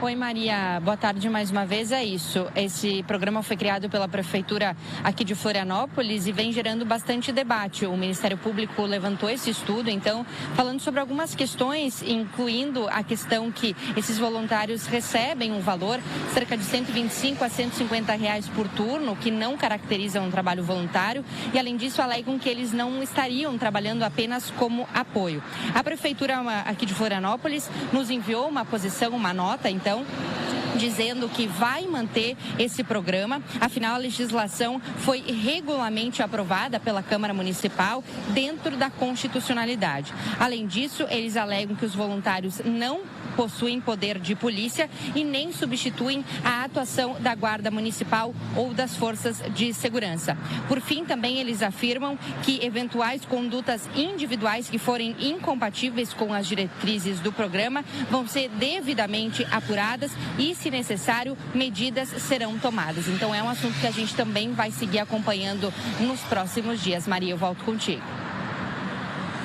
Oi, Maria. Boa tarde mais uma vez. É isso. Esse programa foi criado pela Prefeitura aqui de Florianópolis e vem gerando bastante debate. O Ministério Público levantou esse estudo, então, falando sobre algumas questões, incluindo a questão que esses voluntários recebem um valor cerca de R$125 a R$150 por turno, que não caracteriza um trabalho voluntário, e, além disso, alegam que eles não estariam trabalhando apenas como apoio. A Prefeitura aqui de Florianópolis nos enviou uma posição, uma nota, então, dizendo que vai manter esse programa. Afinal, a legislação foi regularmente aprovada pela Câmara Municipal dentro da constitucionalidade. Além disso, eles alegam que os voluntários não possuem poder de polícia e nem substituem a atuação da Guarda Municipal ou das forças de segurança. Por fim, também eles afirmam que eventuais condutas individuais que forem incompatíveis com as diretrizes do programa vão ser devidamente apuradas e, se necessário, medidas serão tomadas. Então é um assunto que a gente também vai seguir acompanhando nos próximos dias. Maria, eu volto contigo.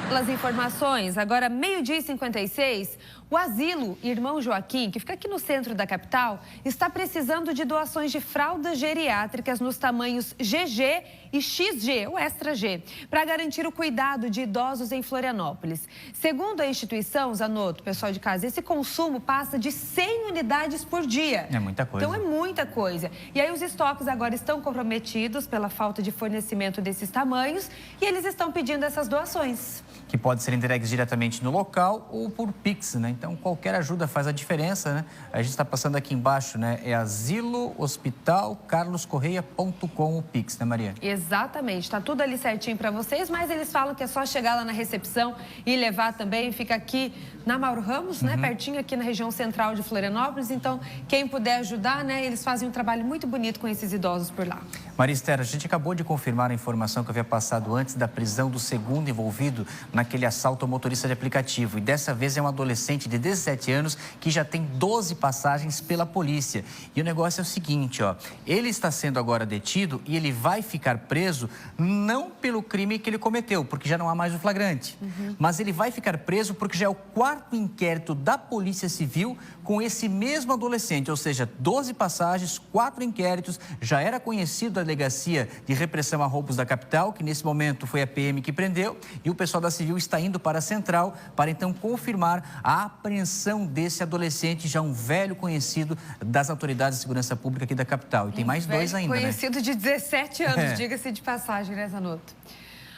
Pelas informações, agora 12h56, o Asilo Irmão Joaquim, que fica aqui no centro da capital, está precisando de doações de fraldas geriátricas nos tamanhos GG e XG, ou Extra G, para garantir o cuidado de idosos em Florianópolis. Segundo a instituição, Zanotto, pessoal de casa, esse consumo passa de 100 unidades por dia. É muita coisa. Então é muita coisa. E aí os estoques agora estão comprometidos pela falta de fornecimento desses tamanhos e eles estão pedindo essas doações. Que podem ser entregues diretamente no local ou por Pix, né? Então, qualquer ajuda faz a diferença, né? A gente está passando aqui embaixo, né? É asilohospitalcarloscorreia.com o Pix, né, Maria? Exatamente. Está tudo ali certinho para vocês, mas eles falam que é só chegar lá na recepção e levar também. Fica aqui na Mauro Ramos, né? Pertinho aqui na região central de Florianópolis. Então, quem puder ajudar, né? Eles fazem um trabalho muito bonito com esses idosos por lá. Maria Esther, a gente acabou de confirmar a informação que eu havia passado antes da prisão do segundo envolvido naquele assalto ao motorista de aplicativo. E dessa vez é um adolescente de 17 anos que já tem 12 passagens pela polícia. E o negócio é o seguinte, ó. Ele está sendo agora detido e ele vai ficar preso não pelo crime que ele cometeu, porque já não há mais o flagrante. Mas ele vai ficar preso porque já é o 4º inquérito da Polícia Civil com esse mesmo adolescente. Ou seja, 12 passagens, 4 inquéritos. Já era conhecido da Delegacia de Repressão a Roubos da capital, que nesse momento foi a PM que prendeu. E o pessoal da Civil está indo para a Central para então confirmar a apreensão desse adolescente, já um velho conhecido das autoridades de segurança pública aqui da capital. E tem mais 2 ainda, conhecido de 17 anos, diga-se de passagem, né, Zanotto?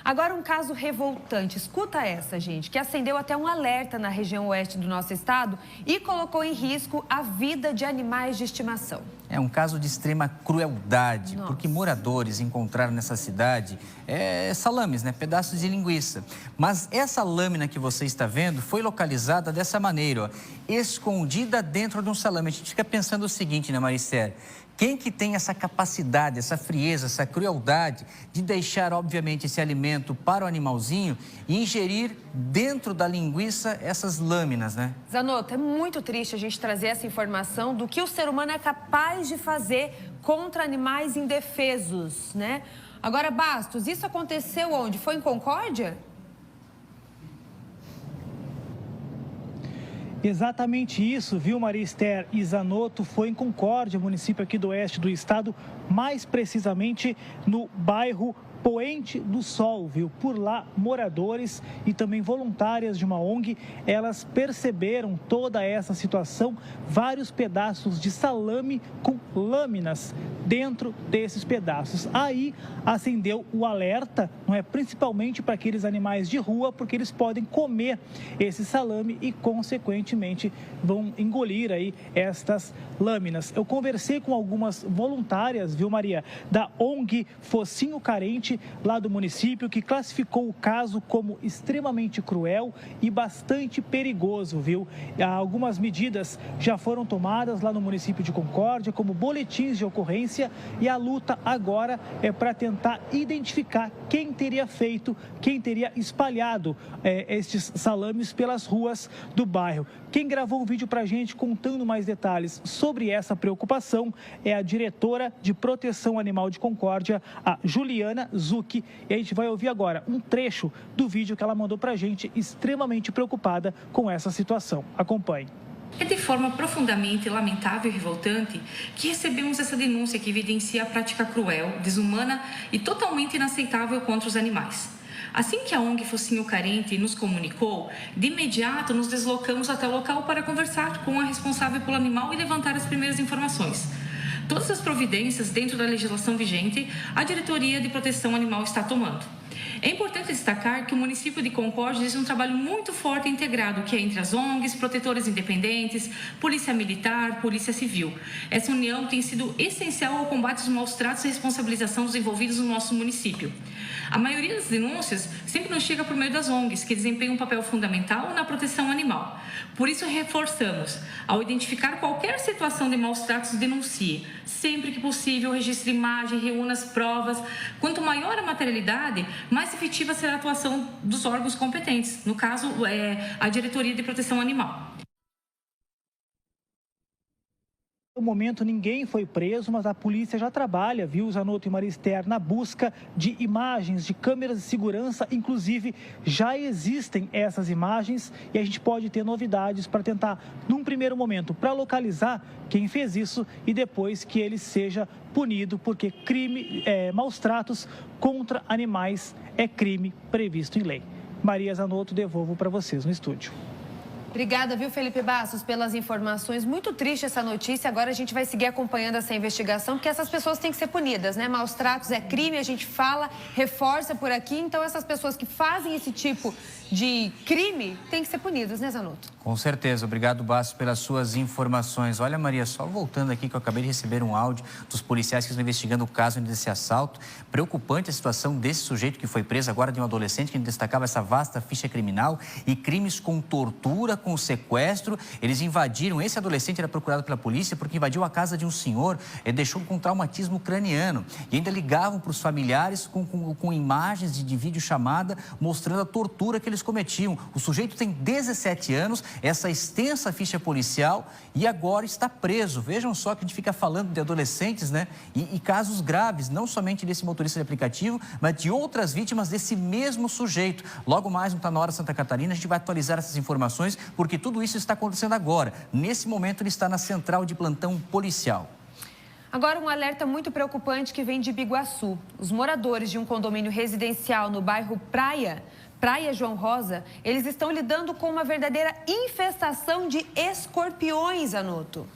Agora, um caso revoltante. Escuta essa, gente, que acendeu até um alerta na região oeste do nosso estado e colocou em risco a vida de animais de estimação. É um caso de extrema crueldade, porque moradores encontraram nessa cidade salames, né? Pedaços de linguiça. Mas essa lâmina que você está vendo foi localizada dessa maneira, ó, escondida dentro de um salame. A gente fica pensando o seguinte, né, Maricé? Quem que tem essa capacidade, essa frieza, essa crueldade de deixar, obviamente, esse alimento para o animalzinho e ingerir dentro da linguiça essas lâminas, né? Zanotto, é muito triste a gente trazer essa informação do que o ser humano é capaz de fazer contra animais indefesos, né? Agora, Bastos, isso aconteceu onde? Foi em Concórdia? Exatamente isso, viu, Maria Esther e Zanotto? Foi em Concórdia, município aqui do oeste do estado, mais precisamente no bairro Poente do Sol, viu? Por lá, moradores e também voluntárias de uma ONG, elas perceberam toda essa situação, vários pedaços de salame com lâminas dentro desses pedaços. Aí acendeu o alerta, não é? Principalmente para aqueles animais de rua, porque eles podem comer esse salame e, consequentemente, vão engolir aí estas lâminas. Eu conversei com algumas voluntárias, viu, Maria, da ONG Focinho Carente, lá do município, que classificou o caso como extremamente cruel e bastante perigoso, viu? Algumas medidas já foram tomadas lá no município de Concórdia, como boletins de ocorrência, e a luta agora é para tentar identificar quem teria feito, quem teria espalhado estes salames pelas ruas do bairro. Quem gravou um vídeo para a gente contando mais detalhes sobre essa preocupação é a diretora de Proteção Animal de Concórdia, a Juliana Zucchi. E a gente vai ouvir agora um trecho do vídeo que ela mandou para a gente, extremamente preocupada com essa situação. Acompanhe. É de forma profundamente lamentável e revoltante que recebemos essa denúncia que evidencia a prática cruel, desumana e totalmente inaceitável contra os animais. Assim que a ONG Focinho Carente nos comunicou, de imediato nos deslocamos até o local para conversar com a responsável pelo animal e levantar as primeiras informações. Todas as providências dentro da legislação vigente, a Diretoria de Proteção Animal está tomando. É importante destacar que o município de Concórdia existe um trabalho muito forte e integrado, que é entre as ONGs, protetores independentes, Polícia Militar, Polícia Civil. Essa união tem sido essencial ao combate aos maus-tratos e responsabilização dos envolvidos no nosso município. A maioria das denúncias sempre nos chega por meio das ONGs, que desempenham um papel fundamental na proteção animal. Por isso, reforçamos, ao identificar qualquer situação de maus-tratos, denuncie. Sempre que possível, registre imagem, reúna as provas. Quanto maior a materialidade, mais efetiva será a atuação dos órgãos competentes, no caso, a Diretoria de Proteção Animal. No momento, ninguém foi preso, mas a polícia já trabalha, viu, Zanotto e Marister, na busca de imagens de câmeras de segurança. Inclusive, já existem essas imagens e a gente pode ter novidades para tentar, num primeiro momento, para localizar quem fez isso e depois que ele seja punido, porque maus tratos contra animais é crime previsto em lei. Maria Zanotto, devolvo para vocês no estúdio. Obrigada, viu, Felipe Bastos, pelas informações. Muito triste essa notícia. Agora a gente vai seguir acompanhando essa investigação, porque essas pessoas têm que ser punidas, né? Maus tratos é crime, a gente fala, reforça por aqui. Então, essas pessoas que fazem esse tipo de crime têm que ser punidas, né, Zanotto? Com certeza. Obrigado, Bastos, pelas suas informações. Olha, Maria, só voltando aqui, que eu acabei de receber um áudio dos policiais que estão investigando o caso desse assalto. Preocupante a situação desse sujeito que foi preso agora, de um adolescente que destacava essa vasta ficha criminal e crimes com tortura, com sequestro. Eles invadiram, esse adolescente era procurado pela polícia porque invadiu a casa de um senhor, deixou com traumatismo craniano e ainda ligavam para os familiares com imagens de videochamada mostrando a tortura que eles cometiam. O sujeito tem 17 anos, essa extensa ficha policial e agora está preso. Vejam só que a gente fica falando de adolescentes, né? E casos graves, não somente desse motorista de aplicativo, mas de outras vítimas desse mesmo sujeito. Logo mais, no Tá Na Hora Santa Catarina, a gente vai atualizar essas informações, porque tudo isso está acontecendo agora. Nesse momento, ele está na central de plantão policial. Agora, um alerta muito preocupante que vem de Biguaçu. Os moradores de um condomínio residencial no bairro Praia João Rosa, eles estão lidando com uma verdadeira infestação de escorpiões, Zanotto.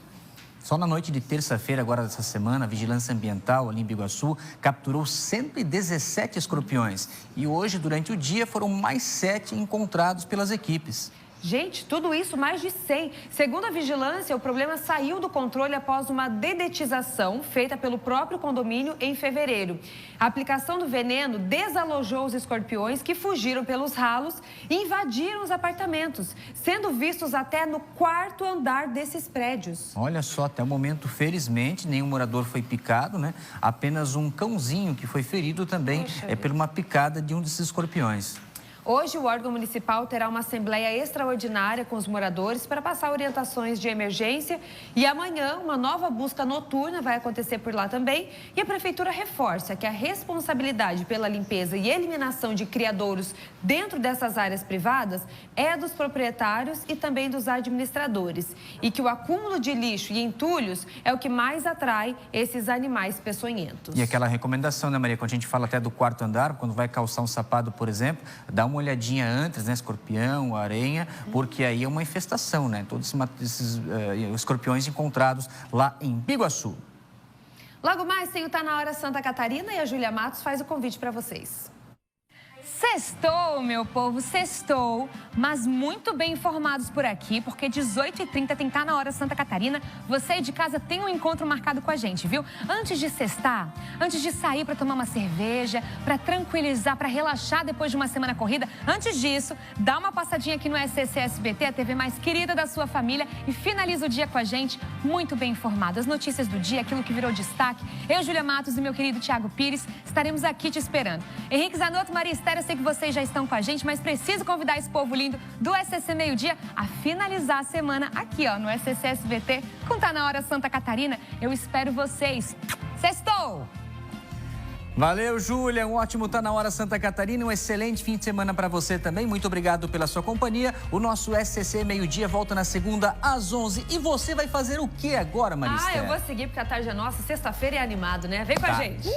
Só na noite de terça-feira, agora dessa semana, a Vigilância Ambiental, ali em Biguaçu, capturou 117 escorpiões. E hoje, durante o dia, foram mais 7 encontrados pelas equipes. Gente, tudo isso mais de 100. Segundo a vigilância, o problema saiu do controle após uma dedetização feita pelo próprio condomínio em fevereiro. A aplicação do veneno desalojou os escorpiões que fugiram pelos ralos e invadiram os apartamentos, sendo vistos até no 4º andar desses prédios. Olha só, até o momento, felizmente, nenhum morador foi picado, né? Apenas um cãozinho que foi ferido também por uma picada de um desses escorpiões. Hoje, o órgão municipal terá uma assembleia extraordinária com os moradores para passar orientações de emergência e amanhã uma nova busca noturna vai acontecer por lá também. E a prefeitura reforça que a responsabilidade pela limpeza e eliminação de criadouros dentro dessas áreas privadas é dos proprietários e também dos administradores. E que o acúmulo de lixo e entulhos é o que mais atrai esses animais peçonhentos. E aquela recomendação, né, Maria, quando a gente fala até do 4º andar, quando vai calçar um sapato, por exemplo, dá uma olhadinha antes, né, escorpião, aranha, porque aí é uma infestação, né, todos esses escorpiões encontrados lá em Biguaçu. Logo mais tem o Tá Na Hora Santa Catarina e a Júlia Matos faz o convite para vocês. Sextou, meu povo, sextou, mas muito bem informados por aqui, porque 18h30 tem Tá Na Hora Santa Catarina. Você aí de casa tem um encontro marcado com a gente, viu? Antes de sextar, antes de sair para tomar uma cerveja, para tranquilizar, para relaxar depois de uma semana corrida, antes disso, dá uma passadinha aqui no SCC SBT, a TV mais querida da sua família, e finaliza o dia com a gente muito bem informado. As notícias do dia, aquilo que virou destaque. Eu, Júlia Matos e meu querido Thiago Pires, estaremos aqui te esperando. Henrique Zanotto, Maria Esther, eu sei que vocês já estão com a gente, mas preciso convidar esse povo lindo do SCC Meio Dia a finalizar a semana aqui, ó, no SCC SBT, com Tá Na Hora Santa Catarina. Eu espero vocês. Sextou! Valeu, Júlia. Um ótimo Tá Na Hora Santa Catarina. Um excelente fim de semana para você também. Muito obrigado pela sua companhia. O nosso SCC Meio Dia volta na segunda às 11. E você vai fazer o que agora, Maria Esther? Eu vou seguir porque a tarde é nossa. Sexta-feira é animado, né? Vem com a gente.